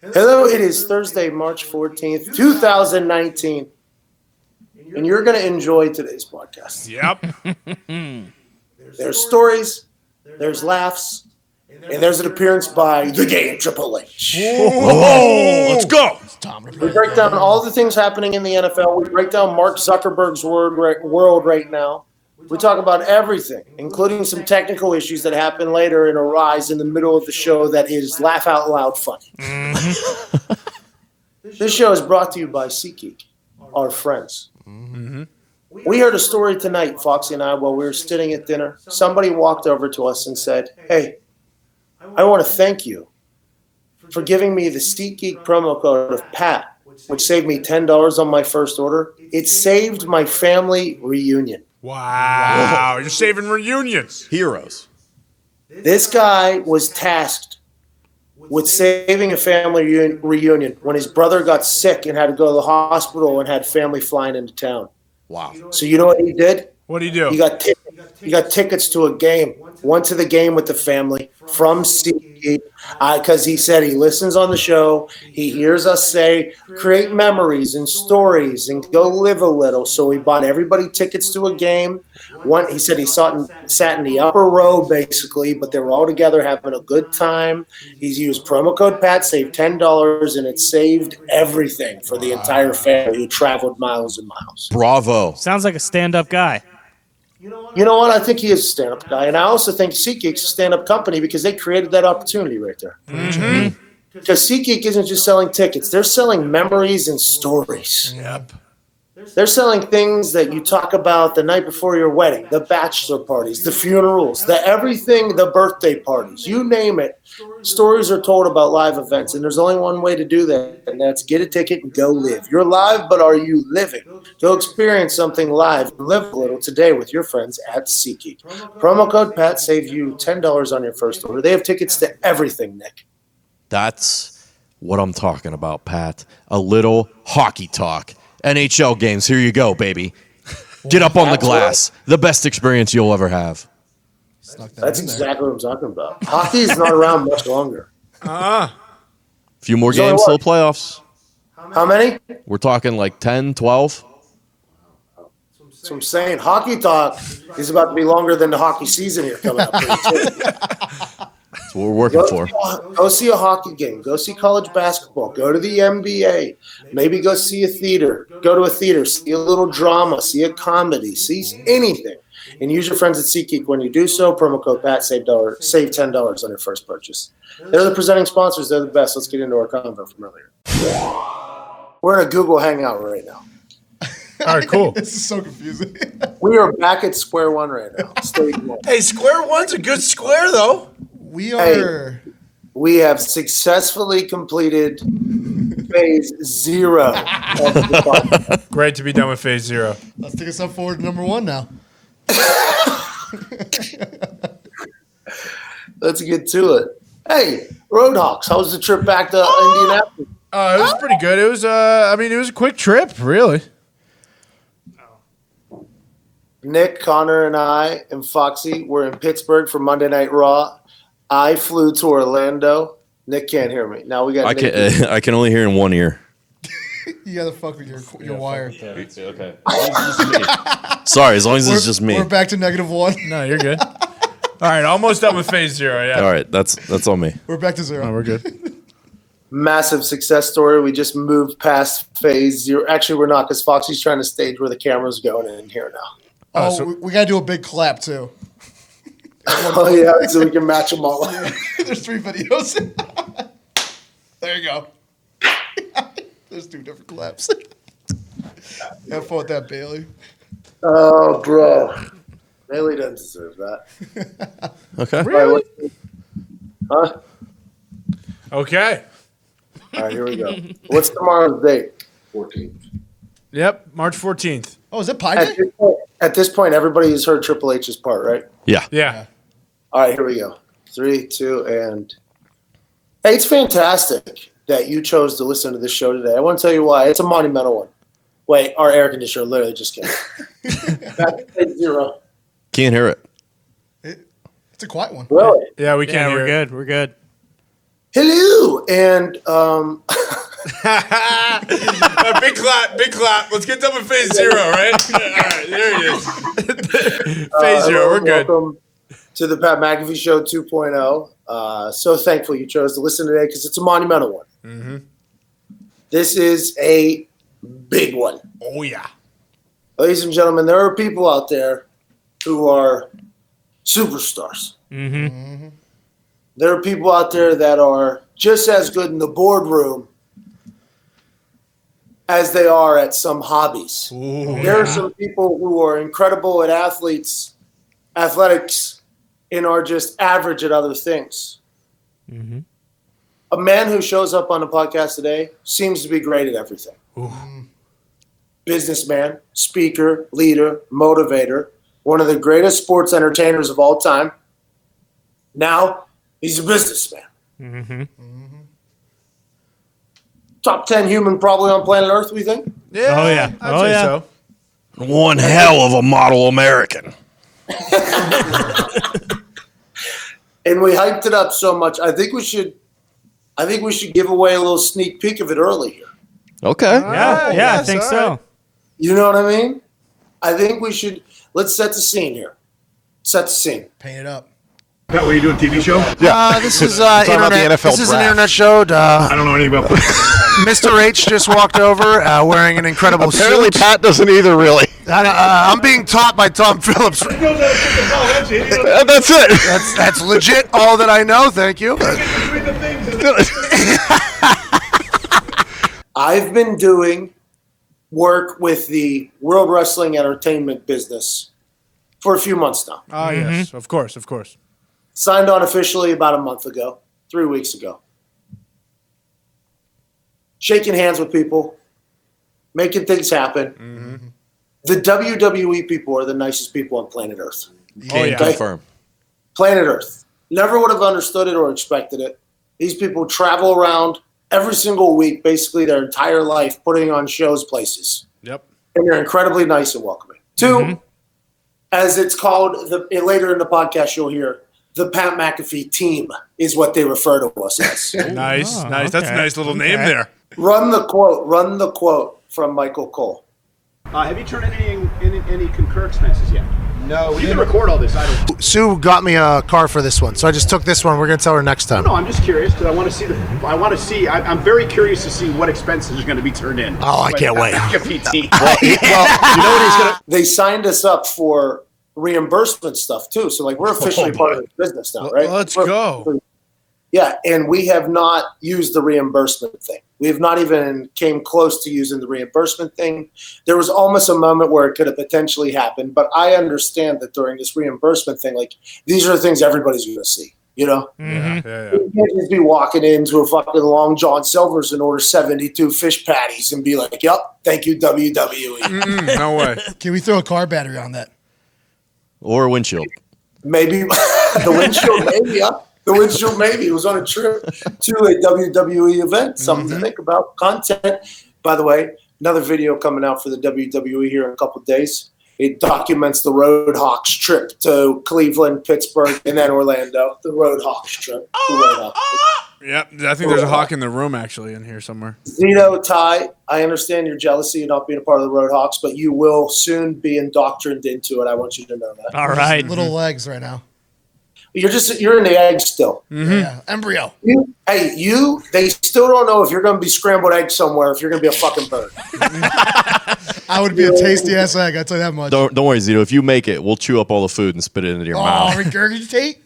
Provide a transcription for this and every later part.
Hello, it is Thursday, March 14th, 2019, and you're going to enjoy today's podcast. Yep. There's stories, there's laughs, and there's an appearance by the game Triple H. Whoa, let's go. We break down all the things happening in the NFL. We break down Mark Zuckerberg's world right now. We talk about everything, including some technical issues that happen later and arise in the middle of the show that is laugh out loud funny. Mm-hmm. This show is brought to you by SeatGeek, our friends. Mm-hmm. We heard a story tonight, Foxy and I, while we were sitting at dinner. Somebody walked over to us and said, "Hey, I want to thank you for giving me the SeatGeek promo code of PAT, which saved me $10 on my first order. It saved my family reunion." Wow. You're saving reunions. Heroes. This guy was tasked with saving a family reunion when his brother got sick and had to go to the hospital and had family flying into town. Wow. So you know what he did? What do you do? He got tickets to a game. Went to the game with the family from SeatGeek because he said he listens on the show. He hears us say, create memories and stories and go live a little. So he bought everybody tickets to a game. He said he sat in the upper row, basically, but they were all together having a good time. He's used promo code PAT, saved $10, and it saved everything for the entire family who traveled miles and miles. Bravo. Sounds like a stand-up guy. You know what? I think he is a stand-up guy. And I also think SeatGeek's a stand-up company because they created that opportunity right there. Mm-hmm. Because SeatGeek isn't just selling tickets. They're selling memories and stories. Yep. They're selling things that you talk about the night before your wedding, the bachelor parties, the funerals, the everything, the birthday parties, you name it. Stories are told about live events, and there's only one way to do that, and that's get a ticket and go live. You're live, but are you living? Go experience something live and live a little today with your friends at SeatGeek. Promo code PAT saves you $10 on your first order. They have tickets to everything, Nick. That's what I'm talking about, Pat. A little hockey talk. NHL games, here you go, baby. Get up on the glass. The best experience you'll ever have. That's exactly what I'm talking about. Hockey is not around much longer. A few more games till playoffs. How many? We're talking like 10, 12. So I'm saying hockey talk is about to be longer than the hockey season here coming up. That's what we're working for. Go see a hockey game. Go see college basketball. Go to the NBA. Maybe go see a theater. Go to a theater. See a little drama. See a comedy. See anything. And use your friends at SeatGeek when you do so. Promo code PAT, save $10 on your first purchase. They're the presenting sponsors. They're the best. Let's get into our convo from earlier. We're in a Google Hangout right now. All right, cool. This is so confusing. We are back at square one right now. Stage one. Hey, square one's a good square, though. We have successfully completed phase 0 of the podcast. Great to be done with phase 0. Let's take a step forward to number 1 now. Let's get to it. Hey, Roadhawks, how was the trip back to Indianapolis? It was pretty good. It was, it was a quick trip, really. Nick, Connor, and I and Foxy were in Pittsburgh for Monday Night Raw. I flew to Orlando. Nick can't hear me. Now we got Nick. I can only hear in one ear. You gotta fuck with your wire. Okay. Sorry, as long as it's just me. We're back to -1. No, you're good. All right, almost done with phase 0, yeah. All right, that's on me. We're back to 0. No, we're good. Massive success story. We just moved past phase 0. Actually, we're not because Foxy's trying to stage where the camera's going in here now. We gotta do a big clap too. Oh, yeah, so we can match them all. There's 3 videos. There you go. There's 2 different claps. Have fun with that, Bailey. Oh, bro. Bailey doesn't deserve that. Okay. Really? Huh? Okay. All right, here we go. What's tomorrow's date? 14th. Yep, March 14th. Oh, is it Pie Day? At this point, everybody has heard Triple H's part, right? Yeah. All right, here we go. 3, 2, and... Hey, it's fantastic that you chose to listen to this show today. I want to tell you why. It's a monumental one. Wait, our air conditioner literally just came. Back to phase 0. Can't hear it. It's a quiet one. Really? Yeah, we can't hear we're it. good. We're good. Hello, and Big clap. Let's get done with phase 0, right? All right, there it is. Phase 0, we're good. Welcome to the Pat McAfee Show 2.0. So thankful you chose to listen today because it's a monumental one. Mm-hmm. This is a big one. Oh, yeah. Ladies and gentlemen, there are people out there who are superstars. Mm-hmm. There are people out there that are just as good in the boardroom as they are at some hobbies. Ooh, there are some people who are incredible at athletics, and are just average at other things. Mm-hmm. A man who shows up on the podcast today seems to be great at everything. Ooh. Businessman, speaker, leader, motivator, one of the greatest sports entertainers of all time. Now, he's a businessman. Mm-hmm. Top 10 human probably on planet Earth, we think? Yeah. Oh, yeah. I'd say so. One hell of a model American. And we hyped it up so much. I think we should give away a little sneak peek of it early here. Okay. Yeah, I think so. You know what I mean? I think we should. Let's set the scene here. Set the scene. Paint it up. Pat, what are you doing, TV show? This is about the internet. NFL This is an draft. internet show. I don't know anything about Mr. H just walked over wearing an incredible Apparently, suit. Pat doesn't either, really. I'm being taught by Tom Phillips. That's it. That's legit. All that I know. Thank you. I've been doing work with the World Wrestling Entertainment business for a few months now. Oh, yes. Of course. Signed on officially about a month ago, 3 weeks ago. Shaking hands with people, making things happen. Mm-hmm. The WWE people are the nicest people on planet Earth. Oh, yeah. Confirm. Planet Earth. Never would have understood it or expected it. These people travel around every single week, basically their entire life, putting on shows places. Yep. And they're incredibly nice and welcoming. Two, as it's called, later in the podcast you'll hear, the Pat McAfee team is what they refer to us as. Nice. Oh, That's a okay. nice little name there. Run the quote from Michael Cole. Have you turned any concur expenses yet? No. You can record all this. I don't. Sue got me a car for this one, so I just took this one. We're gonna tell her next time. No, I'm just curious because I want to see. I'm very curious to see what expenses are going to be turned in. Oh, I can't wait. PT. Well, you know what he's gonna. They signed us up for reimbursement stuff too. So like we're officially part of the business now, right? Let's go. Yeah, and we have not used the reimbursement thing. We have not even came close to using the reimbursement thing. There was almost a moment where it could have potentially happened, but I understand that during this reimbursement thing, like these are the things everybody's going to see, you know? Mm-hmm. Yeah. You can't just be walking into a fucking Long John Silver's and order 72 fish patties and be like, yep, thank you, WWE. No way. Can we throw a car battery on that? Or a windshield. Maybe the windshield, maybe, yeah. The windshield, maybe. It was on a trip to a WWE event. Something to think about. Content. By the way, another video coming out for the WWE here in a couple of days. It documents the Roadhawks trip to Cleveland, Pittsburgh, and then Orlando. The Roadhawks trip. Yep. I think there's a hawk in the room actually in here somewhere. Zito, Ty, I understand your jealousy of not being a part of the Roadhawks, but you will soon be indoctrined into it. I want you to know that. All right. Little legs right now. You're in the egg still. Yeah, embryo. They still don't know if you're going to be scrambled egg somewhere, if you're going to be a fucking bird. I would be a tasty ass egg. I tell you that much. Don't worry, Zito. If you make it, we'll chew up all the food and spit it into your Oh, mouth. regurgitate.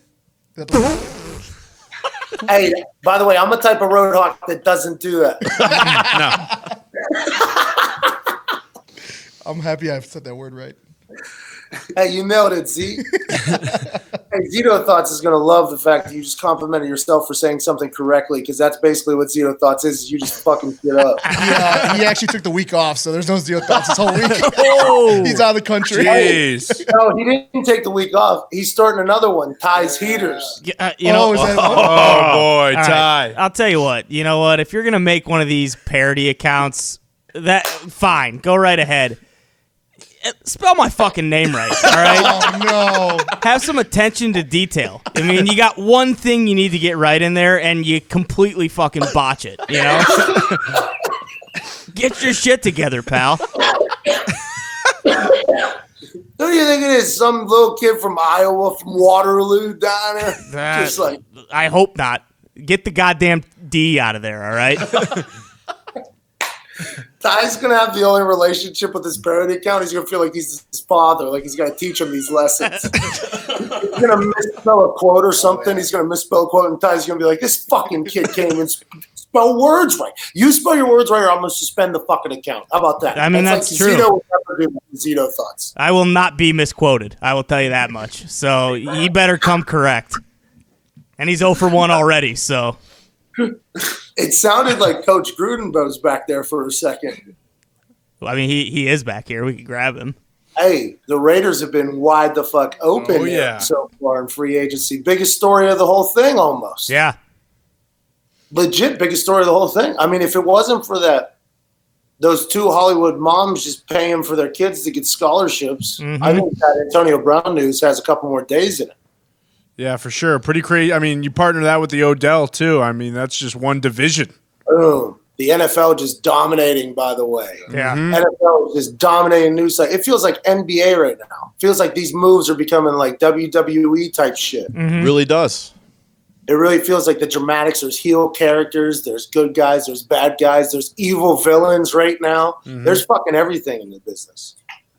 Hey, by the way, I'm a type of roadhawk that doesn't do that. I'm happy I said that word right. Hey, you nailed it, Z. Hey, Zito Thoughts is going to love the fact that you just complimented yourself for saying something correctly, because that's basically what Zito Thoughts is you just fucking shit up. Yeah, he actually took the week off, so there's no Zero Thoughts this whole week. He's out of the country. Jeez. No, he didn't take the week off. He's starting another one, Ty's Heaters. You know, is that Oh, boy, all right, Ty. I'll tell you what. You know what? If you're gonna make one of these parody accounts, that fine, go right ahead. spell my fucking name right, all right? Oh, no. Have some attention to detail. I mean, you got one thing you need to get right in there, and you completely fucking botch it, you know? Get your shit together, pal. Don't you think it is some little kid from Iowa, from Waterloo down there? Just like, I hope not. Get the goddamn D out of there, all right? Ty's going to have the only relationship with his parent account. He's going to feel like he's his father, like he's going to teach him these lessons. He's going to misspell a quote or something. He's going to misspell a quote, and Ty's going to be like, this fucking kid can't even spell words right. You spell your words right, or I'm going to suspend the fucking account. How about that? I mean, that's true. Zito would never do Zito thoughts. I will not be misquoted. I will tell you that much. So he better come correct. And he's 0 for 1 already, so. It sounded like Coach Gruden was back there for a second. I mean, he is back here. We can grab him. Hey, the Raiders have been wide the fuck open so far in free agency. Biggest story of the whole thing almost. Yeah. Legit biggest story of the whole thing. I mean, if it wasn't for those two Hollywood moms just paying for their kids to get scholarships, I think that Antonio Brown news has a couple more days in it. Yeah, for sure. Pretty crazy. I mean, you partner that with the Odell, too. I mean, that's just one division. Boom. The NFL just dominating, by the way. Yeah. NFL is just dominating news site. It feels like NBA right now. It feels like these moves are becoming like WWE type shit. Really does. It really feels like the dramatics. There's heel characters. There's good guys. There's bad guys. There's evil villains right now. There's fucking everything in the business.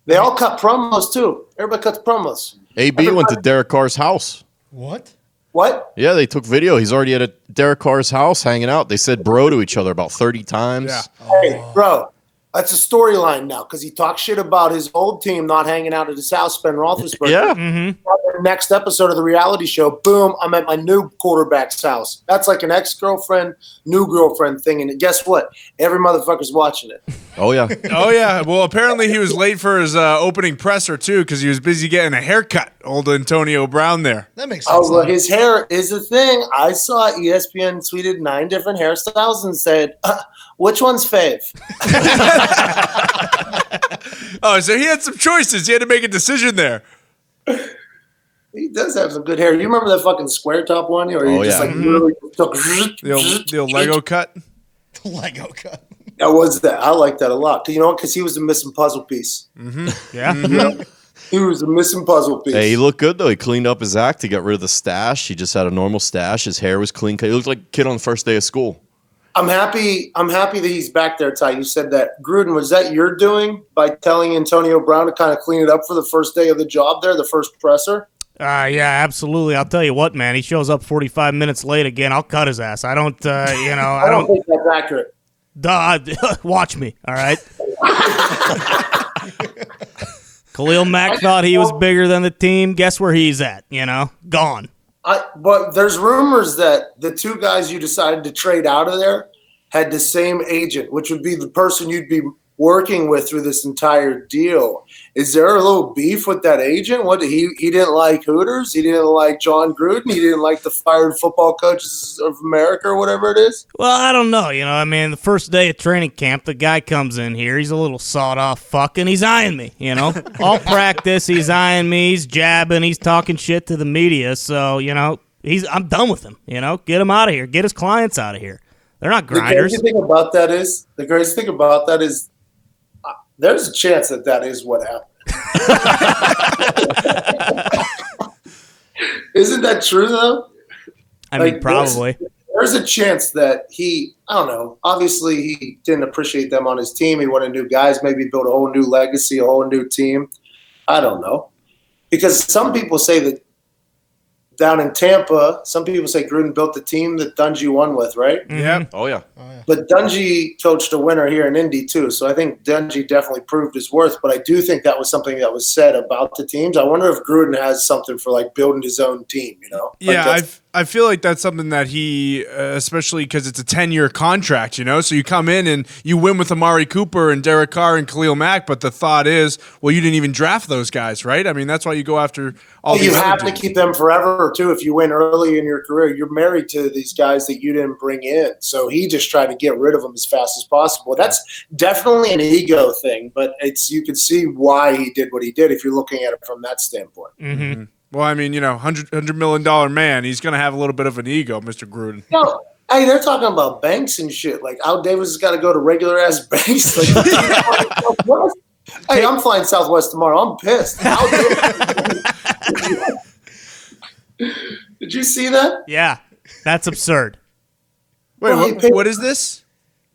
They all cut promos, too. Everybody cuts promos. AB went to Derek Carr's house. What? What? Yeah, they took video. He's already at Derek Carr's house hanging out. They said bro to each other about 30 times. Yeah. Hey, bro, that's a storyline now because he talks shit about his old team not hanging out at his house, Ben Roethlisberger. Yeah. Next episode of the reality show, boom, I'm at my new quarterback's house. That's like an ex-girlfriend, new girlfriend thing. And guess what? Every motherfucker's watching it. Oh, yeah. Oh, yeah. Well, apparently he was late for his opening presser, too, because he was busy getting a haircut, old Antonio Brown there. That makes sense. Oh, well, his hair is a thing. I saw ESPN tweeted 9 different hairstyles and said, which one's fave? Oh, so he had some choices. He had to make a decision there. He does have some good hair. You remember that fucking square top one? Or Oh, just yeah. like literally took The old Lego cut. Lego cut. That was that. I like that a lot. You know what? Because he was a missing puzzle piece. Yeah. He was a missing puzzle piece. Hey, he looked good, though. He cleaned up his act. He got rid of the stash. He just had a normal stash. His hair was clean. He looked like a kid on the first day of school. I'm happy that he's back there, Ty. You said that. Gruden, was that your doing by telling Antonio Brown to kind of clean it up for the first day of the job there, the first presser? Yeah, absolutely. I'll tell you what, man. He shows up 45 minutes late again. I'll cut his ass. I don't, I don't think that's accurate. Watch me, all right? Khalil Mack thought he was bigger than the team. Guess where he's at, Gone. But there's rumors that the two guys you decided to trade out of there had the same agent, which would be the person you'd be working with through this entire deal. Is there a little beef with that agent? What he didn't like Hooters? He didn't like Jon Gruden? He didn't like the fired football coaches of America or whatever it is? Well, I don't know. The first day of training camp, the guy comes in here. He's a little sawed-off fuck, and he's eyeing me, All practice, he's eyeing me. He's jabbing. He's talking shit to the media. So, I'm done with him, Get him out of here. Get his clients out of here. They're not grinders. The crazy thing about that is there's a chance that is what happened. Isn't that true, though? I mean, probably. There's a chance that I don't know, obviously he didn't appreciate them on his team. He wanted new guys, maybe build a whole new legacy, a whole new team. I don't know. Because some people say that down in Tampa, some people say Gruden built the team that Dungy won with, right? Yep. Oh, yeah. But Dungy coached a winner here in Indy, too. So I think Dungy definitely proved his worth. But I do think that was something that was said about the teams. I wonder if Gruden has something for, building his own team, Yeah, I feel like that's something that he, especially because it's a 10-year contract, so you come in and you win with Amari Cooper and Derek Carr and Khalil Mack, but the thought is, well, you didn't even draft those guys, right? I mean, that's why you go after all these. You have to keep them forever, too. If you win early in your career, you're married to these guys that you didn't bring in. So he just tried to get rid of them as fast as possible. That's definitely an ego thing, but you can see why he did what he did if you're looking at it from that standpoint. Mm-hmm. Well, I mean, $100 million man, he's going to have a little bit of an ego, Mr. Gruden. No, hey, they're talking about banks and shit. Like, Al Davis has got to go to regular-ass banks. Like, hey, I'm flying Southwest tomorrow. I'm pissed. Did you see that? Yeah, that's absurd. Wait, what is this?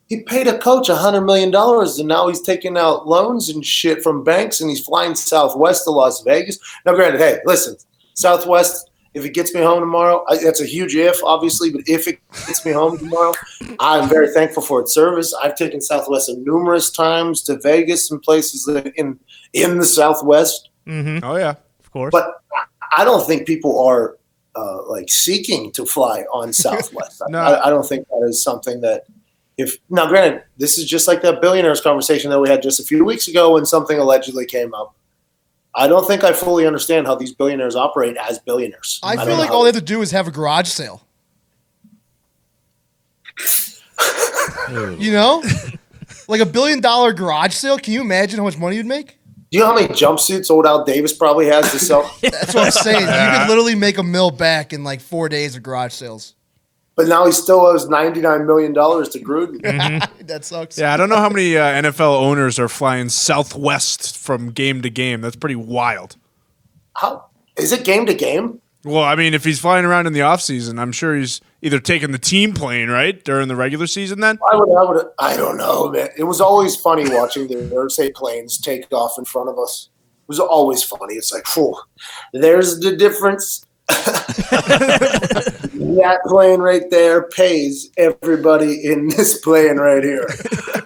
He paid a coach $100 million, and now he's taking out loans and shit from banks, and he's flying Southwest to Las Vegas. Now, granted, hey, listen, Southwest, if it gets me home tomorrow, that's a huge if, obviously, but if it gets me home tomorrow, I'm very thankful for its service. I've taken Southwest numerous times to Vegas and places in the Southwest. Mm-hmm. Oh, yeah. Of course. But I don't think people are seeking to fly on Southwest. No. I don't think that is something that now, granted, this is just like that billionaires conversation that we had just a few weeks ago when something allegedly came up. I don't think I fully understand how these billionaires operate as billionaires. I feel like all they have to do is have a garage sale. Like $1 billion garage sale. Can you imagine how much money you'd make? Do you know how many jumpsuits old Al Davis probably has to sell? That's what I'm saying. You could literally make $1 million back in like 4 days of garage sales. But now he still owes $99 million to Gruden. Mm-hmm. That sucks. Yeah, I don't know how many NFL owners are flying Southwest from game to game. That's pretty wild. How is it game to game? Well, I mean, if he's flying around in the offseason, I'm sure he's either taking the team plane, right, during the regular season then? I don't know, man. It was always funny watching the Thursday planes take off in front of us. It was always funny. It's like, there's the difference. That plane right there pays everybody in this plane right here.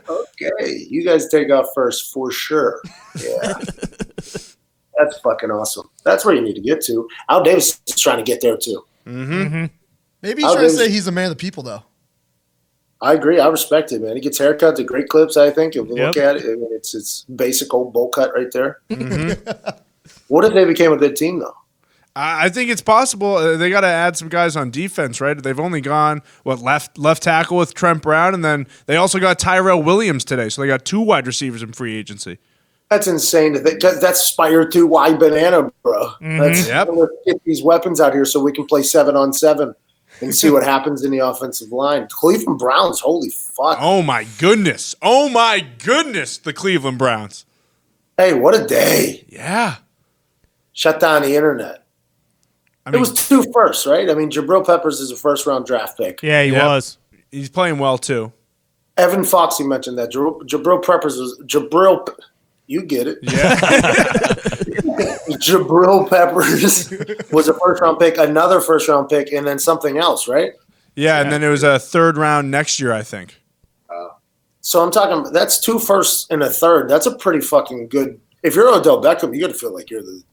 Okay, you guys take off first for sure. Yeah. That's fucking awesome. That's where you need to get to. Al Davis is trying to get there too. Mm-hmm. Maybe he's trying to say he's a man of the people, though. I agree. I respect it, man. He gets haircuts at great clips, I think. If you look at it, I mean, it's basic old bowl cut right there. Mm-hmm. What if they became a good team, though? I think it's possible. They got to add some guys on defense, right? They've only gone, left tackle with Trent Brown, and then they also got Tyrell Williams today. So they got 2 wide receivers in free agency. That's insane to think. That's Spire 2 wide banana, bro. Mm-hmm. Let's get these weapons out here so we can play 7-on-7 and see what happens in the offensive line. Cleveland Browns, holy fuck. Oh, my goodness. The Cleveland Browns. Hey, what a day. Yeah. Shut down the internet. It was 2 firsts, right? I mean, Jabril Peppers is a first-round draft pick. Yeah, he was. He's playing well, too. Evan Foxy mentioned that. Jabril Peppers was you get it. Yeah. Jabril Peppers was a first-round pick, another first-round pick, and then something else, right? Yeah, and then it was a 3rd round next year, I think. So I'm talking – that's 2 firsts and a third. That's a pretty fucking good – if you're Odell Beckham, you got to feel like you're the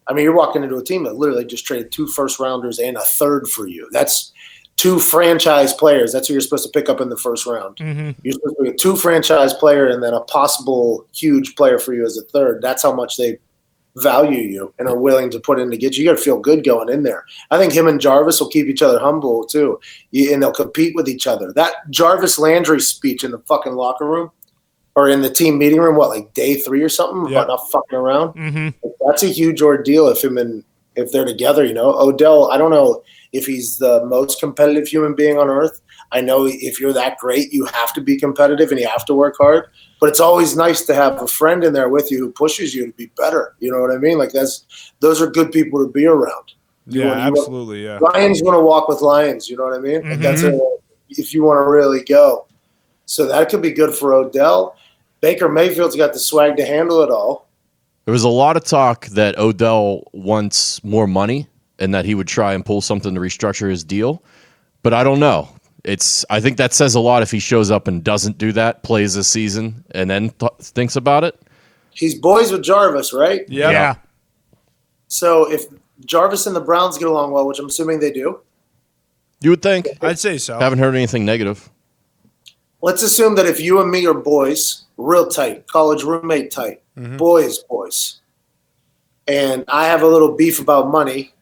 I mean, you're walking into a team that literally just traded 2 first-rounders and a third for you. That's 2 franchise players. That's who you're supposed to pick up in the first round. Mm-hmm. You're supposed to be a 2 franchise player and then a possible huge player for you as a third. That's how much they value you and are willing to put in to get you. You got to feel good going in there. I think him and Jarvis will keep each other humble too, and they'll compete with each other. That Jarvis Landry speech in the fucking locker room or in the team meeting room, day 3 or something, about not fucking around. Mm-hmm. That's a huge ordeal if they're together, Odell, I don't know if he's the most competitive human being on earth. I know if you're that great, you have to be competitive and you have to work hard. But it's always nice to have a friend in there with you who pushes you to be better. You know what I mean? Those are good people to be around. Absolutely. Lions want to walk with lions. You know what I mean? Mm-hmm. If you want to really go. So that could be good for Odell. Baker Mayfield's got the swag to handle it all. There was a lot of talk that Odell wants more money and that he would try and pull something to restructure his deal. But I don't know. I think that says a lot if he shows up and doesn't do that, plays this season, and then thinks about it. He's boys with Jarvis, right? Yeah. So if Jarvis and the Browns get along well, which I'm assuming they do. You would think. I'd say so. Haven't heard anything negative. Let's assume that if you and me are boys, real tight, college roommate tight, boys, and I have a little beef about money,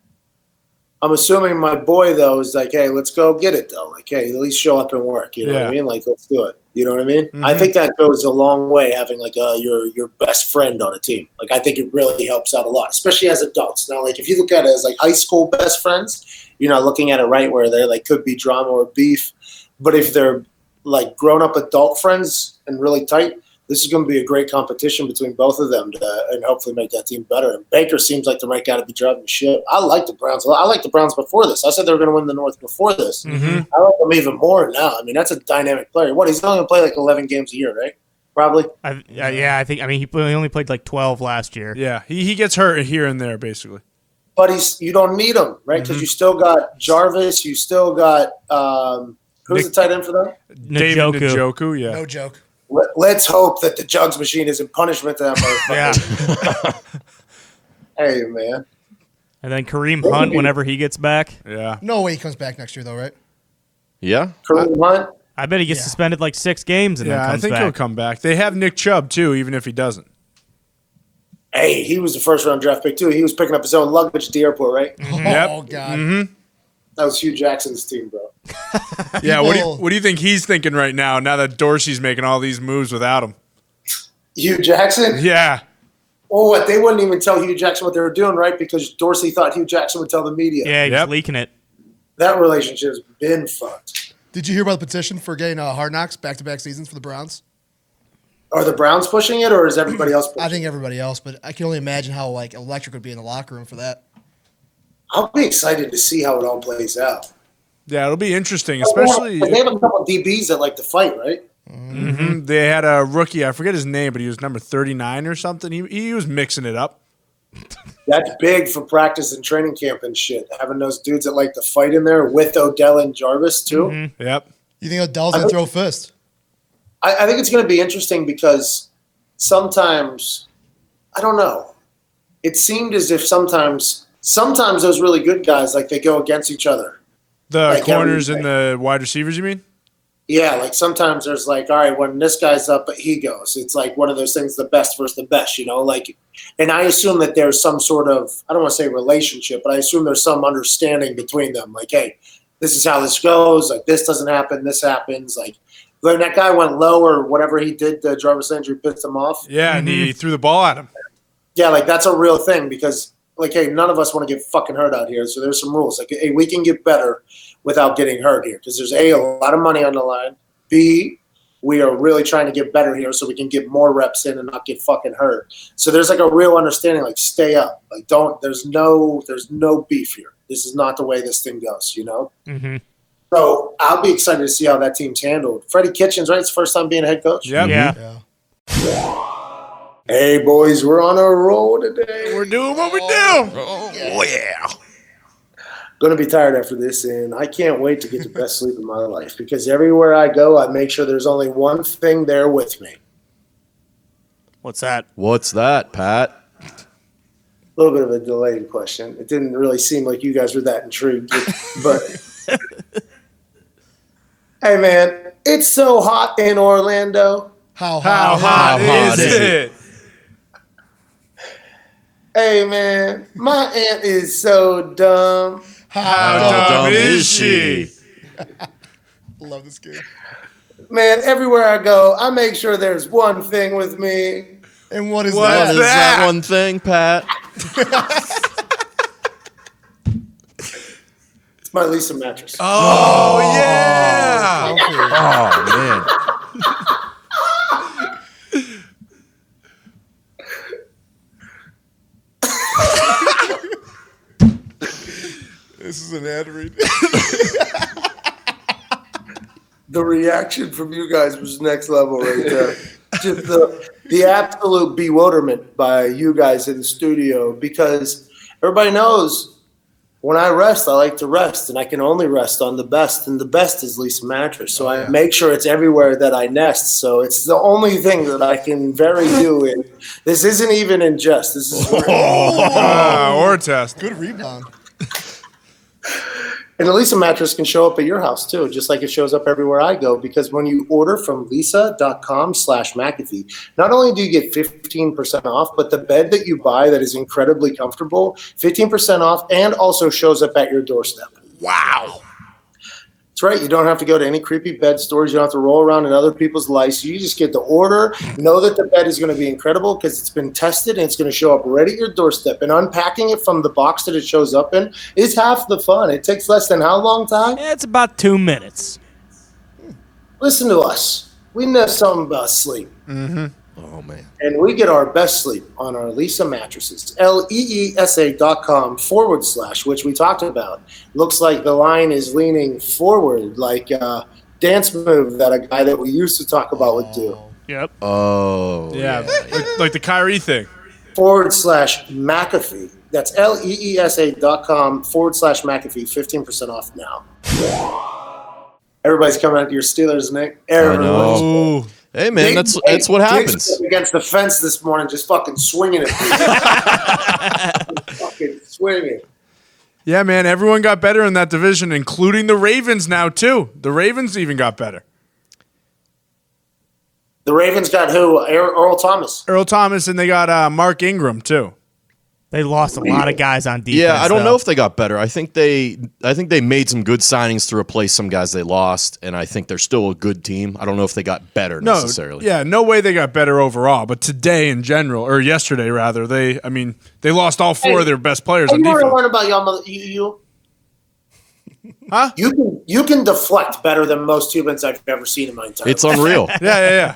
I'm assuming my boy, though, is like, hey, let's go get it, though. Like, hey, at least show up and work. You know what I mean? Like, let's do it. You know what I mean? I think that goes a long way, having, like, your best friend on a team. Like, I think it really helps out a lot, especially as adults. Now, like, if you look at it as, like, high school best friends, you're not looking at it right where there, like, could be drama or beef. But if they're, like, grown-up adult friends and really tight, this is going to be a great competition between both of them and hopefully make that team better. And Baker seems like the right guy to be driving the ship. I like the Browns. I like the Browns before this. I said they were going to win the North before this. I like them even more now. I mean, that's a dynamic player. What, he's only going to play like 11 games a year, right? Probably. I think. I mean, he only played like 12 last year. Yeah, he gets hurt here and there, basically. But you don't need him, right? Because you still got Jarvis. You still got who's the tight end for them? David Njoku, yeah. No joke. Let's hope that the Jugs machine is in punishment to that motherfucker. Yeah. Hey, man. And then Kareem Hunt whenever he gets back. Yeah. No way he comes back next year, though, right? Yeah. Kareem Hunt. I bet he gets suspended like 6 games and then Yeah, comes I think back. he'll come back. They have Nick Chubb, too, even if he doesn't. Hey, he was the first-round draft pick, too. He was picking up his own luggage at the airport, right? Oh, God. That was Hugh Jackson's team, bro. Yeah, what do you think he's thinking right now that Dorsey's making all these moves without him? Hugh Jackson? Yeah. Oh, what? They wouldn't even tell Hugh Jackson what they were doing, right? Because Dorsey thought Hugh Jackson would tell the media. Yeah, he's leaking it. That relationship's been fucked. Did you hear about the petition for getting Hard Knocks back-to-back seasons for the Browns? Are the Browns pushing it, or is everybody else pushing it? I think everybody else, but I can only imagine how like electric would be in the locker room for that. I'll be excited to see how it all plays out. Yeah, it'll be interesting, especially. They have a couple of DBs that like to fight, right? They had a rookie, I forget his name, but he was number 39 or something. He was mixing it up. That's big for practice and training camp and shit. Having those dudes that like to fight in there with Odell and Jarvis, too. Yep. You think Odell's going to throw a fist? I think it's going to be interesting because sometimes, I don't know, it seemed as if sometimes those really good guys, like they go against each other. The like corners and the wide receivers, you mean? Yeah, like sometimes there's like, all right, when this guy's up, he goes. It's like one of those things, the best versus the best, you know? Like, and I assume that there's some sort of, I don't want to say relationship, but I assume there's some understanding between them. Like, hey, this is how this goes. Like, this doesn't happen. This happens. Like, when that guy went low or whatever he did, the Jarvis Landry pissed him off. Yeah, and he threw the ball at him. Yeah, like that's a real thing because, like, hey, none of us want to get fucking hurt out here. So there's some rules. Like, hey, we can get better without getting hurt here because there's a lot of money on the line. B, we are really trying to get better here so we can get more reps in and not get fucking hurt. So there's like a real understanding. Like, stay up. Like, there's no beef here. This is not the way this thing goes. You know. Mm-hmm. So I'll be excited to see how that team's handled. Freddie Kitchens, right? It's the first time being a head coach. Yep. Yeah. Hey, boys, we're on a roll today. We're doing what we do. Oh, yeah. Going to be tired after this, and I can't wait to get the best sleep of my life because everywhere I go, I make sure there's only one thing there with me. What's that? What's that, Pat? A little bit of a delayed question. It didn't really seem like you guys were that intrigued, but hey, man, it's so hot in Orlando. How hot is it? Hey, man, my aunt is so dumb. How dumb is she? Love this game. Man, everywhere I go, I make sure there's one thing with me. And what is What that? is Is that one thing, Pat? It's my Lisa mattress. Oh, yeah. Oh, man. This is an ad read. The reaction from you guys was next level right there. Just the absolute bewilderment by you guys in the studio because everybody knows when I rest, I like to rest, and I can only rest on the best, and the best is Lisa Mattress. So I make sure it's everywhere that I nest. So it's the only thing that I can do. And this isn't even in jest. This is or a test. Good rebound. And the Lisa Mattress can show up at your house too, just like it shows up everywhere I go. Because when you order from lisa.com/McAfee, not only do you get 15% off, but the bed that you buy that is incredibly comfortable, 15% off, and also shows up at your doorstep. Wow. That's right. You don't have to go to any creepy bed stores. You don't have to roll around in other people's lice. You just get the order. Know that the bed is going to be incredible because it's been tested and it's going to show up right at your doorstep. And unpacking it from the box that it shows up in is half the fun. It takes less than how long, Ty? It's about 2 minutes. Listen to us. We know something about sleep. Mm-hmm. Oh, man. And we get our best sleep on our Lisa mattresses. LEESA.com / which we talked about. Looks like the line is leaning forward, like a dance move that a guy that we used to talk about would do. Yep. Oh. Yeah. Like the Kyrie thing. / McAfee. That's LEESA.com / McAfee. 15% off now. Everybody's coming at your Steelers, Nick. Everybody's. Ooh. Hey, man, that's what happens. Against the fence this morning, just fucking swinging it. Fucking swinging. Yeah, man, everyone got better in that division, including the Ravens now, too. The Ravens even got better. The Ravens got who? Earl Thomas. Earl Thomas, and they got Mark Ingram, too. They lost a lot of guys on defense. Yeah, I don't know if they got better. I think they made some good signings to replace some guys they lost, and I think they're still a good team. I don't know if they got better necessarily. Yeah, no way they got better overall. But today in general, or yesterday rather, they lost all four of their best players on defense. You want to learn about y'all mother you? Huh? You can deflect better than most humans I've ever seen in my entire life. It's unreal. Yeah.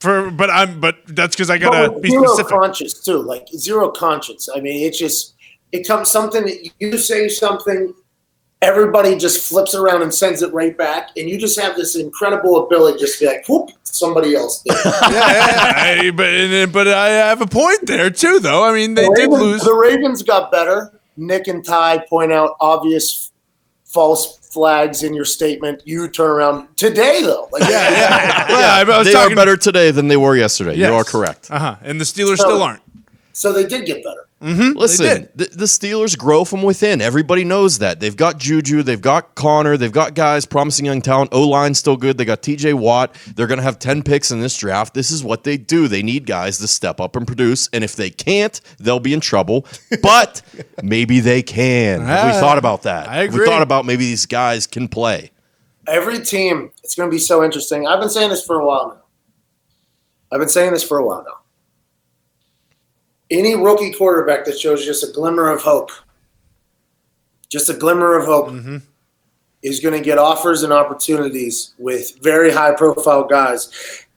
But that's because I gotta be specific. Zero conscience too, like zero conscience. I mean, it comes something that you say something, everybody just flips around and sends it right back, and you just have this incredible ability just to be like, whoop, somebody else did. Yeah. But I have a point there too, though. I mean, they did lose. The Ravens got better. Nick and Ty point out obvious false flags in your statement. You turn around today, though. Like, I was they talking are better today than they were yesterday. Yes. You are correct. And the Steelers still aren't. So they did get better. Mm-hmm. Listen, the Steelers grow from within. Everybody knows that. They've got Juju. They've got Connor. They've got guys, promising young talent. O-line's still good. They got TJ Watt. They're going to have 10 picks in this draft. This is what they do. They need guys to step up and produce. And if they can't, they'll be in trouble. But maybe they can. We thought about that. I agree. We thought about maybe these guys can play. Every team, it's going to be so interesting. I've been saying this for a while now. Any rookie quarterback that shows just a glimmer of hope, Mm-hmm. is going to get offers and opportunities with very high-profile guys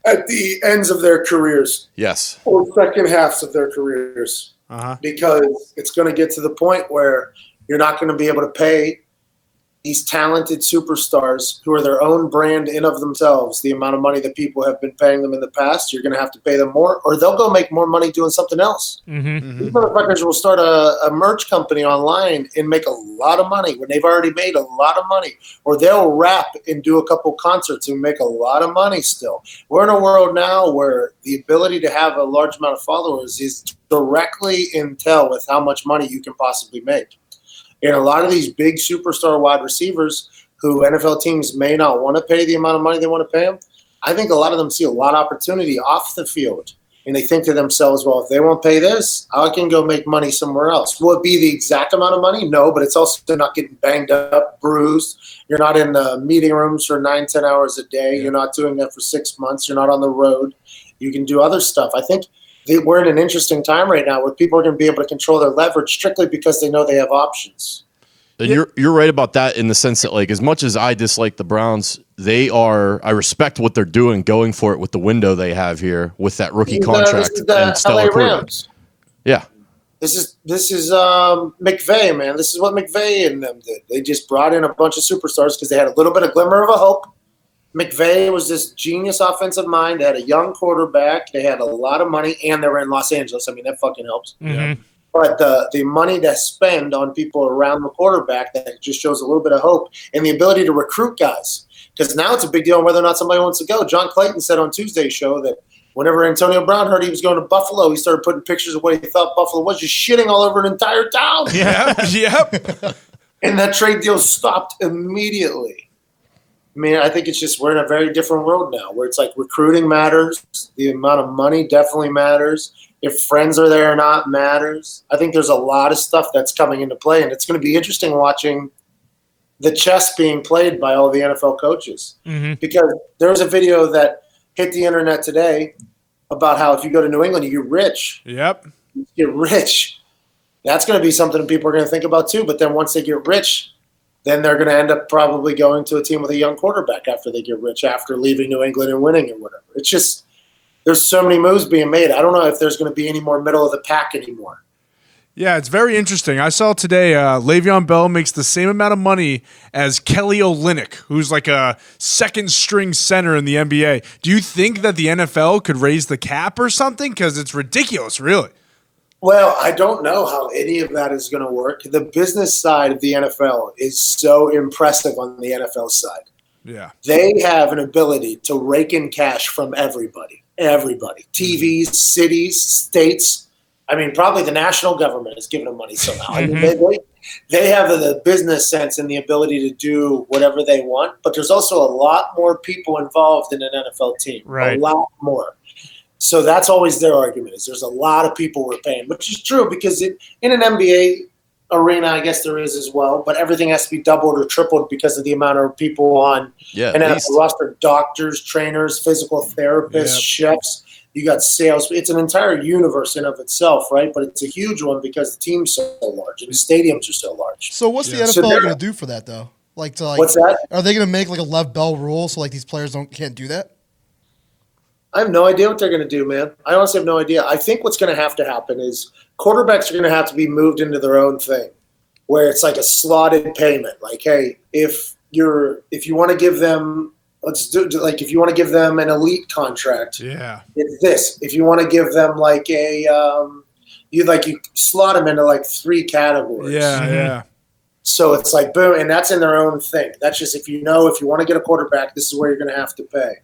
at the ends of their careers. Yes. Or second halves of their careers. Because it's going to get to the point where you're not going to be able to pay these talented superstars who are their own brand in of themselves the amount of money that people have been paying them in the past. You're going to have to pay them more, or they'll go make more money doing something else. Mm-hmm. These motherfuckers will start a merch company online and make a lot of money when they've already made a lot of money, or they'll rap and do a couple concerts and make a lot of money still. We're in a world now where the ability to have a large amount of followers is directly in tell with how much money you can possibly make. And a lot of these big superstar wide receivers who NFL teams may not want to pay the amount of money they want to pay them, I think a lot of them see a lot of opportunity off the field. And they think to themselves, well, if they won't pay this, I can go make money somewhere else. Will it be the exact amount of money? No, but it's also not getting banged up, bruised. You're not in the meeting rooms for 9-10 hours a day. You're not doing that for 6 months. You're not on the road. You can do other stuff. I think we're in an interesting time right now where people are going to be able to control their leverage strictly because they know they have options. And you're right about that in the sense that, like, as much as I dislike the Browns, I respect what they're doing, going for it with the window they have here with that rookie contract This is the and stellar LA quarterback. Rams. Yeah. This is McVay, man. This is what McVay and them did. They just brought in a bunch of superstars because they had a little bit of glimmer of a hope. McVay was this genius offensive mind. They had a young quarterback. They had a lot of money, and they were in Los Angeles. I mean, that fucking helps. Mm-hmm. But the money to spend on people around the quarterback, that just shows a little bit of hope and the ability to recruit guys. Because now it's a big deal on whether or not somebody wants to go. John Clayton said on Tuesday's show that whenever Antonio Brown heard he was going to Buffalo, he started putting pictures of what he thought Buffalo was, just shitting all over an entire town. Yep. And that trade deal stopped immediately. I mean, I think it's just we're in a very different world now where it's like recruiting matters. The amount of money definitely matters. If friends are there or not matters. I think there's a lot of stuff that's coming into play, and it's going to be interesting watching the chess being played by all the NFL coaches. Because there was a video that hit the internet today about how if you go to New England, you get rich. Yep. You get rich. That's going to be something that people are going to think about too. But then once they get rich, then they're going to end up probably going to a team with a young quarterback after they get rich, after leaving New England and winning or whatever. It's just there's so many moves being made. I don't know if there's going to be any more middle of the pack anymore. Yeah, it's very interesting. I saw today Le'Veon Bell makes the same amount of money as Kelly Olynyk, who's like a second-string center in the NBA. Do you think that the NFL could raise the cap or something? Because it's ridiculous, really. Well, I don't know how any of that is going to work. The business side of the NFL is so impressive on the NFL side. Yeah. They have an ability to rake in cash from everybody. TVs, cities, states. I mean, probably the national government is giving them money somehow. I mean, they have the business sense and the ability to do whatever they want, but there's also a lot more people involved in an NFL team. Right. A lot more. So that's always their argument is there's a lot of people we're paying, which is true because in an NBA arena, I guess there is as well, but everything has to be doubled or tripled because of the amount of people on an NFL roster, doctors, trainers, physical therapists, chefs. You got sales. It's an entire universe in of itself, right? But it's a huge one because the team's so large and the stadiums are so large. So what's the NFL going to do for that, though? What's that? Are they going to make like a Lev Bell rule so like these players can't do that? I have no idea what they're going to do, man. I honestly have no idea. I think what's going to happen is quarterbacks are going to have to be moved into their own thing, where it's like a slotted payment. Like, hey, if you want to give them, if you want to give them an elite contract, it's this. If you want to give them like you slot them into like 3 categories. Yeah. So it's like boom, and that's in their own thing. That's just if you want to get a quarterback, this is where you're going to have to pay.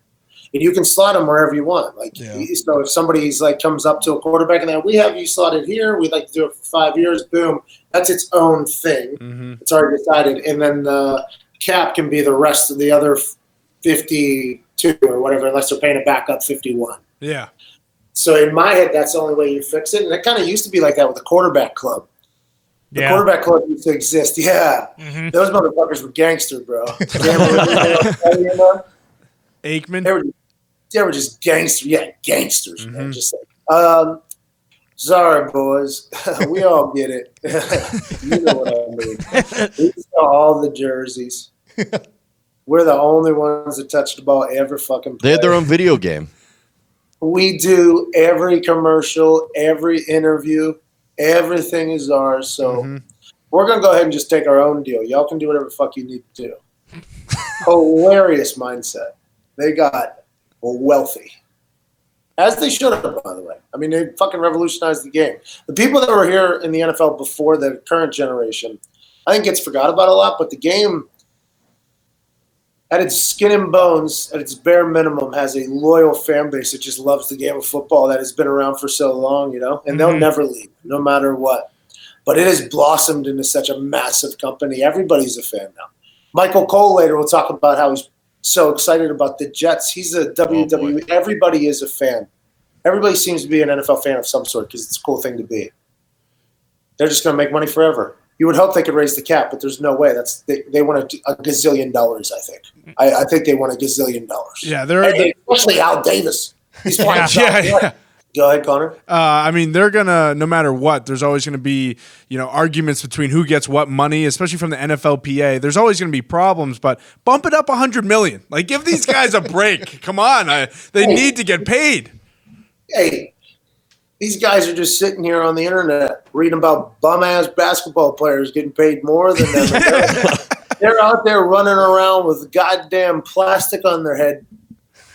And you can slot them wherever you want. So if somebody's like comes up to a quarterback and we have you slotted here, we'd like to do it for 5 years, boom. That's its own thing. It's already decided. And then the cap can be the rest of the other 52 or whatever, unless they're paying a backup 51. Yeah. So in my head, that's the only way you fix it. And it kind of used to be like that with the quarterback club. The quarterback club used to exist. Yeah. Those motherfuckers were gangster, bro. Aikman? They were just gangsters. Yeah, gangsters, man. Just like, sorry, boys. We all get it. You know what I mean. We saw all the jerseys. We're the only ones that touched the ball ever fucking play. They had their own video game. We do every commercial, every interview. Everything is ours. So we're going to go ahead and just take our own deal. Y'all can do whatever the fuck you need to do. Hilarious mindset. They got wealthy. As they should have, by the way. I mean, they fucking revolutionized the game. The people that were here in the NFL before the current generation, I think gets forgot about a lot, but the game, at its skin and bones, at its bare minimum, has a loyal fan base that just loves the game of football that has been around for so long, and they'll never leave, no matter what. But it has blossomed into such a massive company. Everybody's a fan now. Michael Cole later will talk about how he's so excited about the Jets. He's a WWE. Everybody is a fan. Everybody seems to be an NFL fan of some sort because it's a cool thing to be. They're just going to make money forever. You would hope they could raise the cap, but there's no way. They want a gazillion dollars, I think. I think they want a gazillion dollars. Yeah, especially Al Davis. He's playing Go ahead, Connor. I mean, they're gonna, no matter what, there's always gonna be, arguments between who gets what money, especially from the NFLPA. There's always gonna be problems, but bump it up $100 million. Like, give these guys a break. Come on, they need to get paid. Hey, these guys are just sitting here on the internet reading about bum-ass basketball players getting paid more than them. They're out there running around with goddamn plastic on their head,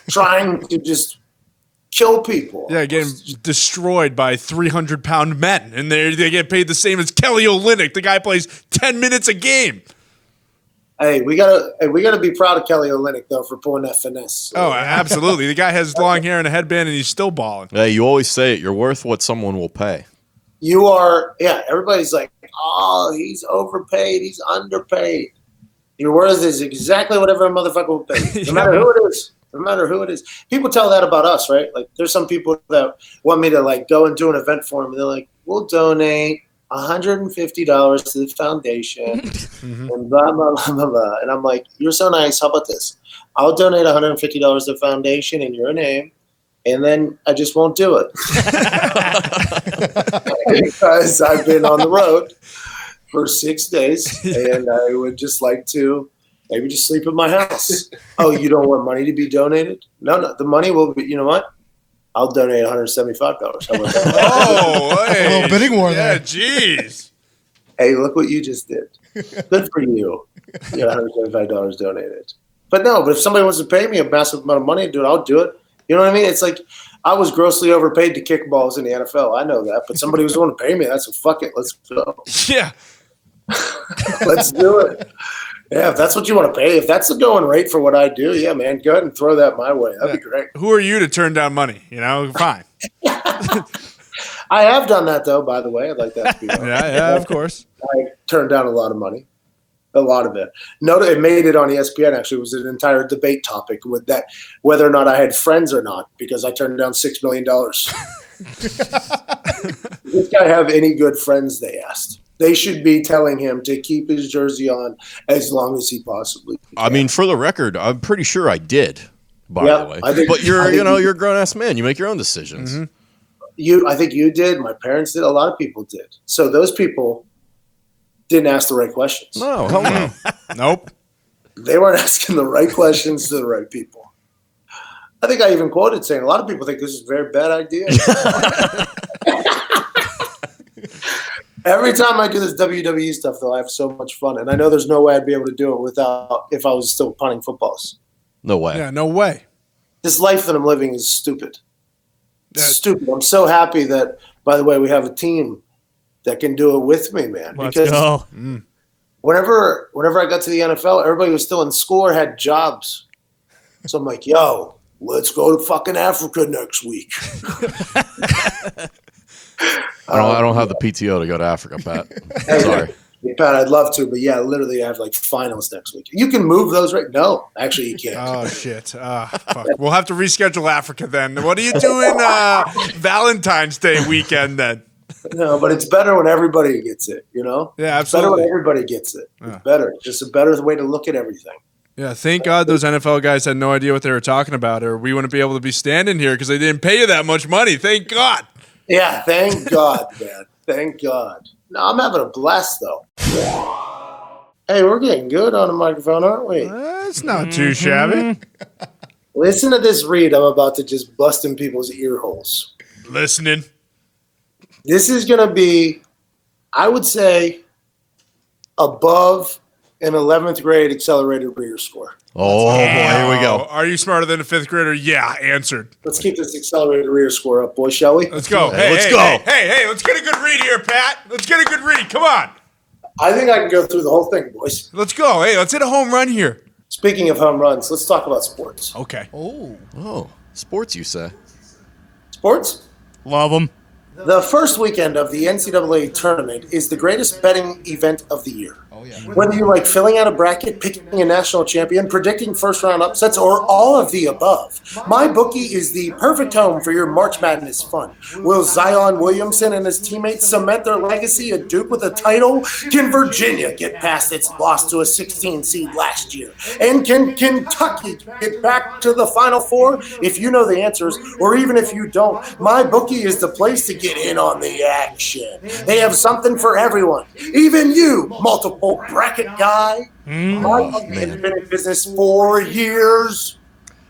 trying to just kill people. Yeah, getting destroyed by 300-pound men, and they get paid the same as Kelly Olynyk. The guy plays 10 minutes a game. Hey, we gotta be proud of Kelly Olynyk though for pulling that finesse. Oh, absolutely. The guy has long hair and a headband, and he's still balling. Hey, you always say it. You're worth what someone will pay. You are, yeah. Everybody's like, oh, he's overpaid. He's underpaid. Your worth is exactly whatever a motherfucker will pay, no matter who it is. No matter who it is. People tell that about us, right? Like, there's some people that want me to like go and do an event for them, and they're like, we'll donate $150 to the foundation and blah, blah, blah, blah, blah. And I'm like, you're so nice. How about this? I'll donate $150 to the foundation in your name, and then I just won't do it. Because I've been on the road for 6 days, and I would just like to maybe just sleep in my house. Oh, you don't want money to be donated? No, the money will be, you know what? I'll donate $175. How about that? Oh, hey. A little bidding war there. Yeah, jeez. Hey, look what you just did. Good for you. You got $175 donated. But if somebody wants to pay me a massive amount of money, dude, I'll do it. You know what I mean? It's like I was grossly overpaid to kick balls in the NFL. I know that. But somebody was willing to pay me. That's a fuck it. Let's go. Yeah. Let's do it. Yeah, if that's what you want to pay, if that's the going rate for what I do, yeah, man, go ahead and throw that my way. That'd be great. Who are you to turn down money? You know, fine. I have done that, though, by the way. I'd like that to be known. Yeah, of course. I turned down a lot of money, a lot of it. No, it made it on ESPN, actually. It was an entire debate topic with that, whether or not I had friends or not, because I turned down $6 million. Does this guy have any good friends, they asked. They should be telling him to keep his jersey on as long as he possibly can. I mean, for the record, I'm pretty sure I did, by the way. But you're a grown-ass man. You make your own decisions. Mm-hmm. I think you did. My parents did. A lot of people did. So those people didn't ask the right questions. No, hell no. Nope. They weren't asking the right questions to the right people. I think I even quoted saying, a lot of people think this is a very bad idea. Every time I do this WWE stuff, though, I have so much fun. And I know there's no way I'd be able to do it if I was still punting footballs. No way. Yeah, no way. This life that I'm living is stupid. It's stupid. I'm so happy that, by the way, we have a team that can do it with me, man. Let's go. Whenever I got to the NFL, everybody was still in school or had jobs. So I'm like, yo, let's go to fucking Africa next week. I don't have the PTO to go to Africa, Pat. Sorry. Yeah, Pat, I'd love to, but yeah, literally I have like finals next week. You can move those right? No, actually you can't. Oh, shit. Fuck. We'll have to reschedule Africa then. What are you doing Valentine's Day weekend then? No, but it's better when everybody gets it, you know? Yeah, it's better when absolutely. everybody gets it. It's better. It's just a better way to look at everything. Yeah, thank God those NFL guys had no idea what they were talking about, or we wouldn't be able to be standing here because they didn't pay you that much money. Thank God. Yeah, thank God, man. Thank God. No, I'm having a blast, though. Hey, we're getting good on the microphone, aren't we? That's not too shabby. Listen to this read I'm about to just bust in people's ear holes. Listening. This is going to be, I would say, above an 11th grade accelerated reader score. Oh, boy, here we go. Are you smarter than a fifth grader? Yeah, answered. Let's keep this accelerated reader score up, boys, shall we? Let's go. Hey, let's go. Hey, let's get a good read here, Pat. Let's get a good read. Come on. I think I can go through the whole thing, boys. Let's go. Hey, let's hit a home run here. Speaking of home runs, let's talk about sports. Okay. Oh, sports, you say? Sports? Love them. The first weekend of the NCAA tournament is the greatest betting event of the year. Whether you like filling out a bracket, picking a national champion, predicting first-round upsets, or all of the above, MyBookie is the perfect home for your March Madness fun. Will Zion Williamson and his teammates cement their legacy at Duke with a title? Can Virginia get past its loss to a 16 seed last year? And can Kentucky get back to the Final Four? If you know the answers, or even if you don't, MyBookie is the place to get in on the action. They have something for everyone, even you, multiple bracket guy. MyBookie has been in business 4 years.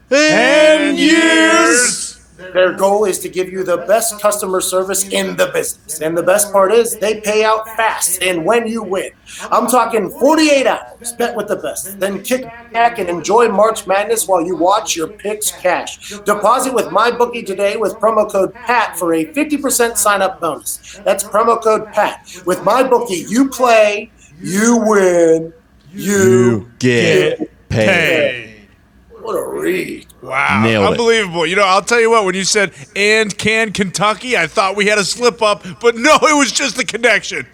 And years. Their goal is to give you the best customer service in the business. And the best part is they pay out fast and when you win. I'm talking 48 hours. Bet with the best. Then kick back and enjoy March Madness while you watch your picks cash. Deposit with MyBookie today with promo code PAT for a 50% sign-up bonus. That's promo code PAT. With MyBookie, you play, you win, you get paid. What a read. Wow. Nailed it. Unbelievable. You know, I'll tell you what, when you said, and can Kentucky, I thought we had a slip up, but no, it was just the connection.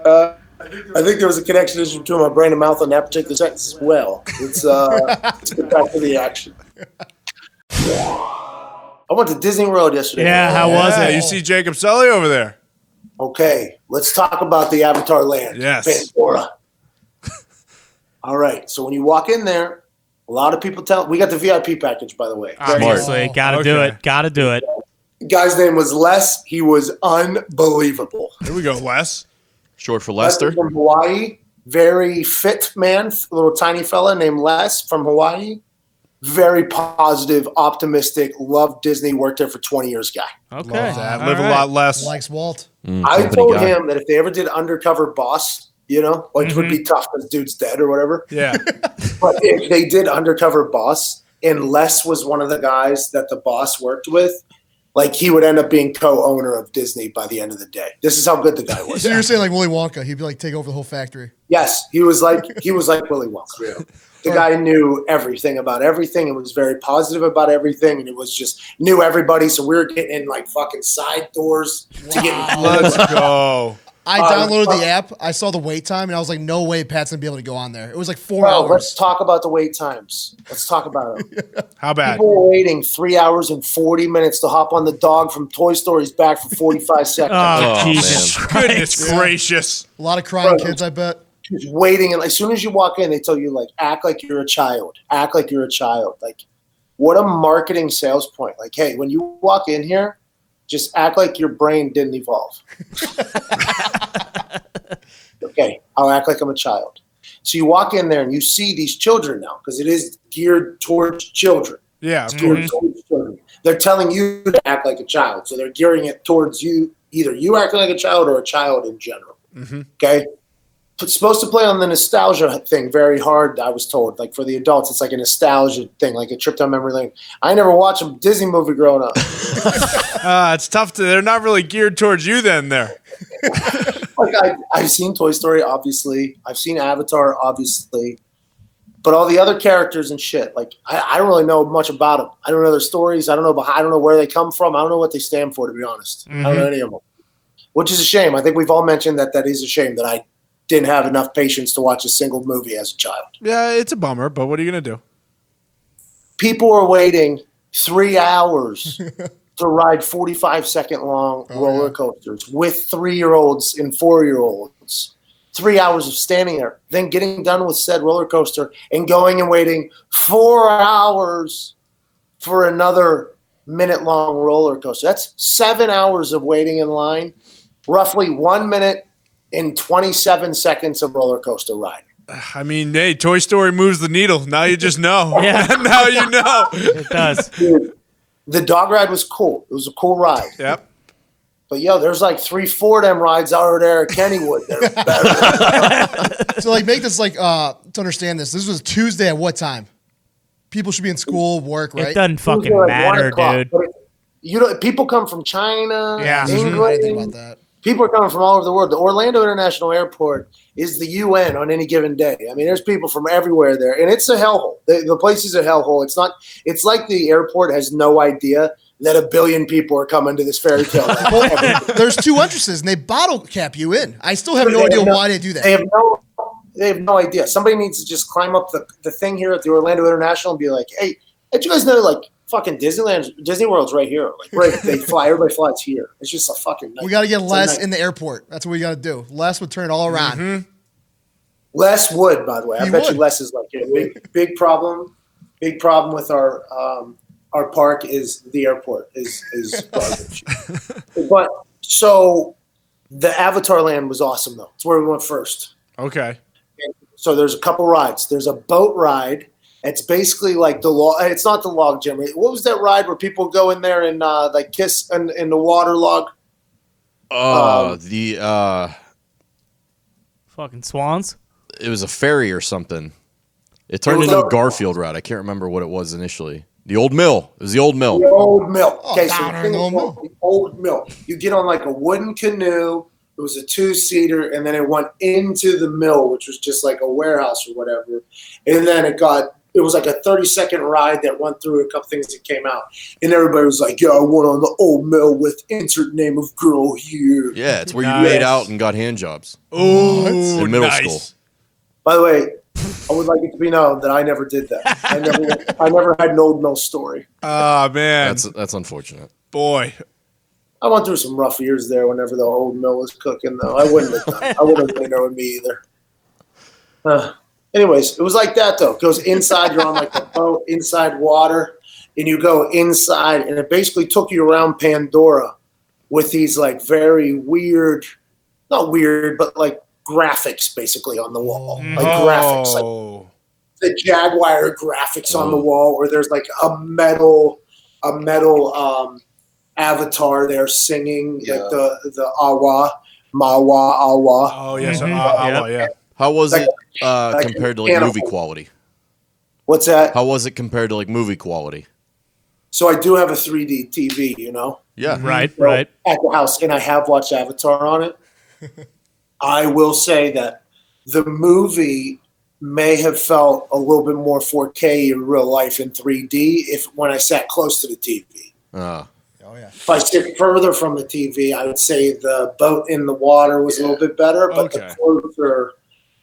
I think there was a connection issue between my brain and mouth on that particular sentence as well. Let's get back to the action. I went to Disney World yesterday. Yeah, how was it? You see Jacob Sully over there. Okay, let's talk about the Avatar land. Yes. Pandora. All right, so when you walk in there, a lot of people we got the VIP package, by the way. Obviously, gotta do Okay. it. Gotta do it. Guy's name was Les. He was unbelievable. Here we go, Les. Short for Les Lester. is from Hawaii, very fit man, little tiny fella named Les from Hawaii. Very positive, optimistic, loved Disney, worked there for 20 years guy. Okay. That All live a right. lot less. Likes Walt. I Company told guy. him that if they ever did Undercover Boss, which would be tough because dude's dead or whatever. Yeah. But if they did Undercover Boss and Les was one of the guys that the boss worked with, like he would end up being co-owner of Disney by the end of the day. This is how good the guy was. So you're saying like Willy Wonka? He'd be like take over the whole factory. Yes, he was like Willy Wonka. The guy knew everything about everything and was very positive about everything, and it was just knew everybody. So we were getting in like fucking side doors to get in. Let's go. I downloaded the app. I saw the wait time, and I was like, "No way, Pat's gonna be able to go on there." It was like 4 Well, hours. let's talk about the wait times. Let's talk about it. How bad? People were waiting 3 hours and 40 minutes to hop on the dog from Toy Story's back for 45 seconds. Oh, Oh, Jesus Christ. Goodness gracious. A lot of crying kids, I bet. Just waiting, and as soon as you walk in, they tell you like, act like you're a child. Act like you're a child. Like, what a marketing sales point. Like, hey, when you walk in here, just act like your brain didn't evolve. Okay, I'll act like I'm a child. So you walk in there and you see these children now because it is geared towards children. Yeah. Geared towards children. They're telling you to act like a child, so they're gearing it towards you. Either you acting like a child or a child in general. Okay. It's supposed to play on the nostalgia thing very hard, I was told. Like for the adults, it's like a nostalgia thing, like a trip down memory lane. I never watched a Disney movie growing up. It's tough they're not really geared towards you then there. Like I've seen Toy Story, obviously. I've seen Avatar, obviously. But all the other characters and shit, like I don't really know much about them. I don't know their stories. I don't know where they come from. I don't know what they stand for, to be honest. I don't know any of them, which is a shame. I think we've all mentioned that is a shame that I didn't have enough patience to watch a single movie as a child. Yeah, it's a bummer, but what are you going to do? People are waiting 3 hours to ride 45-second long roller coasters with 3-year-olds and 4-year-olds. 3 hours of standing there, then getting done with said roller coaster and going and waiting 4 hours for another minute-long roller coaster. That's 7 hours of waiting in line, roughly 1 minute and 27 seconds of roller coaster ride. I mean, hey, Toy Story moves the needle. Now you just know. Yeah. Now you know. It does. Dude, the dog ride was cool. It was a cool ride. Yep. But, there's like 3-4 of them rides over there at Kennywood. They're better. So like, make this like to understand this. This was Tuesday at what time? People should be in school, work, right? It doesn't fucking Tuesday, like, 1 matter, o'clock. dude. But people come from China, Yeah. I didn't England. think about that. People are coming from all over the world. The Orlando International Airport is the UN on any given day. I mean, there's people from everywhere there, and it's a hellhole. The place is a hellhole. It's like the airport has no idea that 1 billion people are coming to this fairy tale. There's 2 entrances, and they bottle cap you in. I still have no idea why they do that. They have no idea. Somebody needs to just climb up the thing here at the Orlando International and be like, hey, did you guys know, like, fucking Disney World's right here. Like, everybody flies here. It's just a fucking night. We got to get Les in the airport. That's what we got to do. Les would turn it all around. Les would, by the way. I He bet would. you Les is like a big problem. Big problem with our park is the airport is garbage. But so the Avatar land was awesome though. It's where we went first. Okay. So there's a couple rides. There's a boat ride. It's basically like the log. It's not the log jam. What was that ride where people go in there and like kiss in the water log? Fucking swans. It was a ferry or something. It turned into a Garfield ride. I can't remember what it was initially. The Old Mill. It was the Old Mill. The Old Mill. Okay, so Downer in the Old Mill. the Old Mill. You get on like a wooden canoe. It was a 2-seater, and then it went into the mill, which was just like a warehouse or whatever. And then it was like a 30-second ride that went through a couple things that came out. And everybody was like, yeah, I went on the Old Mill with insert name of girl here. Yeah, it's where you made out and got hand jobs. Oh, in middle nice. school. By the way, I would like it to be known that I never did that. I never had an Old Mill story. Oh, man. That's unfortunate. Boy. I went through some rough years there whenever the Old Mill was cooking, though. I wouldn't have been there with me either. Anyways, it was like that, though. It goes inside. You're on like a boat inside water, and you go inside, and it basically took you around Pandora with these like very weird, not weird, but like graphics basically on the wall. Like graphics, like the Jaguar graphics on the wall, or there's like a metal avatar there singing like the awa, mawa, awa. Oh, yes. Yeah. How was it compared to like movie quality? What's that? How was it compared to like movie quality? So I do have a 3D TV, you know? Yeah. Right. At the house, and I have watched Avatar on it. I will say that the movie may have felt a little bit more 4K in real life in 3D when I sat close to the TV. Oh yeah. If I sit further from the TV, I would say the boat in the water was a little bit better, but the closer,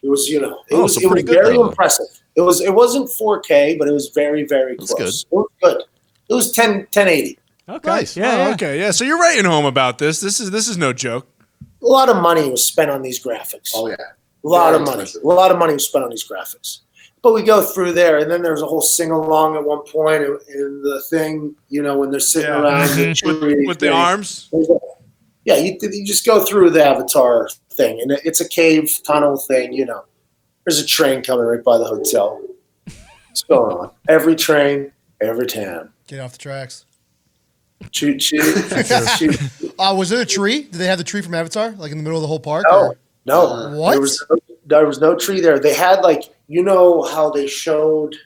it was, it was very impressive. It wasn't 4K, but it was very, very close. Good. It was good. It was 1080. Okay. Nice. Yeah. Okay. Yeah. So you're writing home about this. This is no joke. A lot of money was spent on these graphics. Oh, yeah. A lot of money. A lot of money was spent on these graphics. But we go through there, and then there's a whole sing-along at one point in the thing, when they're sitting around the tree. With the arms? Yeah, you just go through the Avatar thing, and it's a cave tunnel thing, There's a train coming right by the hotel. What's going on? Every train, every time. Get off the tracks. Shoot. Was it a tree? Did they have the tree from Avatar, like in the middle of the whole park? No. What? There was no tree there. They had how they showed.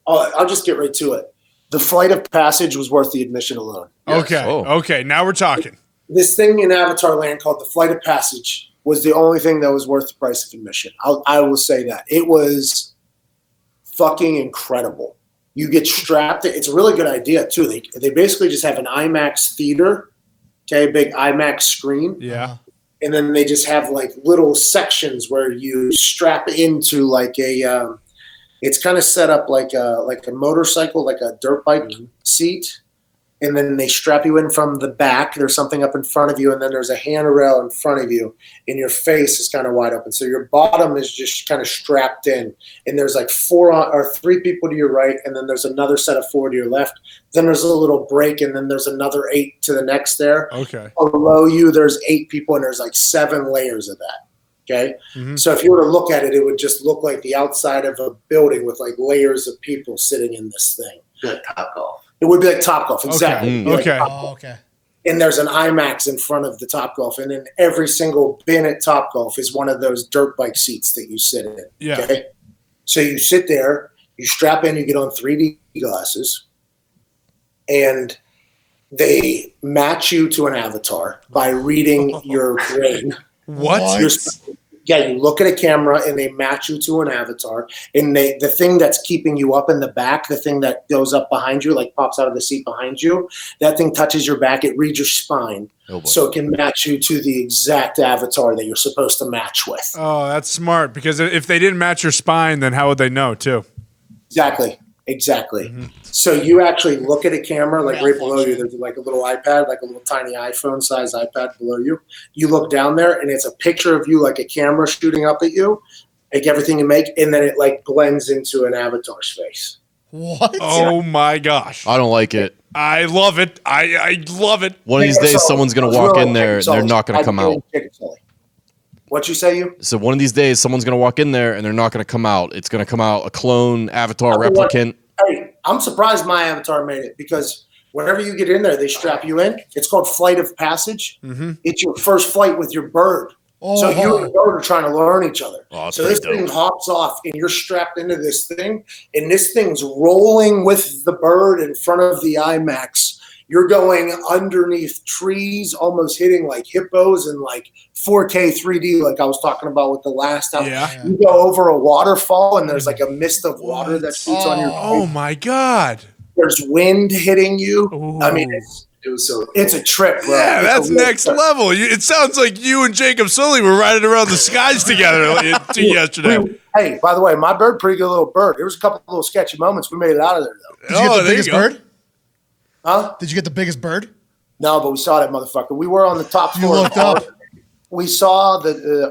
Oh, I'll just get right to it. The Flight of Passage was worth the admission alone. Yes. Okay. Now we're talking. This thing in Avatar Land called the Flight of Passage was the only thing that was worth the price of admission. I will say that. It was fucking incredible. You get strapped. It's a really good idea, too. They basically just have an IMAX theater, a big IMAX screen. Yeah. And then they just have little sections where you strap into it's kind of set up like a motorcycle, like a dirt bike seat. And then they strap you in from the back. There's something up in front of you, and then there's a handrail in front of you, and your face is kind of wide open. So your bottom is just kind of strapped in, and there's 3 people to your right, and then there's another set of 4 to your left. Then there's a little break, and then there's another 8 to the next there. Okay. Below you, there's 8 people, and there's 7 layers of that. Okay. Mm-hmm. So if you were to look at it, it would just look like the outside of a building with layers of people sitting in this thing. Good Topgolf. It would be like Topgolf, exactly. Okay. Okay. And there's an IMAX in front of the Topgolf, and then every single bin at Topgolf is one of those dirt bike seats that you sit in. Yeah. Okay. So you sit there, you strap in, you get on 3D glasses, and they match you to an avatar by reading your brain. What? You look at a camera and they match you to an avatar, and the thing that's keeping you up in the back, the thing that goes up behind you, pops out of the seat behind you, that thing touches your back, it reads your spine, so it can match you to the exact avatar that you're supposed to match with. Oh, that's smart, because if they didn't match your spine, then how would they know too? Exactly. Mm-hmm. So you actually look at a camera, right below you, there's a little iPad, a little tiny iPhone-sized iPad below you. You look down there, and it's a picture of you, like a camera shooting up at you, everything you make, and then it blends into an avatar's face. What? Oh my gosh! I don't like it. I love it. I love it. One of these days, someone's going to walk in there, and they're not going to come out. What you say, you? So one of these days, someone's going to walk in there and they're not going to come out. It's going to come out a clone, avatar, I mean, replicant. Hey, I'm surprised my avatar made it because whenever you get in there, they strap you in. It's called Flight of Passage. Mm-hmm. It's your first flight with your bird. Oh. So you and the bird are trying to learn each other. Oh, so this thing hops off, and you're strapped into this thing, and this thing's rolling with the bird in front of the IMAX. You're going underneath trees, almost hitting like hippos and like 4K 3D, like I was talking about with the last time. Yeah. You go over a waterfall, and there's like a mist of water that shoots on your face. Oh, my God. There's wind hitting you. Ooh. I mean, it's a trip, bro. Yeah, that's next level. It sounds like you and Jacob Sully were riding around the skies together yesterday. Hey, by the way, my bird, pretty good little bird. There was a couple of little sketchy moments. We made it out of there, though. Did you get the biggest bird? Huh? Did you get the biggest bird? No, but we saw that motherfucker. We were on the top floor. You looked up. We saw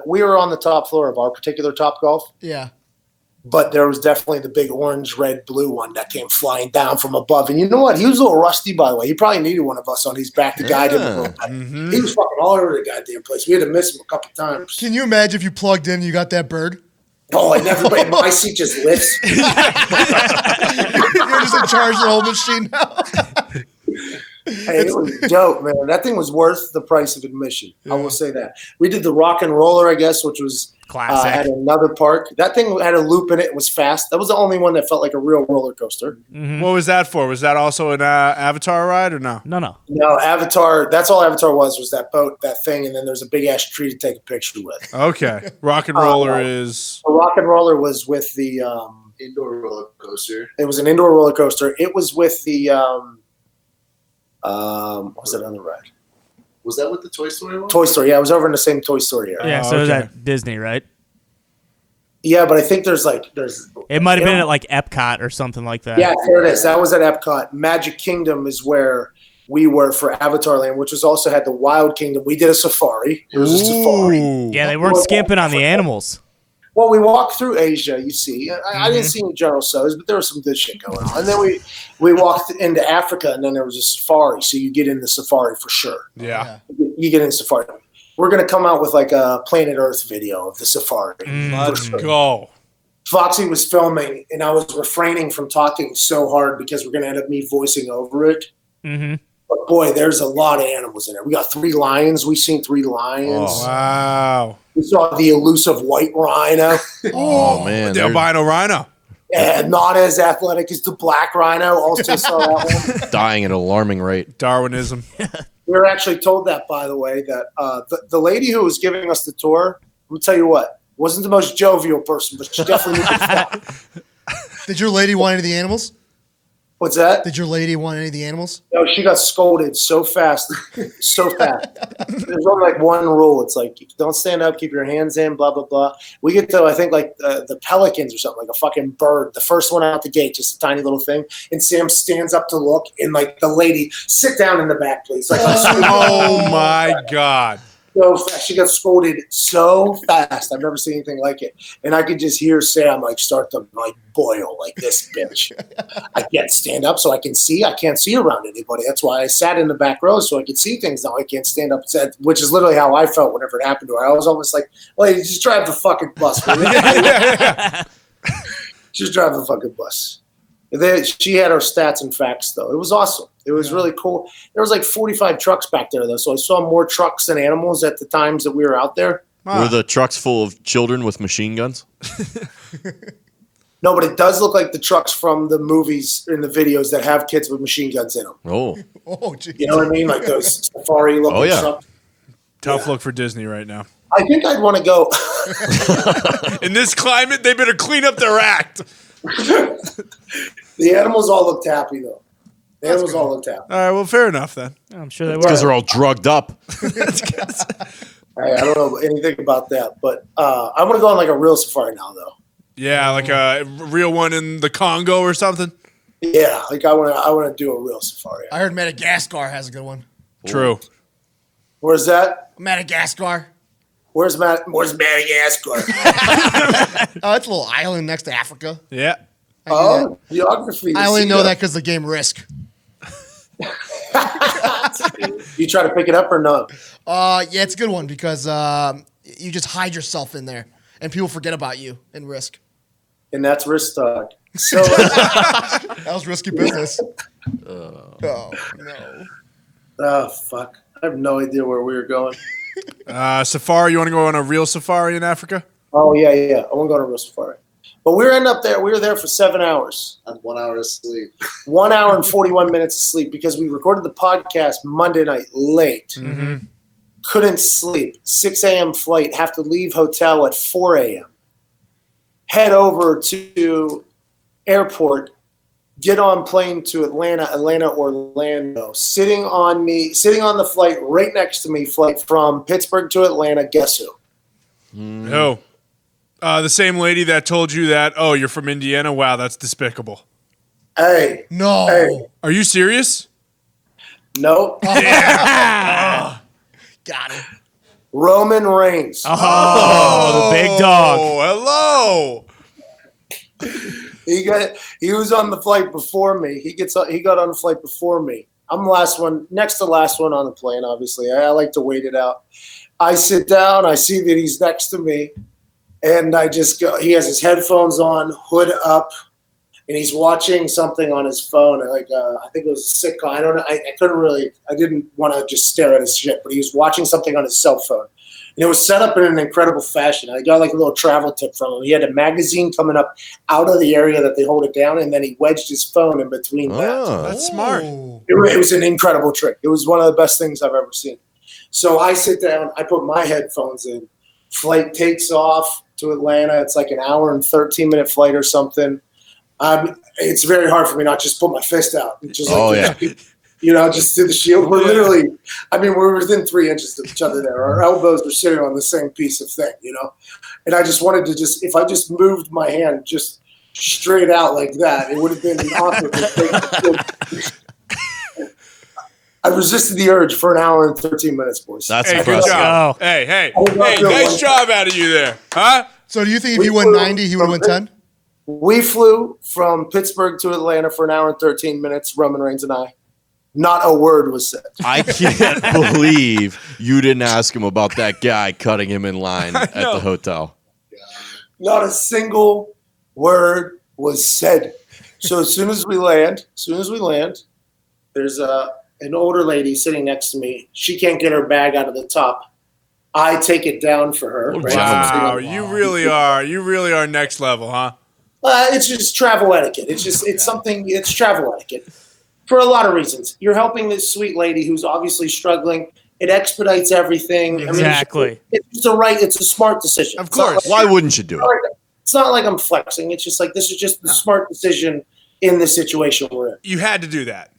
we were on the top floor of our particular Top Golf. Yeah. But there was definitely the big orange, red, blue one that came flying down from above. And you know what? He was a little rusty, by the way. He probably needed one of us on his back to guide him a little bit. Mm-hmm. He was fucking all over the goddamn place. We had to miss him a couple times. Can you imagine if you plugged in and you got that bird? Oh, I never. My seat just lifts. You're just in charge of the whole machine now. Hey, it was dope, man. That thing was worth the price of admission. Yeah. I will say that. We did the rock and roller, I guess, which was at another park. That thing had a loop in it. It was fast. That was the only one that felt like a real roller coaster. Mm-hmm. What was that for? Was that also an Avatar ride or no? No. No, Avatar. That's all Avatar was that boat, that thing, and then there's a big ass tree to take a picture with. Okay. Rock and roller is. The rock and roller was with the indoor roller coaster. It was an indoor roller coaster. It was with the. What was that other ride? Was that with the Toy Story one? Toy Story, yeah. I was over in the same Toy Story area. Yeah, so was that Disney, right? Yeah, but I think there's. It might have been at like Epcot or something like that. Yeah, there it is. That was at Epcot. Magic Kingdom is where we were for Avatar Land, which was also had the Wild Kingdom. We did a safari. It was a safari. Yeah, they weren't skimping on the animals. Well, we walked through Asia, you see. I didn't see any general shows, but there was some good shit going on. And then we walked into Africa, and then there was a safari. So you get in the safari for sure. Yeah. You get in the safari. We're going to come out with like a Planet Earth video of the safari. Let's go. Foxy was filming, and I was refraining from talking so hard because we're going to end up me voicing over it. Mm-hmm. But, boy, there's a lot of animals in there. We got 3 lions. We've seen 3 lions. Oh, wow. We saw the elusive white rhino. Oh, man. The albino rhino. And not as athletic as the black rhino. Also saw that one. Dying at an alarming rate. Darwinism. We were actually told that, by the way, that the lady who was giving us the tour, I'll tell you what, wasn't the most jovial person, but she definitely knew the Did your lady want any of the animals? What's that? Did your lady want any of the animals? No, she got scolded so fast. So fast. There's only like one rule. It's like, don't stand up, keep your hands in, blah, blah, blah. We get to, I think, like the pelicans or something, like a fucking bird. The first one out the gate, just a tiny little thing. And Sam stands up to look, and like the lady, sit down in the back, please. Like, oh, my God. So fast. She got scolded so fast. I've never seen anything like it. And I could just hear Sam like start to like boil like this bitch. I can't stand up so I can see. I can't see around anybody. That's why I sat in the back row so I could see things. Now I can't stand up, which is literally how I felt whenever it happened to her. I was almost like, lady, just drive the fucking bus. Just drive the fucking bus. She had her stats and facts, though. It was awesome. It was really cool. There was like 45 trucks back there, though, so I saw more trucks than animals at the times that we were out there. Were the trucks full of children with machine guns? No, but it does look like the trucks from the movies and the videos that have kids with machine guns in them. Oh, geez. You know what I mean? Like those safari-looking trucks. Tough look for Disney right now. I think I'd want to go. In this climate, they better clean up their act. The animals all looked happy, though. The animals all looked happy. All right, well, fair enough then. I'm sure they were. Because they're all drugged up. I don't know anything about that, but I want to go on like a real safari now, though. Yeah, like a real one in the Congo or something. Yeah, like I want to do a real safari. I heard Madagascar has a good one. True. Where's that? Madagascar. Where's Madagascar? Oh, it's a little island next to Africa. Yeah. Oh, geography. I only know that because of the game Risk. You try to pick it up or not? Yeah, it's a good one because you just hide yourself in there, and people forget about you and risk. And that's risk talk. So that was risky business. Oh no! Oh fuck! I have no idea where we were going. Safari. You want to go on a real safari in Africa? Oh yeah. I want to go to a real safari. But we were there. We were there for 7 hours. I had 1 hour of sleep. 1 hour and 41 minutes of sleep because we recorded the podcast Monday night late. Mm-hmm. Couldn't sleep. 6 a.m. flight. Have to leave hotel at 4 a.m. Head over to airport. Get on plane to Atlanta, Orlando. Sitting on the flight right next to me. Flight from Pittsburgh to Atlanta. Guess who? Oh. The same lady that told you that, oh, you're from Indiana? Wow, that's despicable. Hey. No. Hey. Are you serious? Nope. Got it. Roman Reigns. Oh, the big dog. Oh, hello. He was on the flight before me. He got on the flight before me. I'm next to last one on the plane, obviously. I like to wait it out. I sit down. I see that he's next to me. And I just go, he has his headphones on, hood up, and he's watching something on his phone. I think it was a sitcom. I don't know. I didn't want to just stare at his shit, but he was watching something on his cell phone. And it was set up in an incredible fashion. I got like a little travel tip from him. He had a magazine coming up out of the area that they hold it down, and then he wedged his phone in between that. that's smart. It was an incredible trick. It was one of the best things I've ever seen. So I sit down. I put my headphones in. Flight takes off to Atlanta. It's like an hour and 13-minute flight or something. It's very hard for me not just put my fist out. Just just do the shield. We're literally, we're within 3 inches of each other there. Our elbows are sitting on the same piece of thing, And I just wanted to if I just moved my hand just straight out like that, it would have been awkward. I resisted the urge for an hour and 13 minutes, boys. That's Hey, impressive. good job. Hey, nice job out of you there. Huh? So do you think if you won 90, he would win 10? We flew from Pittsburgh to Atlanta for an hour and 13 minutes, Roman Reigns and I. Not a word was said. I can't believe you didn't ask him about that guy cutting him in line at the hotel. Not a single word was said. So as soon as we land, there's an older lady sitting next to me. She can't get her bag out of the top. I take it down for her. Right? Wow, you really are next level, huh? It's just travel etiquette. It's travel etiquette. For a lot of reasons. You're helping this sweet lady who's obviously struggling. It expedites everything. Exactly. It's a smart decision. Of course. Why wouldn't you do it? It's not like I'm flexing. It's just like this is just the smart decision in the situation we're in. You had to do that.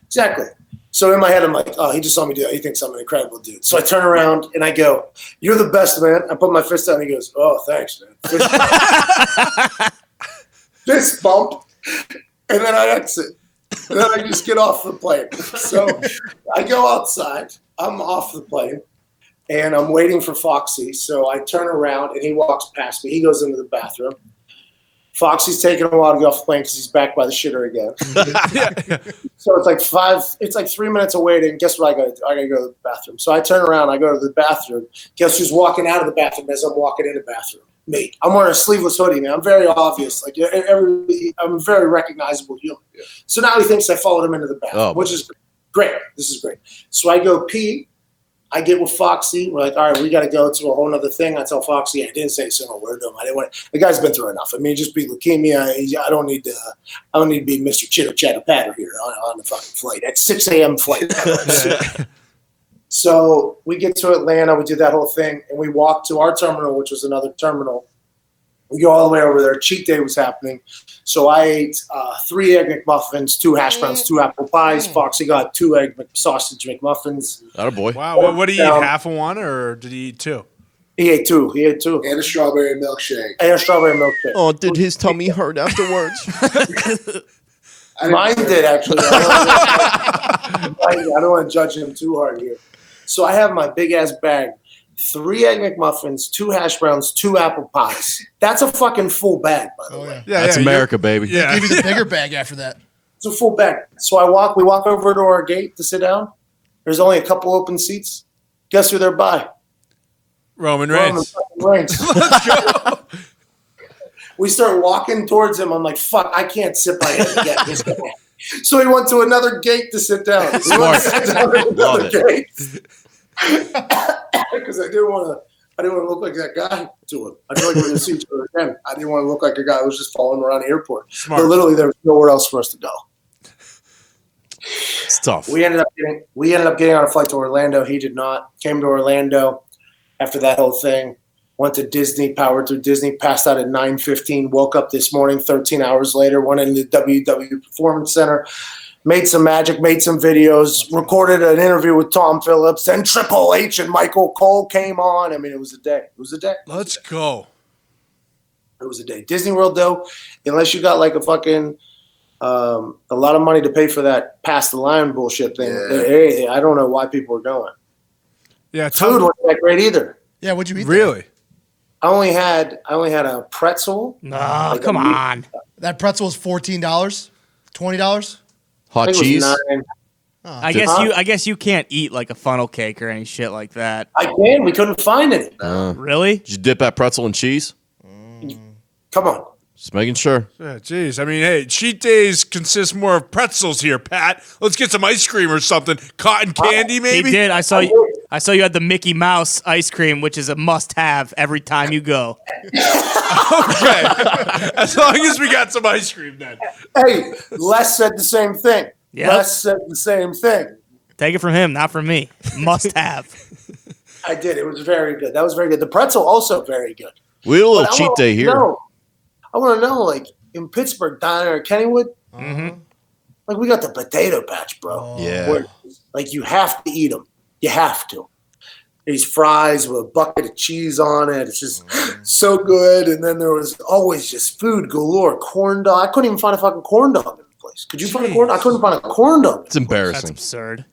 Exactly. So in my head, I'm like, oh, he just saw me do that. He thinks I'm an incredible dude. So I turn around and I go, "You're the best, man." I put my fist out and he goes, "Oh, thanks, man." Fist bump. And then I exit. And then I just get off the plane. So I go outside. I'm off the plane. And I'm waiting for Foxy. So I turn around and he walks past me. He goes into the bathroom. Foxy's taking a while to get off the plane because he's back by the shitter again. So it's like 3 minutes of waiting. Guess what I gotta do? I gotta go to the bathroom. So I turn around, I go to the bathroom. Guess who's walking out of the bathroom as I'm walking in the bathroom? Me. I'm wearing a sleeveless hoodie, man. I'm very obvious. I'm a very recognizable human. Yeah. So now he thinks I followed him into the bathroom, which is great. This is great. So I go pee. I get with Foxy. We're like, all right, we got to go to a whole other thing. I tell Foxy, I didn't say a single word to him. I didn't want to, the guy's been through enough. Just beat leukemia. I don't need to be Mr. Chitter Chatter Patter here on the fucking flight. At 6 a.m. flight. So we get to Atlanta. We did that whole thing, and we walked to our terminal, which was another terminal. We go all the way over there. Cheat day was happening. So I ate 3 egg McMuffins, 2 hash browns, 2 apple pies. Foxy got 2 egg sausage McMuffins. Attaboy. Wow. What did he eat? Half of one, or did he eat 2? He ate 2. And a strawberry milkshake. Oh, did his tummy hurt afterwards? Mine did, actually. I don't want to judge him too hard here. So I have my big-ass bag. 3 egg McMuffins, 2 hash browns, 2 apple pies. That's a fucking full bag, by the way. Yeah, that's America, baby. Yeah. They give you the bigger bag after that. It's a full bag. So we walk over to our gate to sit down. There's only a couple open seats. Guess who they're by? Roman Reigns. Let's go. We start walking towards him. I'm like, fuck, I can't sit by him again. So he went to another gate to sit down. He went to sit down at another gate. Because I didn't want to look like that guy to him. I feel like we're going to see each other again. I didn't want to look like a guy who was just following around the airport. Smart. But literally, there was nowhere else for us to go. It's tough. We ended up getting on a flight to Orlando. He did not. Came to Orlando after that whole thing. Went to Disney, powered through Disney, passed out at 9:15, woke up this morning 13 hours later, went into the WW Performance Center, made some magic, made some videos, recorded an interview with Tom Phillips, then Triple H and Michael Cole came on. I mean, it was a day. It was a day. Let's go. It was a day. Disney World, though, unless you got like a fucking a lot of money to pay for that past the line bullshit thing, I don't know why people are going. Yeah, Food wasn't that great either. Yeah, what'd you eat? Really? I only had a pretzel. No, come on. That pretzel was $14, $20. Hot cheese. I guess you can't eat like a funnel cake or any shit like that. I can. We couldn't find any. Really? Did you dip that pretzel in cheese? Come on. Just making sure. Yeah, geez. I mean, hey, cheat days consist more of pretzels here, Pat. Let's get some ice cream or something. Cotton candy, maybe? He did. I saw you had the Mickey Mouse ice cream, which is a must-have every time you go. Okay. As long as we got some ice cream then. Hey, Les said the same thing. Yep. Les said the same thing. Take it from him, not from me. Must-have. I did. It was very good. That was very good. The pretzel also very good. We had a little cheat day here. I want to know, like, in Pittsburgh, down there at Kennywood, like, we got the potato patch, bro. Yeah. Where, like, you have to eat them. You have to. These fries with a bucket of cheese on it. It's just so good. And then there was always just food galore. Corn dog. I couldn't even find a fucking corn dog in the place. Could you find a corn dog? I couldn't find a corn dog. It's embarrassing. That's absurd.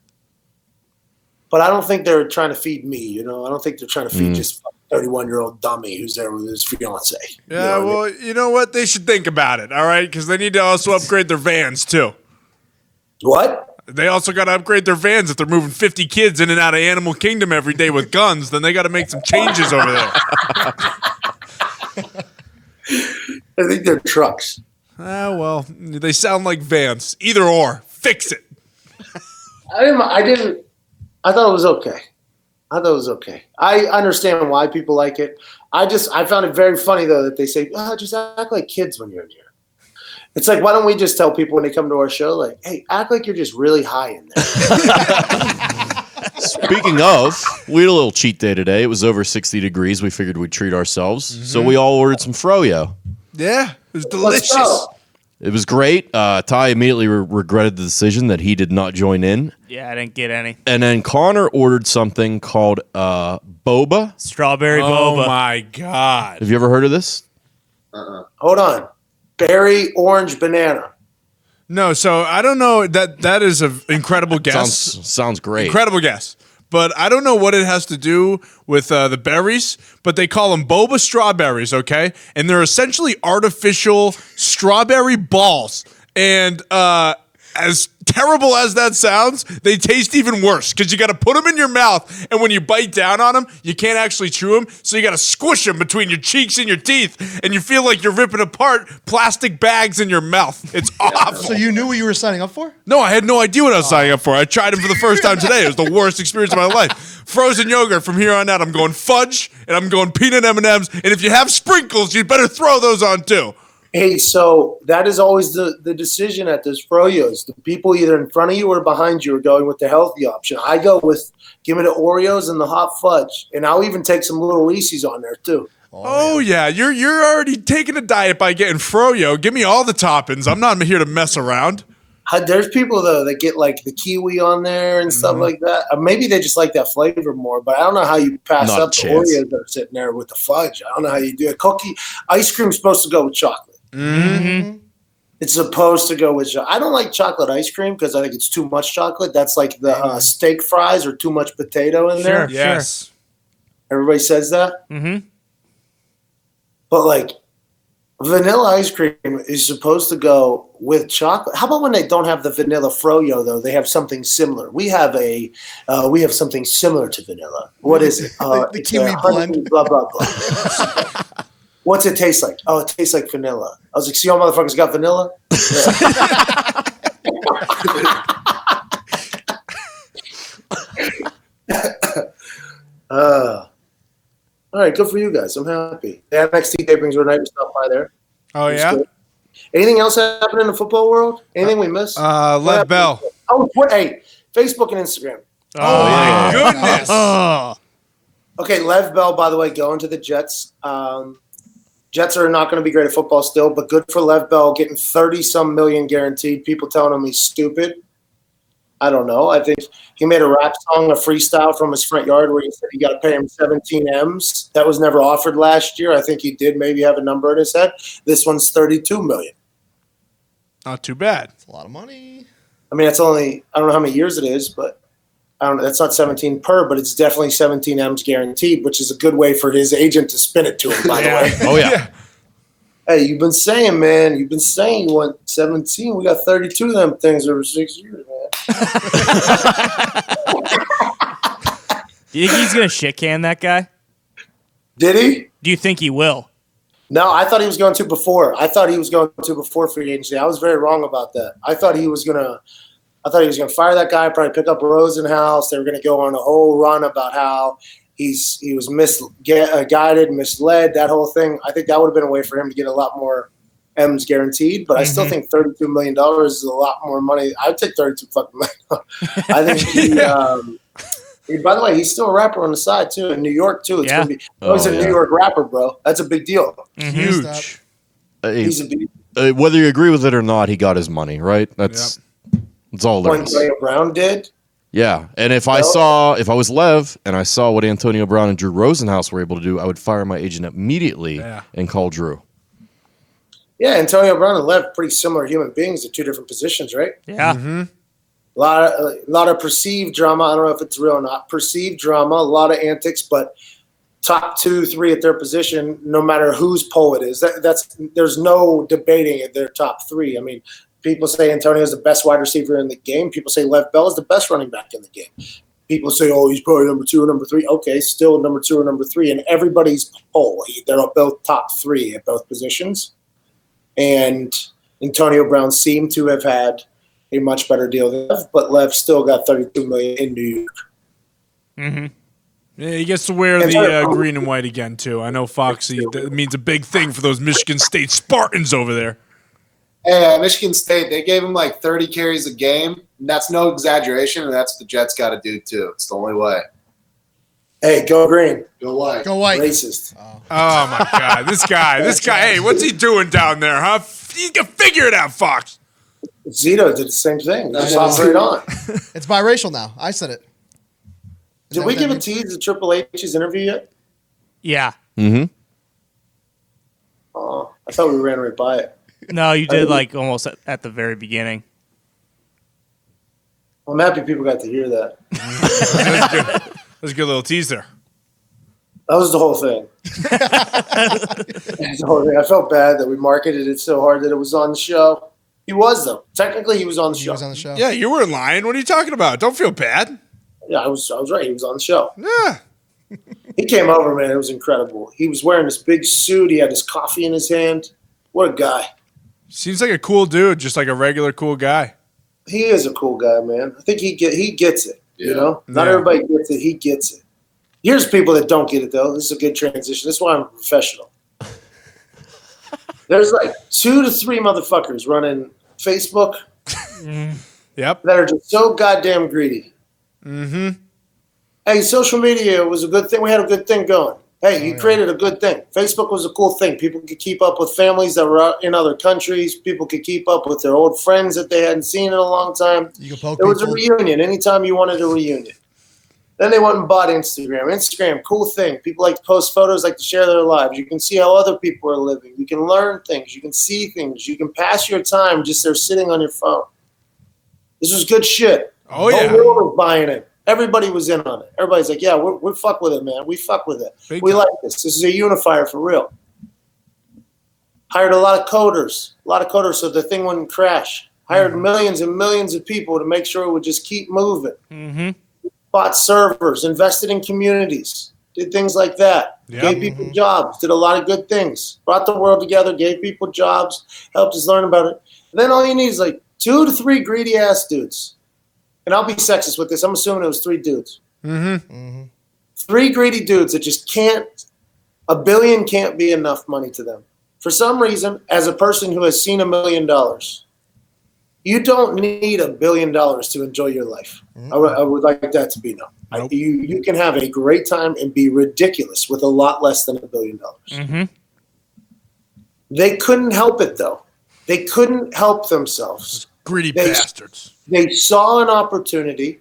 But I don't think they're trying to feed me, you know? I don't think they're trying to feed just a 31-year-old dummy who's there with his fiance. Yeah, well, you know what? They should think about it, all right? Because they need to also upgrade their vans, too. What? They also got to upgrade their vans. If they're moving 50 kids in and out of Animal Kingdom every day with guns, then they got to make some changes over there. I think they're trucks. Well, they sound like vans. Either or. Fix it. I thought it was okay. I understand why people like it. I found it very funny, though, that they say, just act like kids when you're in here. It's like, why don't we just tell people when they come to our show, like, hey, act like you're just really high in there. Speaking of, we had a little cheat day today. It was over 60 degrees. We figured we'd treat ourselves. So we all ordered some froyo. Yeah, it was Let's delicious. go. It was great. Ty immediately regretted the decision that he did not join in. Yeah, I didn't get any. And then Connor ordered something called boba. Strawberry Oh, boba. my God. Have you ever heard of this? Hold on. Berry, orange, banana. No, so I don't know. That is an incredible guess. Sounds great. Incredible guess. But I don't know what it has to do with the berries, but they call them boba strawberries, okay? And they're essentially artificial strawberry balls. And as terrible as that sounds, they taste even worse because you got to put them in your mouth, and when you bite down on them, you can't actually chew them, so you got to squish them between your cheeks and your teeth, and you feel like you're ripping apart plastic bags in your mouth. It's awful. So you knew what you were signing up for? No, I had no idea what I was signing up for. I tried them for the first time today. It was the worst experience of my life. Frozen yogurt from here on out. I'm going fudge, and I'm going peanut M&Ms, and if you have sprinkles, you'd better throw those on too. Hey, so that is always the decision at those froyos. The people either in front of you or behind you are going with the healthy option. I go with give me the Oreos and the hot fudge, and I'll even take some little Reese's on there too. Oh yeah, you're already taking a diet by getting froyo. Give me all the toppings. I'm not here to mess around. There's people though that get like the kiwi on there and stuff like that. Maybe they just like that flavor more, but I don't know how you pass Not a up the chance. Oreos that are sitting there with the fudge. I don't know how you do it. Cookie ice cream's supposed to go with chocolate. Mm-hmm. It's supposed to go with chocolate. I don't like chocolate ice cream because I think it's too much chocolate. That's like the steak fries or too much potato in there. Sure. Yes. Everybody says that. Mm-hmm. But like Vanilla ice cream is supposed to go with chocolate. How about when they don't have the vanilla froyo though? They have something similar. We have something similar to vanilla. What is it? The it's kiwi honey, blend. blah blah blah. What's it taste like? Oh, it tastes like vanilla. I was like, see, all motherfuckers got vanilla. All right, good for you guys. I'm happy. The NXT tapings were nice. We stopped by there. Oh, yeah? Good. Anything else happening in the football world? Anything we missed? Lev Bell. Oh, hey, Facebook and Instagram. Oh, my goodness. Oh. Okay, Lev Bell, by the way, going to the Jets. Jets are not going to be great at football still, but good for Lev Bell getting 30-some million guaranteed. People telling him he's stupid. I don't know. I think he made a rap song, a freestyle from his front yard where he said he got to pay him 17 M's. That was never offered last year. I think he did maybe have a number in his head. This one's 32 million. Not too bad. That's a lot of money. I mean, it's only, I don't know how many years it is, but I don't know. That's not 17 per, but it's definitely 17 M's guaranteed, which is a good way for his agent to spin it to him, by the way. Oh, yeah. Hey, you've been saying, man, you want 17. We got 32 of them things over 6 years, man. Do you think he's going to shit can that guy? Did he? Do you think he will? No, I thought he was going to before. Before free agency. I was very wrong about that. I thought he was gonna fire that guy, probably pick up Rosenhaus. They were gonna go on a whole run about how he was misguided, misled, that whole thing. I think that would have been a way for him to get a lot more M's guaranteed, but I still think $32 million is a lot more money. I'd take 32 fucking million. I think by the way, he's still a rapper on the side too, in New York too. It's gonna be he's a New York rapper, bro. That's a big deal. Huge. He's a big Whether you agree with it or not, he got his money, right? That's all there when is. Antonio Brown did. Yeah, and if I was Lev and I saw what Antonio Brown and Drew Rosenhaus were able to do, I would fire my agent immediately and call Drew. Yeah, Antonio Brown and Lev, pretty similar human beings at two different positions, right? Yeah. Mm-hmm. A lot of perceived drama. I don't know if it's real or not. Perceived drama, a lot of antics, but top 2, 3 at their position, no matter whose poll it is. There's no debating it. They're top 3. I mean, people say Antonio is the best wide receiver in the game. People say Lev Bell is the best running back in the game. People say, oh, he's probably number 2 or number 3. Okay, still number 2 or number 3 in everybody's poll. They're both top 3 at both positions. And Antonio Brown seemed to have had a much better deal than Lev, but Lev still got $32 million in New York. Mm-hmm. Yeah, he gets to wear the green and white again, too. I know Foxy, that means a big thing for those Michigan State Spartans over there. Hey, Michigan State, they gave him like 30 carries a game. And that's no exaggeration, and that's what the Jets got to do, too. It's the only way. Hey, go green. Go white. Go white. Racist. Oh, my God. This guy. Hey, what's he doing down there, huh? You can figure it out, Fox. Zito did the same thing. Just operate on. It's biracial now. I said it. Did we give a tease to Triple H's interview yet? Yeah. Mm-hmm. Oh, I thought we ran right by it. No, you did like almost at the very beginning. I'm happy people got to hear that. That was a good little tease there. That was the whole thing. That's the whole thing. I felt bad that we marketed it so hard that it was on the show. He was, though. Technically, he was on the show. He was on the show. Yeah, you weren't lying. What are you talking about? Don't feel bad. Yeah, I was right. He was on the show. Yeah. He came over, man. It was incredible. He was wearing this big suit. He had his coffee in his hand. What a guy. Seems like a cool dude, just like a regular cool guy. He is a cool guy, man. I think he gets it, you know? Not Yeah. everybody gets it. He gets it. Here's people that don't get it, though. This is a good transition. This is why I'm a professional. There's like 2 to 3 motherfuckers running Facebook Yep. that are just so goddamn greedy. Mm-hmm. Hey, social media was a good thing. We had a good thing going. Hey, you created a good thing. Facebook was a cool thing. People could keep up with families that were in other countries. People could keep up with their old friends that they hadn't seen in a long time. You can poke There was a people. reunion anytime you wanted a reunion. Then they went and bought Instagram. Instagram, cool thing. People like to post photos, like to share their lives. You can see how other people are living. You can learn things. You can see things. You can pass your time just there sitting on your phone. This was good shit. Oh, The yeah. whole world was buying it. Everybody was in on it. Everybody's like, yeah, we fuck with it, man. We fuck with it. Big We time. like this. This is a unifier for real. Hired a lot of coders so the thing wouldn't crash. Hired millions and millions of people to make sure it would just keep moving. Mm-hmm. Bought servers, invested in communities, did things like that. Yep. Gave people jobs, did a lot of good things. Brought the world together, gave people jobs, helped us learn about it. And then all you need is like 2 to 3 greedy ass dudes. And I'll be sexist with this. I'm assuming it was 3 dudes. Mm-hmm. Mm-hmm. 3 greedy dudes that just can't, $1 billion can't be enough money to them. For some reason, as a person who has seen $1 million, you don't need $1 billion to enjoy your life. I would like that to be known. Nope. You can have a great time and be ridiculous with a lot less than $1 billion. Mm-hmm. They couldn't help it, though. They couldn't help themselves. Greedy bastards. They saw an opportunity,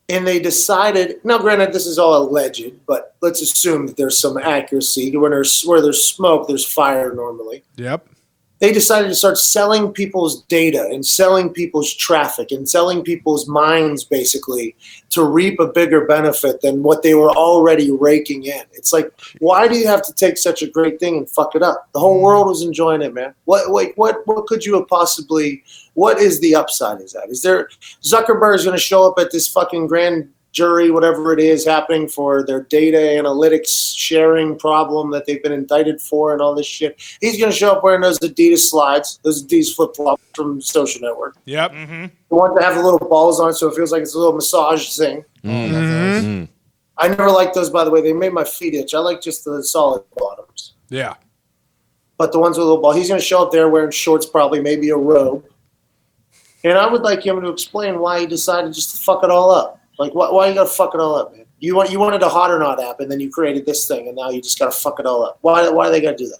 and they decided. Now, granted, this is all alleged, but let's assume that there's some accuracy. Where there's smoke, there's fire normally. Yep. They decided to start selling people's data and selling people's traffic and selling people's minds, basically, to reap a bigger benefit than what they were already raking in. It's like, why do you have to take such a great thing and fuck it up? The whole world was enjoying it, man. What could you have possibly? What is the upside? Is there Zuckerberg is going to show up at this fucking grand jury, whatever it is, happening for their data analytics sharing problem that they've been indicted for and all this shit. He's going to show up wearing those Adidas slides, those Adidas flip-flops from Social Network. Yep. Mm-hmm. The one that have the little balls on it so it feels like it's a little massage thing. Mm-hmm. I never liked those, by the way. They made my feet itch. I like just the solid bottoms. Yeah. But the ones with a little ball, he's going to show up there wearing shorts, probably, maybe a robe. And I would like him to explain why he decided just to fuck it all up. Like, why you got to fuck it all up, man? You wanted a Hot or Not app, and then you created this thing, and now you just got to fuck it all up. Why do they got to do that?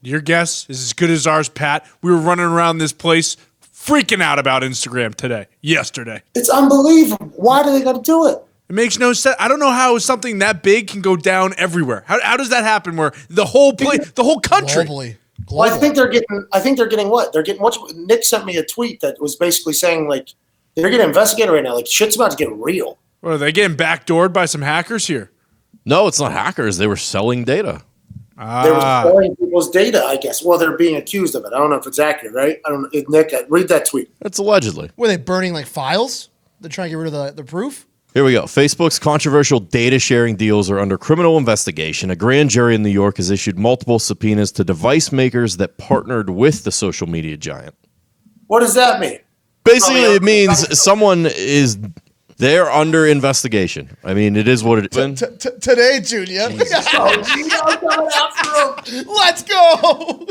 Your guess is as good as ours, Pat. We were running around this place freaking out about Instagram yesterday. It's unbelievable. Why do they got to do it? It makes no sense. I don't know how something that big can go down everywhere. How does that happen where the whole country? Globally. Well, I think they're getting what? They're getting what? Nick sent me a tweet that was basically saying, like, they're getting investigated right now. Like, shit's about to get real. Or are they getting backdoored by some hackers here? No, it's not hackers. They were selling data. They were selling people's data, I guess. Well, they're being accused of it. I don't know if it's accurate, right? I don't know. Nick, read that tweet. That's allegedly. Were they burning like files? They're trying to get rid of the proof? Here we go. Facebook's controversial data sharing deals are under criminal investigation. A grand jury in New York has issued multiple subpoenas to device makers that partnered with the social media giant. What does that mean? Basically, it means someone is they're under investigation. I mean, it is what it is. Today, Junior. Let's go.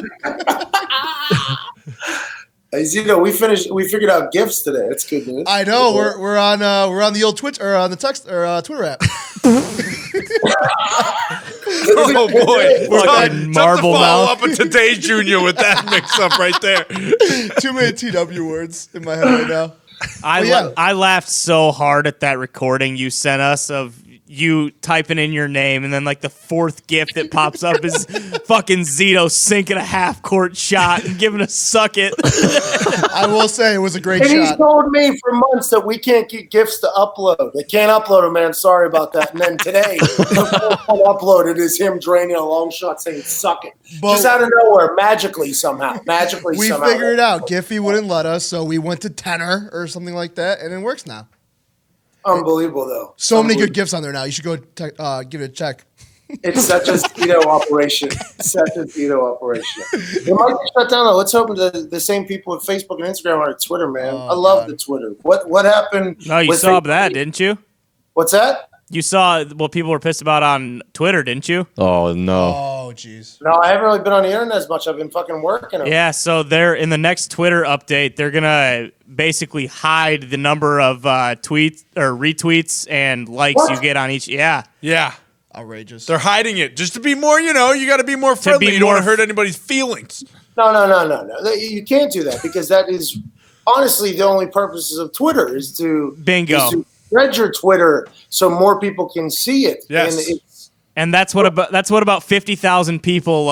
We figured out gifts today. That's good news. I know. We're on the old Twitter or on the text or Twitter app. Oh boy, Fucking marble follow mouth. up with Today Junior with that mix up right there. Too many TW words in my head right now. I laughed so hard at that recording you sent us of you typing in your name, and then like the fourth GIF that pops up is fucking Zito sinking a half-court shot and giving a suck it. I will say it was a great And he's shot. told me for months that we can't get gifts to upload. They can't upload them, man. Sorry about that. And then today, the uploaded is him draining a long shot saying, suck it. But just out of nowhere, magically somehow. We figured it out. Giphy wouldn't let us, so we went to tenor or something like that, and it works now. Unbelievable, though. So many good gifts on there now. You should go give it a check. It's such a Zito operation. Such a Zito operation. It might get shut down, though. Let's hope the same people with Facebook and Instagram are at Twitter, man. I love the Twitter. What happened? No, you saw that, didn't you? What's that? You saw what people were pissed about on Twitter, didn't you? Oh, no. Oh, jeez. No, I haven't really been on the internet as much. I've been fucking working. Yeah, so they're in the next Twitter update, they're going to basically hide the number of tweets or retweets and likes you get on each. Yeah. Outrageous. They're hiding it just to be more, you got to be more friendly. You don't want to hurt anybody's feelings. No. You can't do that because that is honestly the only purposes of Twitter is to spread your Twitter so more people can see it. Yes. And that's what about 50,000 people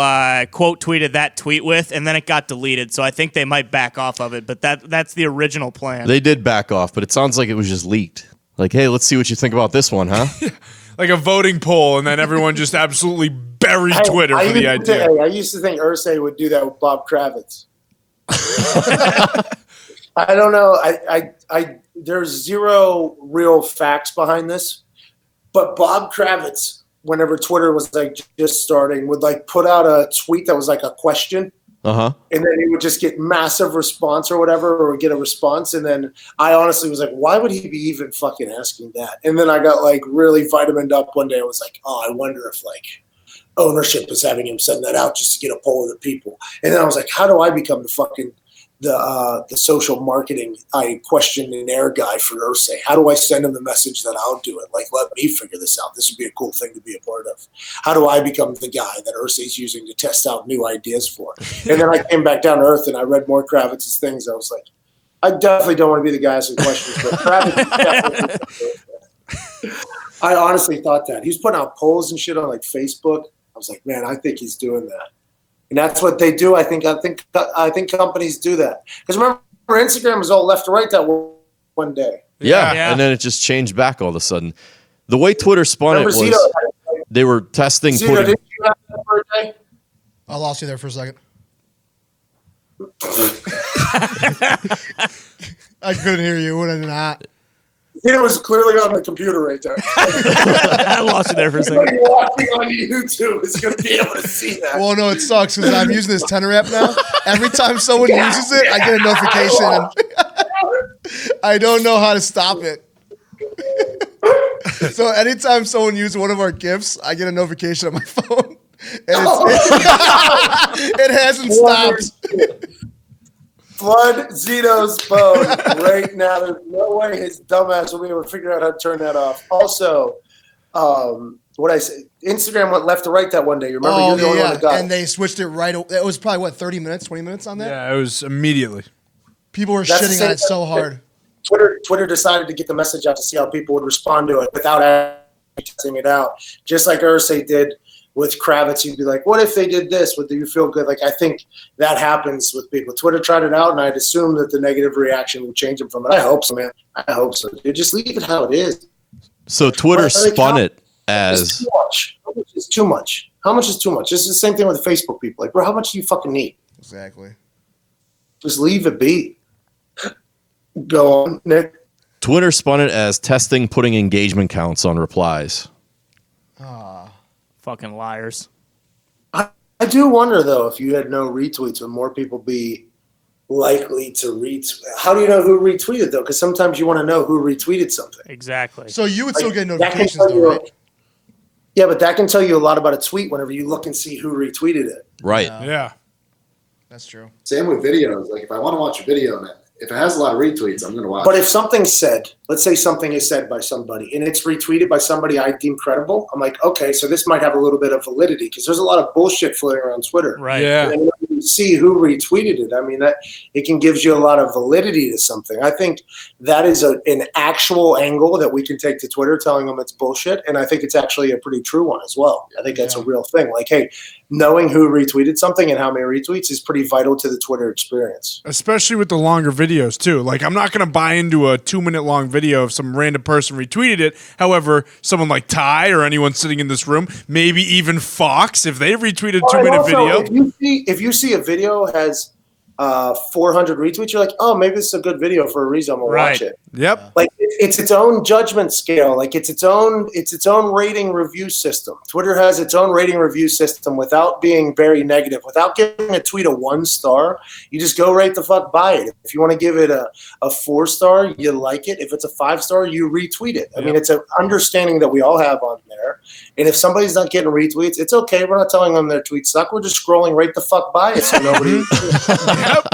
quote tweeted that tweet with, and then it got deleted. So I think they might back off of it, but that's the original plan. They did back off, but it sounds like it was just leaked. Like, hey, let's see what you think about this one, huh? Like a voting poll, and then everyone just absolutely bury Twitter for the idea. I used to think Irsay would do that with Bob Kravitz. I don't know. I there's zero real facts behind this, but Bob Kravitz, whenever Twitter was like just starting, would like put out a tweet that was like a question. And then he would just get massive response or whatever, or get a response. And then I honestly was like, why would he be even fucking asking that? And then I got like really vitamined up one day. I was like, oh, I wonder if like ownership is having him send that out just to get a poll of the people. And then I was like, how do I become the fucking the social marketing questionnaire guy for Irsay? How do I send him the message that I'll do it? Like, let me figure this out. This would be a cool thing to be a part of. How do I become the guy that Irsay's using to test out new ideas for? And then I came back down to earth and I read more Kravitz's things. I was like, I definitely don't want to be the guy asking questions, but Kravitz definitely. I honestly thought that. He was putting out polls and shit on like Facebook. I was like, man, I think he's doing that. And that's what they do. I think companies do that. Because remember, Instagram was all left to right that one day. Yeah, and then it just changed back all of a sudden. The way Twitter spun it was they were testing. Zito, did you have that birthday? I lost you there for a second. I couldn't hear you. What did not? It was clearly on the computer right there. I lost you there for a second. Anybody watching on YouTube is going to be able to see that. Well, no, it sucks because I'm using this tenor app now. Every time someone uses it, I get a notification. I don't know how to stop it. So anytime someone uses one of our GIFs, I get a notification on my phone. And it hasn't stopped. Flood Zito's phone right now. There's no way his dumbass will be able to figure out how to turn that off. Also, what I say, Instagram went left to right that one day. You remember? You're the only one that got and they switched it right. It was probably, 30 minutes, 20 minutes on that? Yeah, it was immediately. People were shitting on it so hard. Twitter decided to get the message out to see how people would respond to it without testing it out. Just like Irsay did with Kravitz, you'd be like, what if they did this? Would you feel good? Like, I think that happens with people. Twitter tried it out, and I'd assume that the negative reaction will change them from it. I hope so, man. I hope so. Dude, just leave it how it is. So Twitter spun it as... It's too much. How much is too much? How much is too much? This is the same thing with the Facebook people. Like, bro, how much do you fucking need? Exactly. Just leave it be. Go on, Nick. Twitter spun it as testing putting engagement counts on replies. Fucking liars. I do wonder, though, if you had no retweets, would more people be likely to retweet? How do you know who retweeted, though? Because sometimes you want to know who retweeted something. Exactly. So you would still get that notifications, can tell though, you, right? Yeah, but that can tell you a lot about a tweet whenever you look and see who retweeted it. Right. Yeah. That's true. Same with videos. Like if I want to watch a video, man, if it has a lot of retweets, I'm going to watch But it. if something's said, let's say something is said by somebody and it's retweeted by somebody I deem credible, I'm like, okay, so this might have a little bit of validity because there's a lot of bullshit floating around Twitter. Right. Yeah. And then when you see who retweeted it, I mean, that it can give you a lot of validity to something. I think that is an actual angle that we can take to Twitter telling them it's bullshit. And I think it's actually a pretty true one as well. I think that's a real thing. Like, hey, knowing who retweeted something and how many retweets is pretty vital to the Twitter experience. Especially with the longer videos, too. Like, I'm not going to buy into a 2-minute long video if some random person retweeted it. However, someone like Ty or anyone sitting in this room, maybe even Fox, if they retweeted a 2-minute video. If you see a video has 400 retweets, you're like, oh, maybe this is a good video for a reason. We'll watch it. Yep. Like it's its own judgment scale. Like it's its own rating review system. Twitter has its own rating review system without being very negative, without giving a tweet a 1 star. You just go right the fuck by it. If you want to give it a 4-star, you like it. If it's a 5-star, you retweet it. I mean, it's an understanding that we all have on there. And if somebody's not getting retweets, it's okay. We're not telling them their tweets suck. We're just scrolling right the fuck by it so nobody. Yep.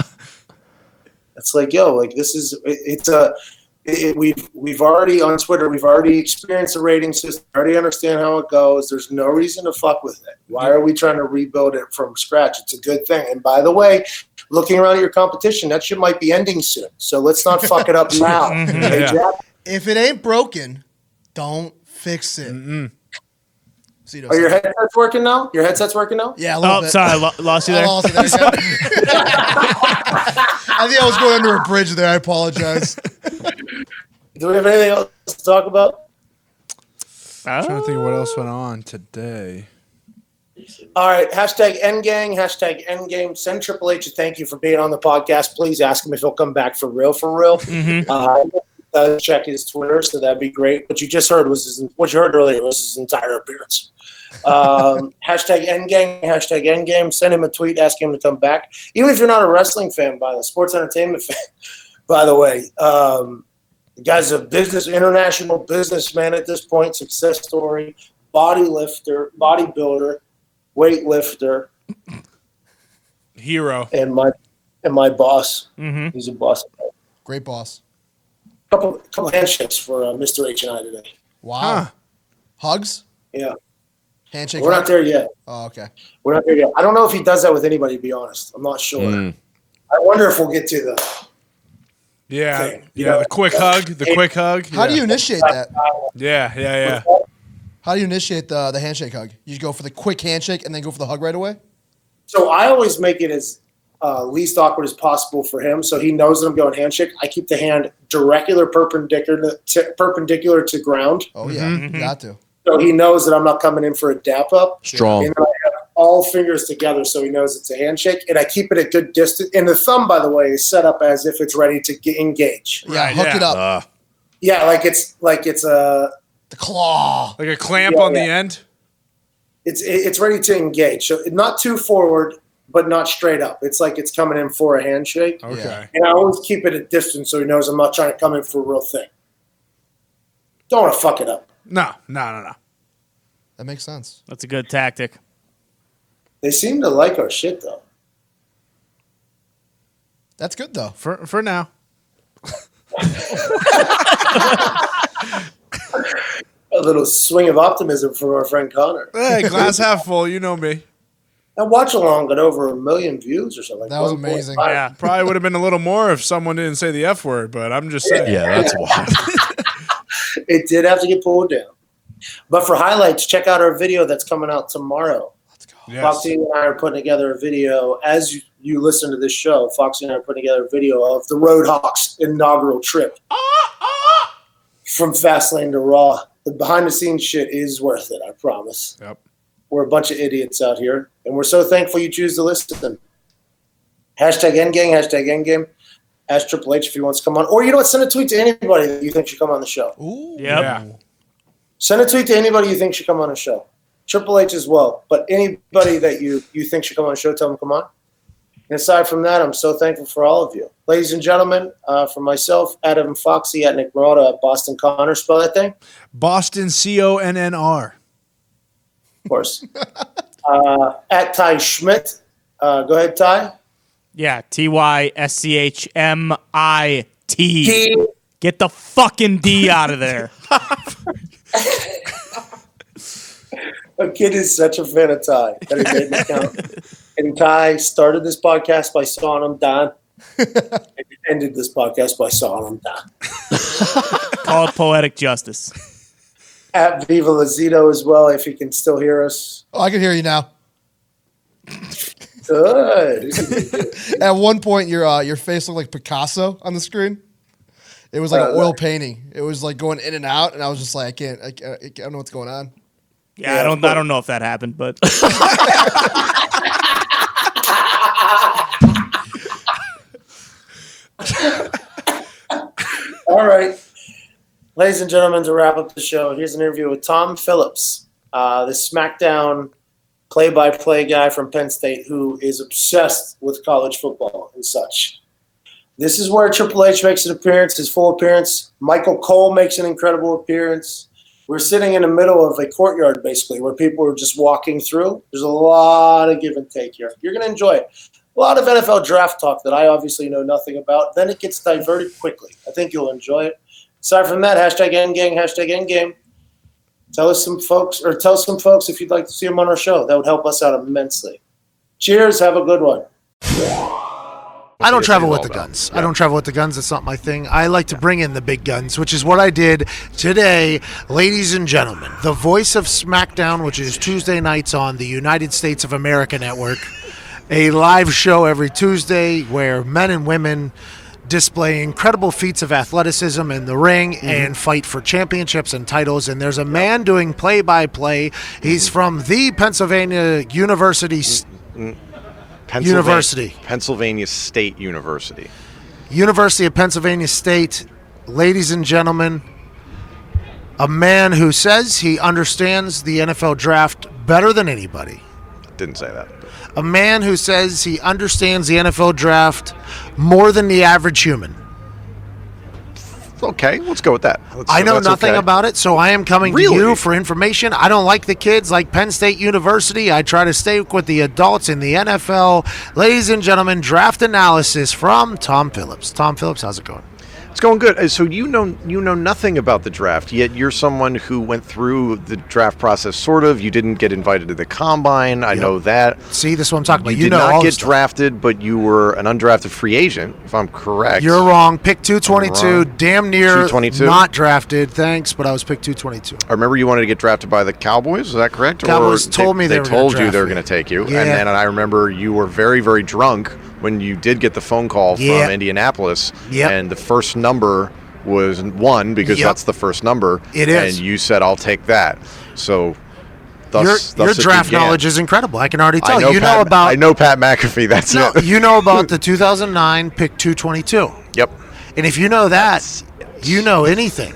It's like, yo, like this is we've already on Twitter, we've already experienced the rating system, already understand how it goes. There's no reason to fuck with it. Why are we trying to rebuild it from scratch? It's a good thing. And by the way, looking around at your competition, that shit might be ending soon. So let's not fuck it up now. Hey, Jack? If it ain't broken, don't fix it. Are your headsets working now? Your headset's working now? Yeah, a little bit. Sorry, lost you there. I lost it there. I think I was going under a bridge there. I apologize. Do we have anything else to talk about? I'm trying to think of what else went on today. All right, hashtag Endgang, hashtag Endgame. Send Triple H a thank you for being on the podcast. Please ask him if he'll come back for real. Check his Twitter, so that'd be great. What you just heard was what you heard earlier was his entire appearance. Hashtag Endgame. Send him a tweet, ask him to come back. Even if you're not a wrestling fan, by the sports entertainment fan, by the way. The guy's a international businessman at this point, success story, bodybuilder, weightlifter, hero, and my boss. Mm-hmm. He's a boss. Great boss. Couple handshakes for Mr. H and I today. Wow. Huh. Hugs? Yeah. Handshake. We're not there yet. Oh, okay. We're not there yet. I don't know if he does that with anybody, to be honest. I'm not sure. I wonder if we'll get to the thing. The quick hug. How do you initiate that? Yeah. How do you initiate the handshake hug? You go for the quick handshake and then go for the hug right away? So I always make it as least awkward as possible for him, so he knows that I'm going handshake. I keep the hand directly perpendicular to ground. Oh, yeah. You got to. So he knows that I'm not coming in for a dap up. Strong. And I have all fingers together so he knows it's a handshake. And I keep it at good distance. And the thumb, by the way, is set up as if it's ready to engage. Yeah, hook it up. Yeah, like it's a the claw. Like a clamp on the end? It's ready to engage. So not too forward, but not straight up. It's like it's coming in for a handshake. Okay. Yeah. And I always keep it at distance so he knows I'm not trying to come in for a real thing. Don't want to fuck it up. No. That makes sense. That's a good tactic. They seem to like our shit, though. That's good, though. For now. A little swing of optimism from our friend Connor. Hey, glass half full. You know me. That watch along got over 1 million views or something. That was amazing. Yeah. Probably would have been a little more if someone didn't say the F word, but I'm just saying. Yeah, that's wild. It did have to get pulled down. But for highlights, check out our video that's coming out tomorrow. Let's go. Yes. Foxy and I are putting together a video. As you listen to this show, Foxy and I are putting together a video of the Roadhawks inaugural trip. From Fastlane to Raw. The behind-the-scenes shit is worth it, I promise. Yep. We're a bunch of idiots out here, and we're so thankful you choose to listen. Hashtag Endgame. Ask Triple H if he wants to come on. Or you know what? Send a tweet to anybody that you think should come on the show. Ooh. Yep. Yeah. Send a tweet to anybody you think should come on the show. Triple H as well. But anybody that you think should come on the show, tell them to come on. And aside from that, I'm so thankful for all of you. Ladies and gentlemen, for myself, Adam Foxy, at Nick Marotta, at Boston Connor. Spell that thing? Boston CONNR. Of course. At Ty Schmidt. Go ahead, Ty. Yeah, TYSCHMIT. Get the fucking D out of there. A kid is such a fan of Ty that he made an account. And Ty started this podcast by sawing him down. And ended this podcast by sawing him down. Call it poetic justice. At Viva Lazito as well, if he can still hear us. Oh, I can hear you now. Good. At one point, your face looked like Picasso on the screen. It was like an oil painting. It was like going in and out, and I was just like, I don't know what's going on. Yeah, I don't know if that happened, but All right. Ladies and gentlemen, to wrap up the show, here's an interview with Tom Phillips, the Smackdown play-by-play guy from Penn State who is obsessed with college football and such. This is where Triple H makes an appearance, his full appearance. Michael Cole makes an incredible appearance. We're sitting in the middle of a courtyard, basically, where people are just walking through. There's a lot of give and take here. You're going to enjoy it. A lot of NFL draft talk that I obviously know nothing about. Then it gets diverted quickly. I think you'll enjoy it. Aside from that, hashtag Endgame. Tell some folks if you'd like to see them on our show. That would help us out immensely. Cheers. Have a good one. I don't travel with the guns. I don't travel with the guns. That's not my thing. I like to bring in the big guns, which is what I did today. Ladies and gentlemen, the voice of Smackdown, which is Tuesday nights on the United States of America Network, a live show every Tuesday where men and women display incredible feats of athleticism in the ring and fight for championships and titles. And there's a man doing play-by-play. He's from the Pennsylvania University. Pennsylvania State University. University of Pennsylvania State. Ladies and gentlemen, a man who says he understands the NFL draft better than anybody. Didn't say that. A man who says he understands the NFL draft more than the average human. Okay, let's go with that. I know nothing about it, so I am coming to you for information. I don't like the kids like Penn State University. I try to stay with the adults in the NFL. Ladies and gentlemen, draft analysis from Tom Phillips. Tom Phillips, how's it going? It's going good. So you know nothing about the draft, yet you're someone who went through the draft process, sort of. You didn't get invited to the combine. I know that. See, this is what I'm talking about. You did not get drafted, but you were an undrafted free agent, if I'm correct. You're wrong. Pick 222, damn near 222? Not drafted. Thanks, but I was picked 222. I remember you wanted to get drafted by the Cowboys. Is that correct? Cowboys told me they were told gonna you they were draft going to take you, Yeah. and then I remember you were very, very drunk when you did get the phone call from Indianapolis, and the first number was 1 because that's the first number. It is. And you said, I'll take that. So thus your it draft began. knowledge is incredible. I can already tell. I know Pat McAfee. That's it. You know about the 2009 pick 222. Yep. And if you know that, you know anything.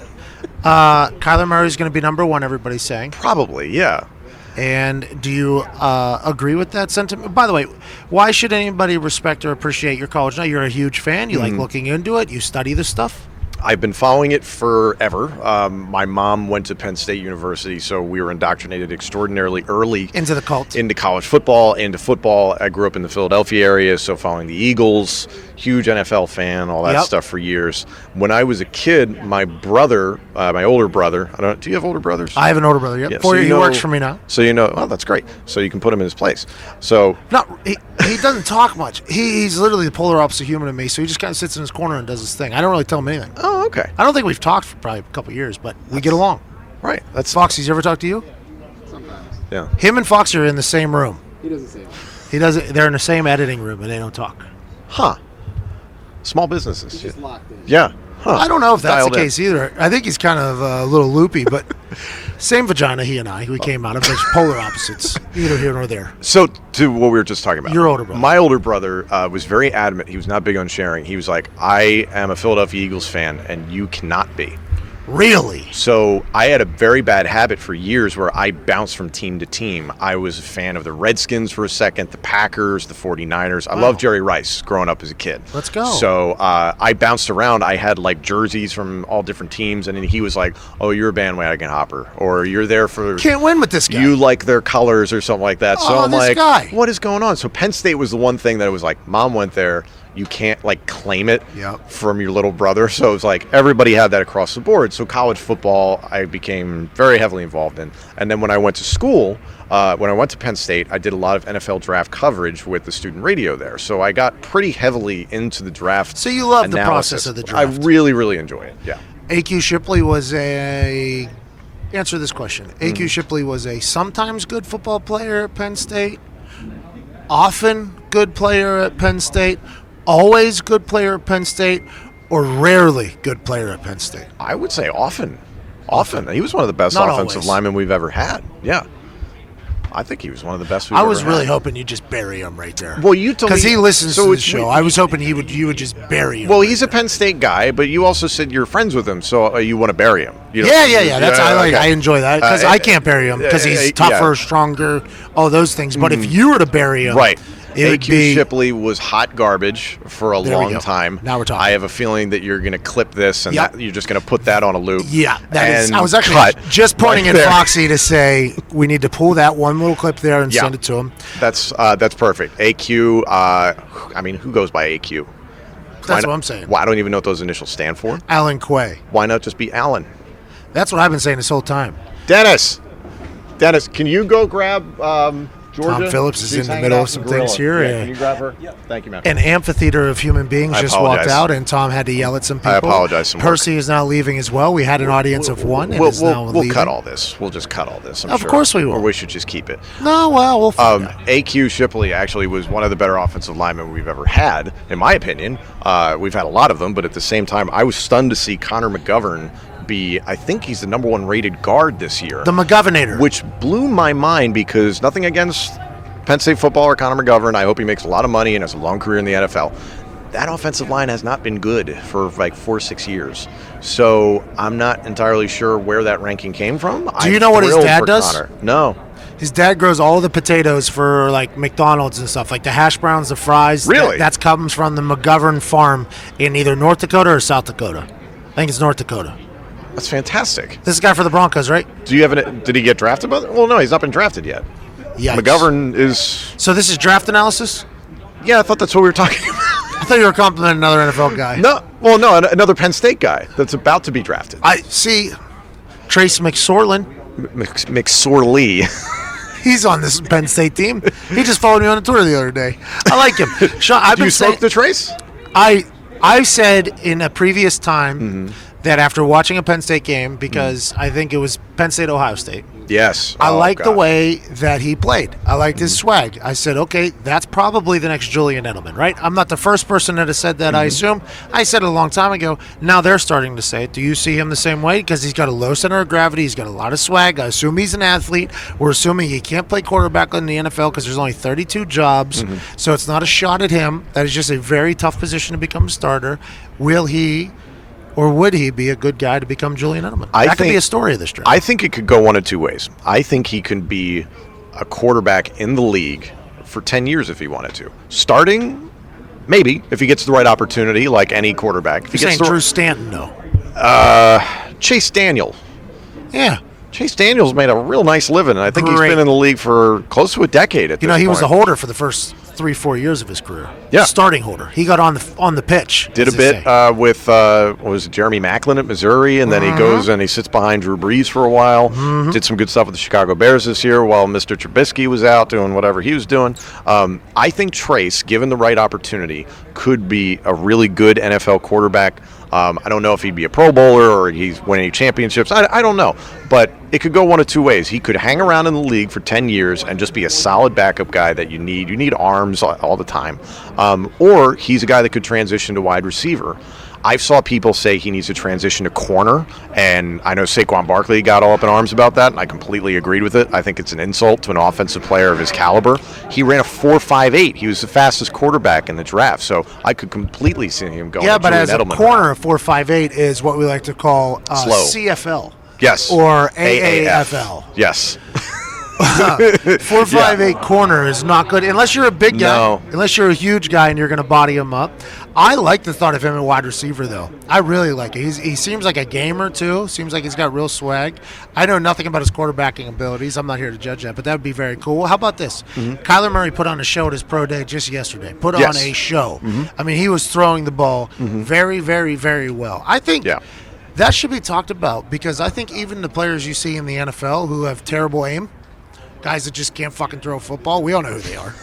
Kyler Murray's going to be number 1, everybody's saying. Probably, yeah. And do you agree with that sentiment? By the way, why should anybody respect or appreciate your college? Now, you're a huge fan. You like looking into it. You study the stuff. I've been following it forever. My mom went to Penn State University, so we were indoctrinated extraordinarily early into the cult, into college football, into football. I grew up in the Philadelphia area, so following the Eagles, huge NFL fan, all that stuff for years. When I was a kid, my brother, my older brother, do you have older brothers? I have an older brother. Yep. So he works for me now. So well, that's great. So you can put him in his place. So he doesn't talk much. He's literally the polar opposite human to me. So he just kind of sits in his corner and does his thing. I don't really tell him anything. Oh, okay. I don't think we've talked for probably a couple of years, but we get along. Right. That's Foxy's ever talked to you? Sometimes. Yeah. Him and Foxy are in the same room. He doesn't say that. He doesn't. They're in the same editing room, and they don't talk. Huh. Small businesses. He's just locked in. Yeah. Huh. I don't know if that's Dialed the case either. I think he's kind of a little loopy, but same vagina, he and I. We came out of just polar opposites, neither here nor there. So to what we were just talking about. Your older brother. My older brother was very adamant. He was not big on sharing. He was like, I am a Philadelphia Eagles fan, and you cannot be. Really? So I had a very bad habit for years where I bounced from team to team. I was a fan of the Redskins for a second, the Packers, the 49ers. I loved Jerry Rice growing up as a kid. Let's go. So I bounced around. I had like jerseys from all different teams, and then he was like, oh, you're a bandwagon hopper, or you're there for... Can't win with this guy. You like their colors or something like that. So I'm this like, guy. what is going on? So Penn State was the one thing that it was like, Mom went there. You can't like claim it from your little brother. So it was like everybody had that across the board. So college football, I became very heavily involved in. And then when I went to school, when I went to Penn State, I did a lot of NFL draft coverage with the student radio there. So I got pretty heavily into the draft. So you love the analysis. process of the draft. I really, really enjoy it. Yeah. AQ Shipley was a... Answer this question. AQ Shipley was a sometimes good football player at Penn State, often good player at Penn State, always good player at Penn State, or rarely good player at Penn State? I would say often. Often. He was one of the best Not offensive always. linemen we've ever had. Yeah. I think he was one of the best we've I ever was really had. hoping you'd just bury him right there. Well, you told me... Because he listens so to the it's- show. I was hoping you would just bury him. Well, he's a Penn State guy, but you also said you're friends with him, so you want to bury him. You know? Yeah. That's I enjoy that because I can't bury him because he's tougher, yeah. stronger, all those things. But if you were to bury him, Right. it would AQ be Shipley was hot garbage for a There we long go. time. Now we're talking. I have a feeling that you're going to clip this and Yep. that you're just going to put that on a loop. Yeah, that is. and I was actually cut just pointing right at there. Foxy to say we need to pull that one little clip there and Yeah. send it to him. That's perfect. AQ. I mean, who goes by AQ? That's what I'm saying. Well, I don't even know what those initials stand for. Alan Quay. Why not just be Alan? That's what I've been saying this whole time. Dennis, can you go grab Tom Phillips is in the middle of some things here. Yeah, can you grab her? Yeah. Thank you, man. An amphitheater of human beings just walked apologize. out, and Tom had to yell at some people. I apologize some more. Percy is now leaving as well. We had an audience of one, and is now We'll leaving. cut all this. We'll just cut all this, I'm Of sure. course we will. Or we should just keep it. No, well, we'll find out. AQ Shipley actually was one of the better offensive linemen we've ever had, in my opinion. We've had a lot of them, but at the same time, I was stunned to see Connor McGovern I think he's the number 1 rated guard this year. The McGovernator. Which blew my mind because nothing against Penn State football or Connor McGovern. I hope he makes a lot of money and has a long career in the NFL. That offensive line has not been good for like 4 or 6 years. So I'm not entirely sure where that ranking came from. Do you know what his dad does? Connor. No. His dad grows all the potatoes for like McDonald's and stuff, like the hash browns, the fries. Really? That comes from the McGovern farm in either North Dakota or South Dakota. I think it's North Dakota. That's fantastic. This is the guy for the Broncos, right? Did he get drafted? Well, no, he's not been drafted yet. Yeah. McGovern is. So this is draft analysis? Yeah, I thought that's what we were talking about. I thought you were complimenting another NFL guy. No, well, no, another Penn State guy that's about to be drafted. I see. Trace McSorlin. McSorley. He's on this Penn State team. He just followed me on a tour the other day. I like him. Sean, Do you smoke the Trace? I said in a previous time that after watching a Penn State game, because I think it was Penn State, Ohio State. Yes. I liked the way that he played. I liked his swag. I said, okay, that's probably the next Julian Edelman, right? I'm not the first person that has said that, I assume. I said it a long time ago. Now they're starting to say it. Do you see him the same way? Because he's got a low center of gravity. He's got a lot of swag. I assume he's an athlete. We're assuming he can't play quarterback in the NFL because there's only 32 jobs. So it's not a shot at him. That is just a very tough position to become a starter. Will he... or would he be a good guy to become Julian Edelman? That could be a story of this draft. I think it could go one of two ways. I think he can be a quarterback in the league for 10 years if he wanted to. Starting, maybe, if he gets the right opportunity, like any quarterback. If You're he saying gets Drew Stanton, though. Chase Daniel. Yeah. Chase Daniel's made a real nice living, and I think he's been in the league for close to a decade at this point. He was the holder for the first 3-4 years of his career. Yeah. Starting holder. He got on the pitch. Did a bit with was it Jeremy Maclin at Missouri, and then he goes and he sits behind Drew Brees for a while. Did some good stuff with the Chicago Bears this year while Mr. Trubisky was out doing whatever he was doing. I think Trace, given the right opportunity, could be a really good NFL quarterback. I don't know if he'd be a Pro Bowler or he's winning championships. I don't know. But it could go one of two ways. He could hang around in the league for 10 years and just be a solid backup guy that you need. You need arms all the time. Or he's a guy that could transition to wide receiver. I saw people say he needs to transition to corner, and I know Saquon Barkley got all up in arms about that, and I completely agreed with it. I think it's an insult to an offensive player of his caliber. He ran a 4.58. He was the fastest quarterback in the draft, so I could completely see him going. Yeah, but as a Edelman corner, a 4.58 is what we like to call slow. CFL. Yes. Or AAFL. Yes. 4.58 corner is not good unless you're a big guy. No. Unless you're a huge guy and you're going to body him up. I like the thought of him at wide receiver, though. I really like it. He seems like a gamer, too. Seems like he's got real swag. I know nothing about his quarterbacking abilities. I'm not here to judge that, but that would be very cool. How about this? Kyler Murray put on a show at his pro day just yesterday. Put on a show. I mean, he was throwing the ball very, very, very well. I think that should be talked about because I think even the players you see in the NFL who have terrible aim, guys that just can't fucking throw football, we all know who they are.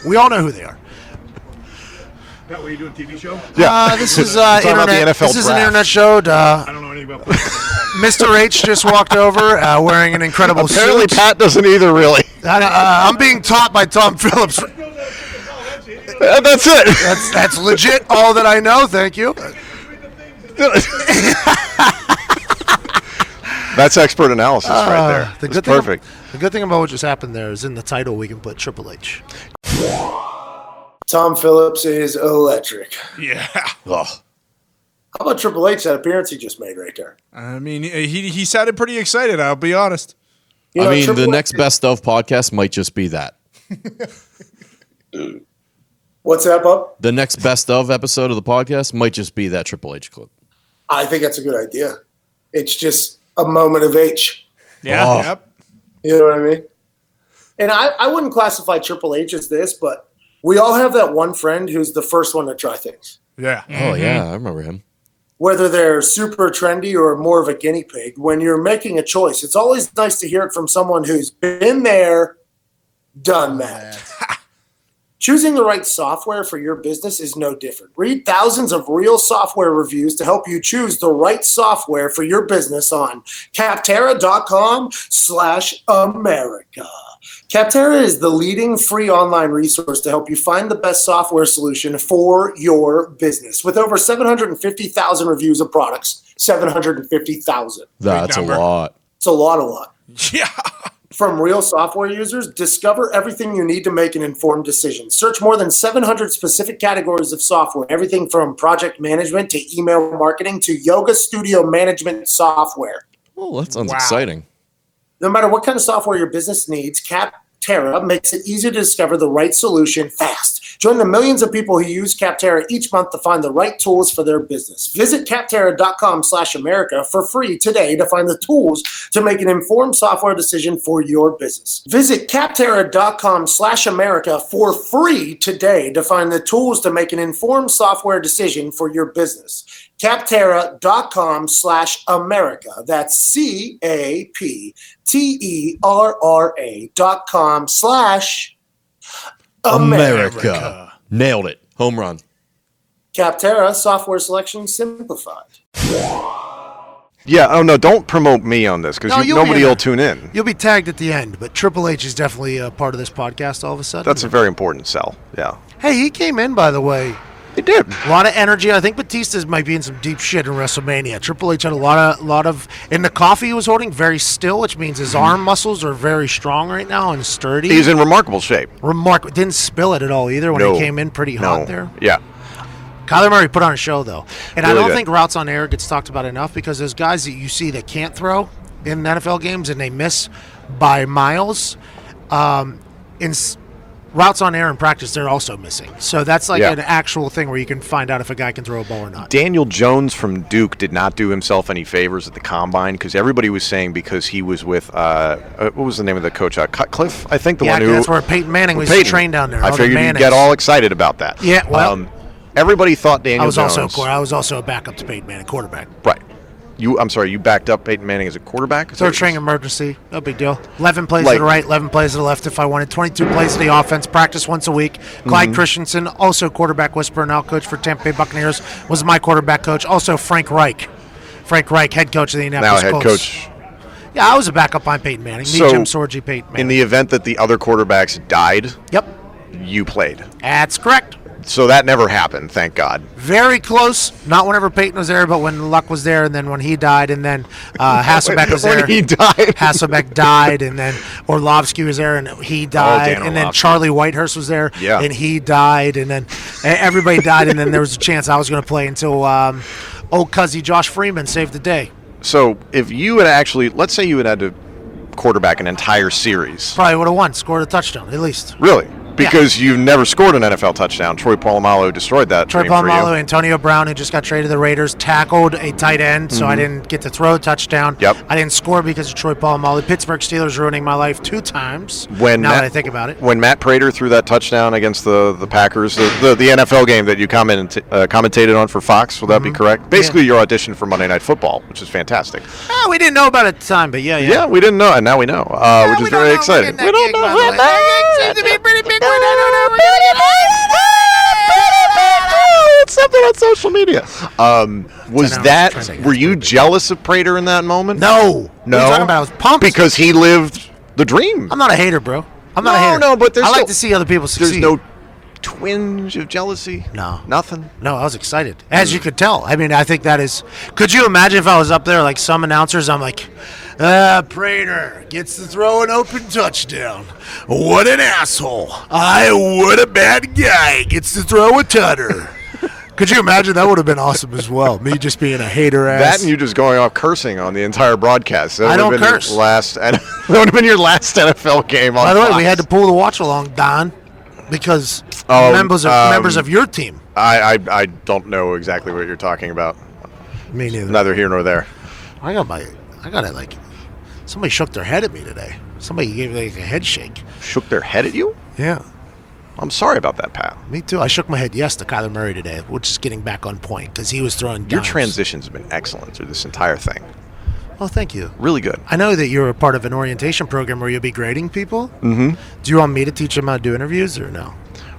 That what you doing, TV show? Yeah. This is internet. This is an internet show. I don't know anything about Mr. H just walked over wearing an incredible Apparently suit. Pat doesn't either, really. I'm being taught by Tom Phillips. That's it. That's legit all that I know. Thank you. That's expert analysis right there. That's perfect. The good thing about what just happened there is in the title we can put Triple H. Tom Phillips is electric. Yeah. Ugh. How about Triple H, that appearance he just made right there? I mean, he sounded pretty excited, I'll be honest. I mean, Triple the H next best of podcast might just be that. What's that, Bob? The next best of episode of the podcast might just be that Triple H clip. I think that's a good idea. It's just a moment of H. Yeah. Oh. Yep. You know what I mean? And I wouldn't classify Triple H as this, but we all have that one friend who's the first one to try things. Yeah. Oh, yeah, I remember him. Whether they're super trendy or more of a guinea pig, when you're making a choice, it's always nice to hear it from someone who's been there Done that. Choosing the right software for your business is no different. Read thousands of real software reviews to help you choose the right software for your business on Capterra.com/America. Capterra is the leading free online resource to help you find the best software solution for your business. With over 750,000 reviews of products, 750,000. That's a lot. It's a lot. Yeah. From real software users, discover everything you need to make an informed decision. Search more than 700 specific categories of software, everything from project management to email marketing to yoga studio management software. Oh, that sounds exciting. No matter what kind of software your business needs, Capterra makes it easy to discover the right solution fast. Join the millions of people who use Capterra each month to find the right tools for their business. Visit Capterra.com/America for free today to find the tools to make an informed software decision for your business. Visit Capterra.com/America for free today to find the tools to make an informed software decision for your business. Capterra.com/America. That's CAPTERRA.com/America. Nailed it. Home run. Capterra, software selection simplified. Yeah, oh no, don't promote me on this because nobody will tune in. You'll be tagged at the end, but Triple H is definitely a part of this podcast all of a sudden. That's a very important sell, yeah. Hey, he came in, by the way. He did. A lot of energy. I think Batista's might be in some deep shit in WrestleMania. Triple H had a lot of in the coffee he was holding, very still, which means his arm muscles are very strong right now and sturdy. He's in remarkable shape. Didn't spill it at all either when he came in pretty hot there. Yeah. Kyler Murray put on a show, though. And really I don't good. think routes on air gets talked about enough because there's guys that you see that can't throw in NFL games and they miss by miles. Routes on air in practice, they're also missing. So that's like an actual thing where you can find out if a guy can throw a ball or not. Daniel Jones from Duke did not do himself any favors at the Combine because everybody was saying because he was with, what was the name of the coach? Cutcliffe, I think, one who... that's where Peyton Manning was trained down there. I figured you'd get all excited about that. Yeah, well... everybody thought Daniel Jones... I was also a backup to Peyton Manning, quarterback. Right. I'm sorry, you backed up Peyton Manning as a quarterback? Third string emergency, no big deal. 11 plays to the right, 11 plays to the left if I wanted. 22 plays to the offense, practice once a week. Clyde Christensen, also quarterback whisperer, now coach for Tampa Bay Buccaneers, was my quarterback coach. Also Frank Reich. Frank Reich, head coach of the Indianapolis Colts. Now head coach. Yeah, I was a backup on Peyton Manning. Me, Jim Sorgi, Peyton Manning. In the event that the other quarterbacks died, you played. That's correct. So that never happened, thank God. Very close. Not whenever Peyton was there, but when Luck was there, and then when he died, and then Hasselbeck was there. When he died. Hasselbeck died, and then Orlovsky was there, and he died. And then Charlie Whitehurst was there, and he died. And then everybody died, and then there was a chance I was going to play until old cuzzy Josh Freeman saved the day. So if you had actually, let's say you had to quarterback an entire series. Probably would have won, scored a touchdown at least. Really? Because you've never scored an NFL touchdown. Troy Polamalu destroyed that. Troy Polamalu, Antonio Brown, who just got traded to the Raiders, tackled a tight end, so I didn't get to throw a touchdown. Yep. I didn't score because of Troy Polamalu. Pittsburgh Steelers ruining my life 2 times. Now that I think about it. When Matt Prater threw that touchdown against the Packers, the NFL game that you commentated on for Fox, will that be correct? Basically, your audition for Monday Night Football, which is fantastic. We didn't know about it at the time, but yeah. Yeah, we didn't know, and now we know, which is very exciting. We don't know. It seems to be pretty big. It's something on social media. Were you jealous of Prater in that moment? No. What are you talking about? I was pumped. Because he lived the dream. I'm not a hater, bro. I'm not a hater. No, but I like to see other people succeed. There's no twinge of jealousy? No. Nothing? No, I was excited. As you could tell. I mean, I think that is... Could you imagine if I was up there like some announcers, I'm like... Prater gets to throw an open touchdown. What an asshole. What a bad guy. Gets to throw a tutter. Could you imagine? That would have been awesome as well. Me just being a hater ass. That and you just going off cursing on the entire broadcast. That I don't curse. That would have been your last NFL game on By the way, Fox. we had to pull the watch along, Don, because members of your team. I don't know exactly what you're talking about. Me neither. Neither here nor there. I got it like... Somebody shook their head at me today. Somebody gave me like a head shake. Shook their head at you? Yeah. I'm sorry about that, Pat. Me too. I shook my head yes to Kyler Murray today, which is getting back on point because he was throwing dimes. Your transitions have been excellent through this entire thing. Oh, thank you. Really good. I know that you're a part of an orientation program where you'll be grading people. Mm-hmm. Do you want me to teach them how to do interviews or no?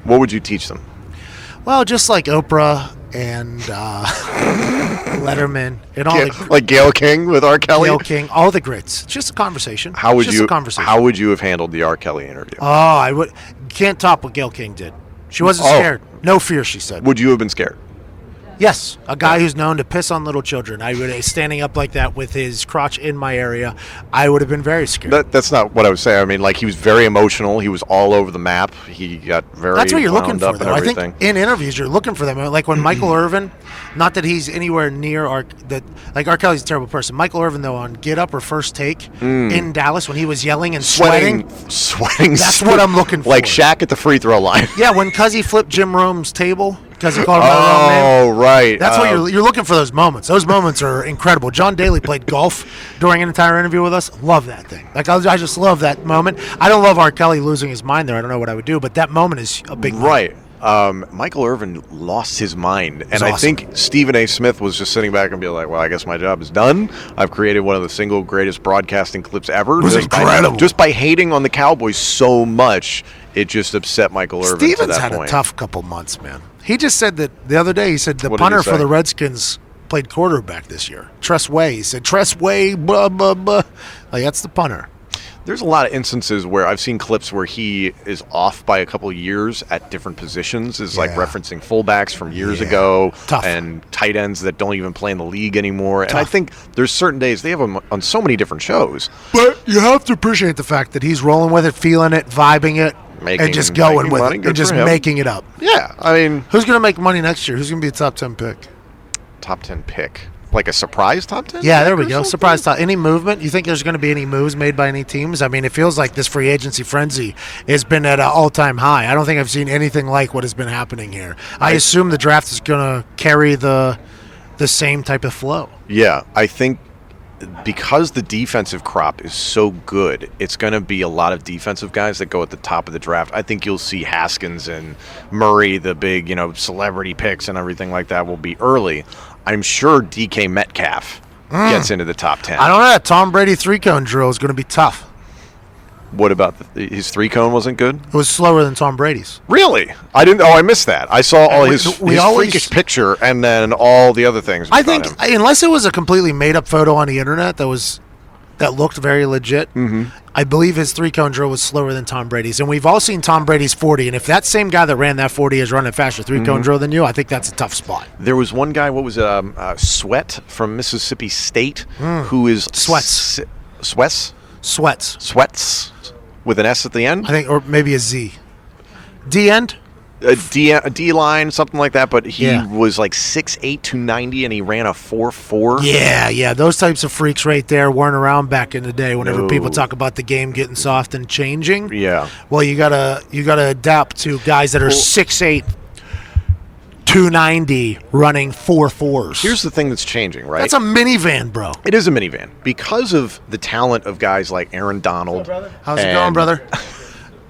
What would you teach them? Well, just like Oprah and Letterman and all Like Gayle King with R. Kelly? Gayle King, all the greats. Just a conversation. How would just you? A conversation. How would you have handled the R. Kelly interview? Oh, I would. Can't top what Gayle King did. She wasn't scared. No fear, she said. Would you have been scared? Yes, a guy who's known to piss on little children. I would standing up like that with his crotch in my area. I would have been very scared. That's not what I was saying. I mean, like, he was very emotional. He was all over the map. He got very. That's what you're looking wound up for, and though. I everything. think in interviews you're looking for them. Like when Michael Irvin, not that he's anywhere near R. Kelly's a terrible person. Michael Irvin, though, on Get Up or First Take in Dallas when he was yelling and sweating. That's what I'm looking for. Like Shaq at the free throw line. Yeah, when Cuzzy flipped Jim Rome's table because he called him by the wrong name. Oh, right. That's what you're looking for. Those moments. Those moments are incredible. John Daly played golf during an entire interview with us. Love that thing. Like I just love that moment. I don't love R. Kelly losing his mind there. I don't know what I would do, but that moment is a big right. Michael Irvin lost his mind, and I think Stephen A. Smith was just sitting back and be like, "Well, I guess my job is done. I've created one of the single greatest broadcasting clips ever." It was incredible. Just by hating on the Cowboys so much, it just upset Michael Irvin. Stevens to that had point. a tough couple months, man. He just said that the other day. He said the What did he punter for say? the Redskins played quarterback this year. Tress Way. He said Tress Way. Blah blah blah. Like that's the punter. There's a lot of instances where I've seen clips where he is off by a couple of years at different positions, is like referencing fullbacks from years ago and tight ends that don't even play in the league anymore. And I think there's certain days they have him on so many different shows. But you have to appreciate the fact that he's rolling with it, feeling it, vibing it, and just going with it, and just making it up. Yeah, I mean, who's going to make money next year? Who's going to be a top 10 pick? Top 10 pick. Like a surprise top 10? Yeah, there we go. Surprise top. Any movement? You think there's going to be any moves made by any teams? I mean, it feels like this free agency frenzy has been at an all-time high. I don't think I've seen anything like what has been happening here. I assume the draft is going to carry the same type of flow. Yeah, I think because the defensive crop is so good, it's going to be a lot of defensive guys that go at the top of the draft. I think you'll see Haskins and Murray, the big, celebrity picks and everything like that will be early. I'm sure DK Metcalf gets into the top 10. I don't know. That Tom Brady three-cone drill is going to be tough. What about his three-cone wasn't good? It was slower than Tom Brady's. Really? I didn't. Oh, I missed that. I saw all his freakish picture and then all the other things. I think unless it was a completely made-up photo on the internet that looked very legit, I believe his three-cone drill was slower than Tom Brady's. And we've all seen Tom Brady's 40, and if that same guy that ran that 40 is running faster three-cone drill than you, I think that's a tough spot. There was one guy, what was it, Sweat from Mississippi State, who is... Sweats. Sweats, with an S at the end? I think, or maybe a Z. D-end? A D-line, something like that, but he was like 6'8", 290, and he ran a 4.4. Yeah, those types of freaks right there weren't around back in the day whenever people talk about the game getting soft and changing. Yeah. Well, you gotta adapt to guys that are 6'8", 290 running 4.4s. Here's the thing that's changing, right? That's a minivan, bro. It is a minivan. Because of the talent of guys like Aaron Donald. How's it going, brother?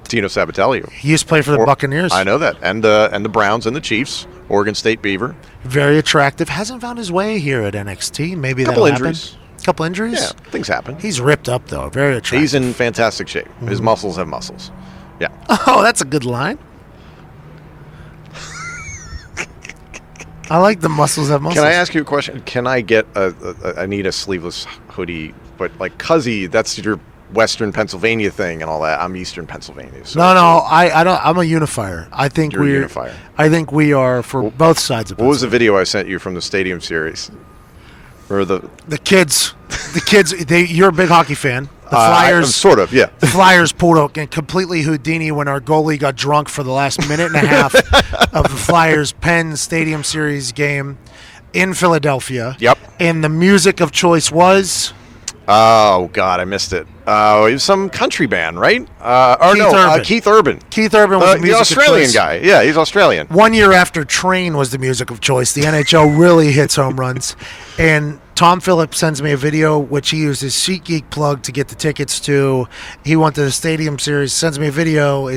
Tino Sabatelli. He used to play for the Buccaneers. I know that. And the Browns and the Chiefs. Oregon State Beaver. Very attractive. Hasn't found his way here at NXT. Maybe that'll happen. Couple injuries? Yeah, things happen. He's ripped up, though. Very attractive. He's in fantastic shape. His muscles have muscles. Yeah. Oh, that's a good line. I like the muscles have muscles. Can I ask you a question? Can I get I need a sleeveless hoodie, but like Cuzzy, that's your Western Pennsylvania thing and all that. I'm Eastern Pennsylvania. So no, I don't. I'm a unifier. I think you're a unifier. I think we are for both sides of. What was the video I sent you from the Stadium Series? Or the kids? You're a big hockey fan. The Flyers, sort of, yeah. The Flyers pulled out and completely Houdini when our goalie got drunk for the last minute and a half of the Flyers Penn Stadium Series game in Philadelphia. Yep. And the music of choice was. Oh God, I missed it. It was some country band, right? Keith Urban. Keith Urban was the music Australian of choice. guy. Yeah, he's Australian. 1 year after Train was the music of choice, the NHL really hits home runs. And Tom Phillips sends me a video, which he used his SeatGeek plug to get the tickets to. He went to the Stadium Series, sends me a video,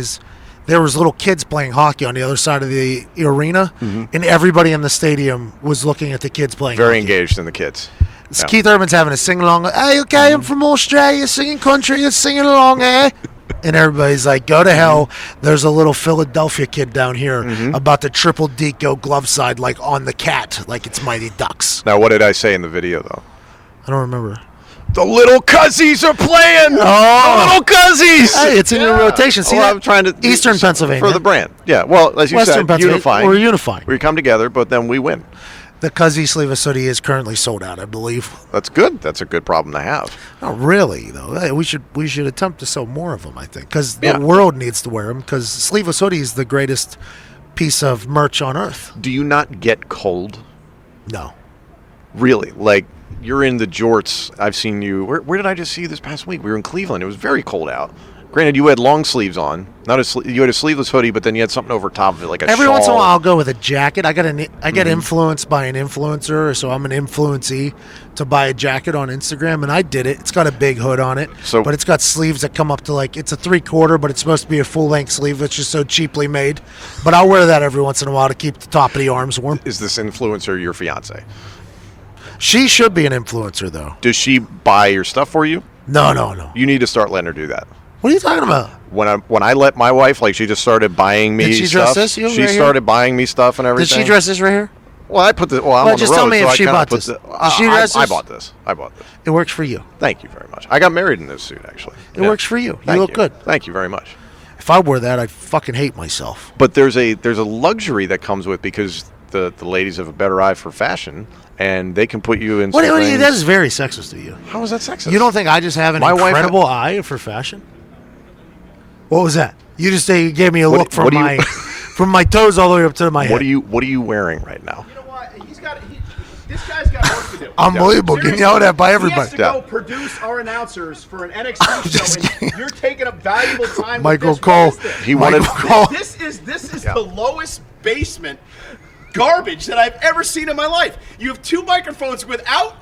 there was little kids playing hockey on the other side of the arena, and everybody in the stadium was looking at the kids playing Very hockey. engaged in the kids. Yeah. Keith Urban's having a sing along. Hey, okay, I'm from Australia, singing country, you're singing along, eh? And everybody's like, go to hell. There's a little Philadelphia kid down here about to triple deco glove side like on the cat, like it's Mighty Ducks. Now, what did I say in the video, though? I don't remember. The little Cuzzies are playing! Oh. The little Cuzzies! Hey, it's in your rotation. See well, that? I'm trying to Eastern Pennsylvania. For the brand. Yeah, well, as you Western said, Pennsylvania. unifying. We're unifying. We come together, but then we win. The Cuzzy sleeveless hoodie is currently sold out, I believe. That's good. That's a good problem to have. Not really, though. Hey, we should attempt to sell more of them, I think, because Yeah. the world needs to wear them, because sleeveless hoodie is the greatest piece of merch on earth. Do you not get cold? No. Really? Like, you're in the jorts. I've seen you. Where did I just see you this past week? We were in Cleveland. It was very cold out. Granted, you had long sleeves on. You had a sleeveless hoodie, but then you had something over top of it, like a Every shawl. once in a while, I'll go with a jacket. I get influenced by an influencer, so I'm an influencee to buy a jacket on Instagram, and I did it. It's got a big hood on it, but it's got sleeves that come up to it's a 3/4, but it's supposed to be a full-length sleeve, which is so cheaply made. But I'll wear that every once in a while to keep the top of the arms warm. Is this influencer your fiance? She should be an influencer, though. Does she buy your stuff for you? No. You need to start letting her do that. What are you talking about? When I let my wife, she just started buying me Did she stuff. dress this? You She right here? started buying me stuff and Did everything. she dress this right here? Well, I'm on the just road, tell me so if I she kinda bought put this. the- Did she dress I this? bought this. It works for you. Thank you very much. I got married in this suit, actually. It works for you. You Thank look good. Thank you very much. If I wore that, I'd fucking hate myself. But there's a luxury that comes with because the ladies have a better eye for fashion, and they can put you in. What some do you? things- That is very sexist of you. How is that sexist? You don't think I just have an My wife- incredible eye for fashion? What was that? You just say you gave me a What- look from what do you- my from my toes all the way up to my head. What are you wearing right now? You know what? This guy's got work to do. Unbelievable. Getting yelled at by everybody. He has to go produce our announcers for an NXT show, and you're taking up valuable time. Michael with this. Cole. What is this? He wanted. This is the lowest basement garbage that I've ever seen in my life. You have two microphones without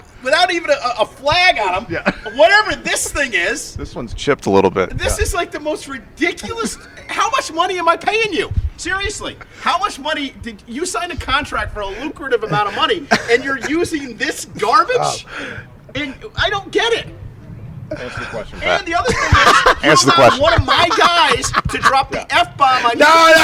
even a flag on them. Yeah. Whatever this thing is. This one's chipped a little bit. This is like the most ridiculous. How much money am I paying you? Seriously, how much money did you sign a contract for a lucrative amount of money, and you're using this garbage? And I don't get it. Answer the question. And the other thing is, you Answer the allowed question. one of my guys to drop the F-bomb on you. No. You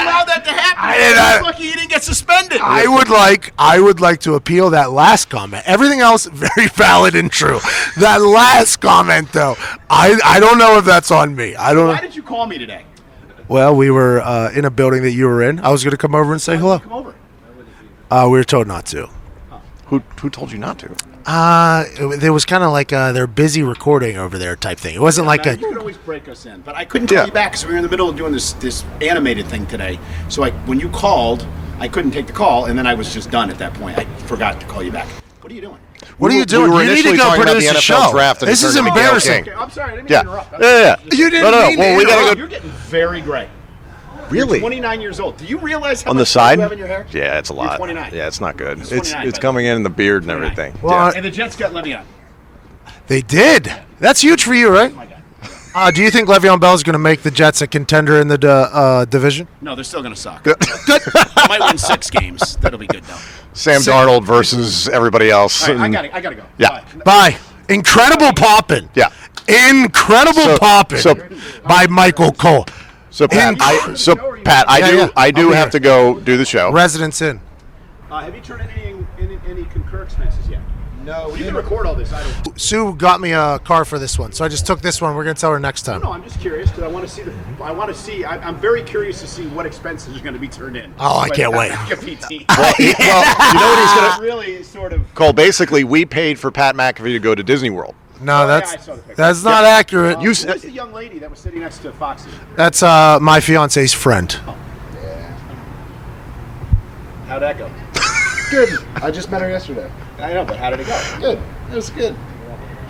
allowed that to happen. I did not. He's lucky he didn't get suspended. I would like to appeal that last comment. Everything else very valid and true. That last comment though, I don't know if that's on me. I don't Why know. did you call me today? Well, we were in a building that you were in. I was going to come over and say hello. Come over. We were told not to. Who told you not to? There was kind of like they're busy recording over there type thing. It wasn't like Now, a. you could always break us in, but I couldn't call you back because we were in the middle of doing this animated thing today. So when you called, I couldn't take the call, and then I was just done at that point. I forgot to call you back. What are you doing? What are you doing? We were You need to initially go talking about produce the a NFL show. draft, and it This is turned into Gayle embarrassing. King. Okay, I'm sorry. I didn't mean Yeah. to interrupt. Yeah. You didn't No. mean Well, to we gotta interrupt. go. You're getting very gray. Really? You're 29 years old. Do you realize how On the much hair side? you have in your hair? Yeah, it's a lot. You're 29. Yeah, it's not good. He's It's 29, it's but- coming in the beard and 29. everything. Well, And the Jets got Le'Veon. They did. That's huge for you, right? Oh my God. Do you think Le'Veon Bell is going to make the Jets a contender in the division? No, they're still going to suck. Good. Might win 6 games. That'll be good, though. Sam Darnold versus everybody else. All right, and- I gotta go. Yeah. Bye. Bye. Incredible popping. Yeah. Incredible popping so- by Michael Cole. So Pat, I Yeah. do I'll be have here. to go do the show. Residence in. Have you turned any concur expenses yet? No. You can record all this. I don't. Sue got me a car for this one, so I just took this one. We're going to tell her next time. No, I'm just curious because I want to see. I'm very curious to see what expenses are going to be turned in. Oh, I can't wait. McAfee. Well, you know what he's gonna. Really, sort of. Cole, basically, we paid for Pat McAfee to go to Disney World. No, I saw the picture. that's not accurate. You Who's said the young lady that was sitting next to Foxy? That's my fiance's friend. How'd that go? Good. I just met her yesterday. I know, but how did it go? Good. It was good.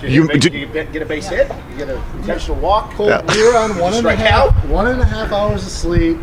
Did you get a base hit? You get an intentional walk? Cool. We were on one and a Strike out? half 1.5 hours of sleep,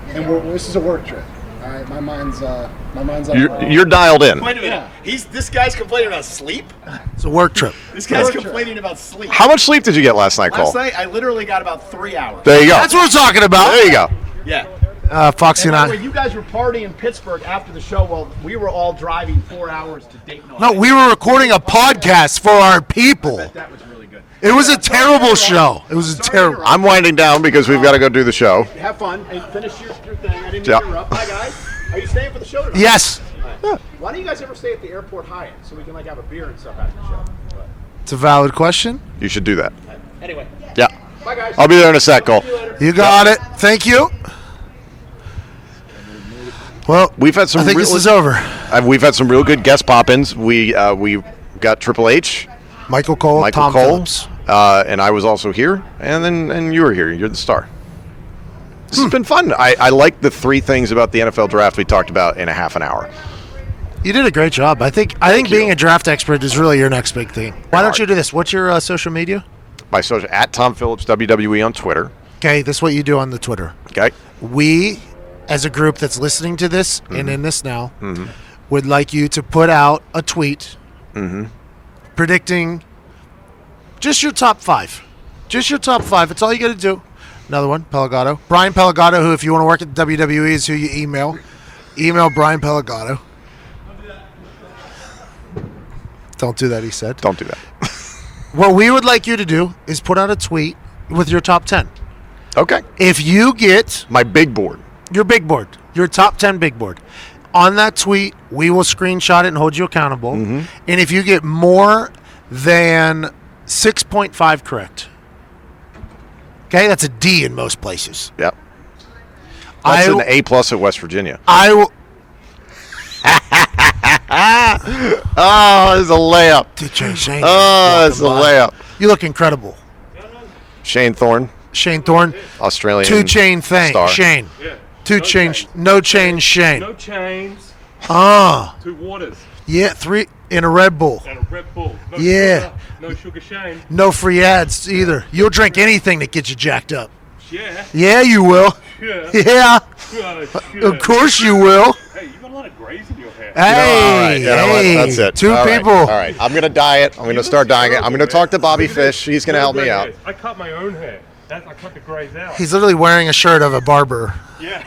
and this is a work trip. All right, my mind's on. you're dialed in. Wait a minute. This guy's complaining about sleep? It's a work trip. This guy's complaining about sleep. How much sleep did you get last night, Cole? Last night, I literally got about 3 hours. There you go. That's what we're talking about. There you go. Yeah. Foxy and By I. the way, you guys were partying in Pittsburgh after the show while we were all driving 4 hours to Dayton. No, we were recording a podcast for our people. That was really good. It was a terrible show. It was a terrible. I'm winding down because we've got to go do the show. Have fun and finish your thing. I didn't Yep. interrupt. Hi, guys. Are you staying for the show tonight? Yes. Why don't you guys ever stay at the airport Hyatt so we can have a beer and stuff after the show? But It's a valid question. You should do that. anyway, Yeah. bye, guys. I'll be there in a sec, Cole. See you later. You got it. Thank you. Well, We've had some. I think real, this is over. We've had some real good guest pop-ins. We got Triple H, Michael Cole, Michael Tom Cole, Phillips. and I was also here, and you were here. You're the star. This has been fun. I like the 3 things about the NFL draft we talked about in a half an hour. You did a great job. I think being a draft expert is really your next big thing. Why don't you do this? What's your social media? My social at Tom Phillips WWE on Twitter. Okay, this is what you do on the Twitter. Okay. We, as a group that's listening to this and in this now, would like you to put out a tweet predicting just your top 5. Just your top 5. That's all you got to do. Another one, Pelagato. Brian Pelagato, who, if you want to work at the WWE, is who you email. Email Brian Pelagato. Don't do that, he said. Don't do that. What we would like you to do is put out a tweet with your top 10. Okay. If you get My big board. your big board, your top 10 big board, on that tweet, we will screenshot it and hold you accountable. And if you get more than 6.5 correct, okay, that's a D in most places. Yep. That's an A+ at West Virginia. I will. Oh, it's a layup. Shane. Oh, it's a layup. You look incredible. Shane Thorne, Shane Thorne. Australian 2 chain thing. star. Shane. Yeah. 2 chain. No chain Shane. No chains, Ah. 2 waters, Yeah, 3 in a Red Bull. and a Red Bull. No Yeah. sugar, no sugar Shane. No free ads either. You'll drink anything that gets you jacked up. Yeah. Yeah, you will. Yeah. Yeah. Shit. Of course you will. Hey, you got a lot of grays in your hair. Hey, All right, you know what? hey, That's it. 2 All right, people. All right, I'm gonna dye it. I'm gonna start dyeing it. I'm gonna talk to Bobby Fish. He's gonna help me out. I cut my own hair. I cut the grays out. He's literally wearing a shirt of a barber. Yeah.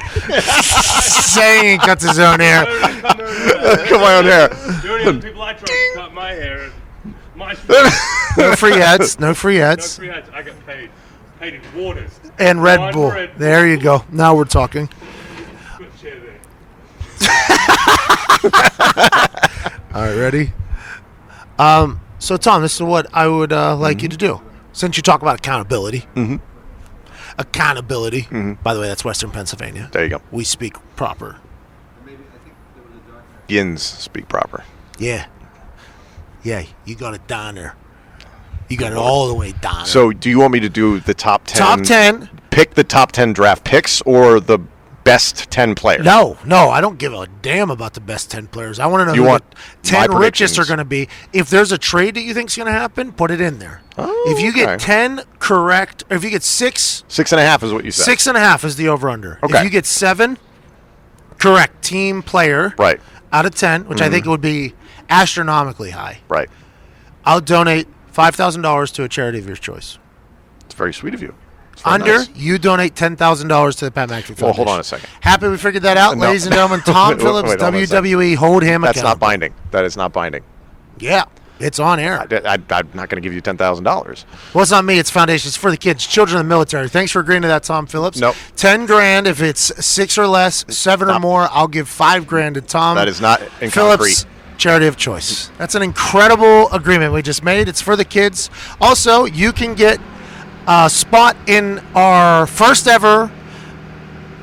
Saying he cuts his own hair. I cut my own hair. Cut my own hair. The only other people I try to cut my hair. My No free ads. No free no ads. free ads. I get paid. Paid in waters. And Red One Bull. Red Bull. There you go. Now we're talking. Good chair there. All right, ready? So, Tom, this is what I would like you to do. Since you talk about accountability. Accountability. By the way, that's Western Pennsylvania. There you go. We speak proper. Yins speak proper. Yeah. Yeah, you got it down there. You got it all the way down there. So, do you want me to do the top 10? Top 10. Pick the top 10 draft picks or the best 10 players? No, I don't give a damn about the best 10 players. I want to know You who want the 10 my richest are predictions. going to be. If there's a trade that you think is going to happen, put it in there. Oh, if you get okay. 10 correct, or if you get 6, 6.5 is what you said. 6.5 is the over-under. Okay. If you get 7 correct team player Right, out of 10, which I think would be astronomically high, right. I'll donate $5,000 to a charity of your choice. It's very sweet of you. It's very Under, nice. you donate $10,000 to the Pat McAfee Foundation. Well, hold on a second. Happy we figured that out, No. ladies and gentlemen. Tom Wait, Phillips, hold on a second. WWE, hold him That's not accountable. binding. That is not binding. Yeah, it's on air. I'm not going to give you $10,000. Well, it's not me. It's foundation. It's for the kids, children of the military. Thanks for agreeing to that, Tom Phillips. Nope. $10,000 if it's 6 or less, 7 or more. I'll give $5,000 to Tom. That is not in Phillips, concrete. charity of choice. That's an incredible agreement we just made. It's for the kids. Also, you can get a spot in our first ever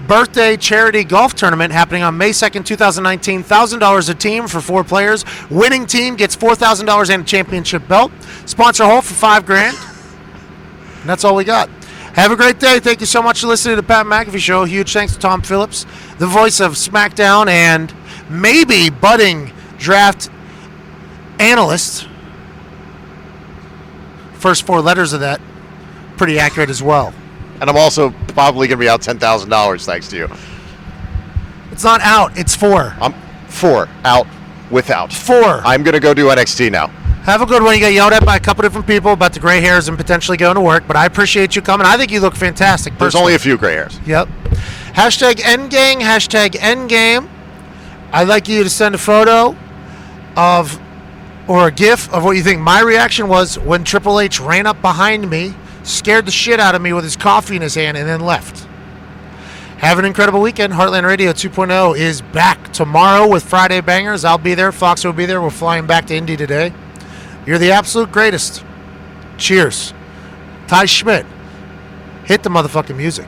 birthday charity golf tournament happening on May 2nd, 2019. $1,000 a team for 4 players. Winning team gets $4,000 and a championship belt. Sponsor hole for $5,000. And that's all we got. Have a great day. Thank you so much for listening to the Pat McAfee Show. Huge thanks to Tom Phillips, the voice of Smackdown and maybe budding draft analyst. First 4 letters of that, pretty accurate as well. And I'm also probably going to be out $10,000 thanks to you. It's not out, it's 4. I'm 4 out without. 4. I'm going to go do NXT now. Have a good one. You got yelled at by a couple different people about the gray hairs and potentially going to work, but I appreciate you coming. I think you look fantastic. There's personally. only a few gray hairs. Yep. Hashtag Endgang, hashtag Endgame. I'd like you to send a photo of or a GIF of what you think my reaction was when Triple H ran up behind me, scared the shit out of me with his coffee in his hand, and then left. Have an incredible weekend. Heartland Radio 2.0 is back tomorrow with Friday Bangers. I'll be there. Fox will be there. We're flying back to Indy today. You're the absolute greatest. Cheers. Ty Schmidt, hit the motherfucking music.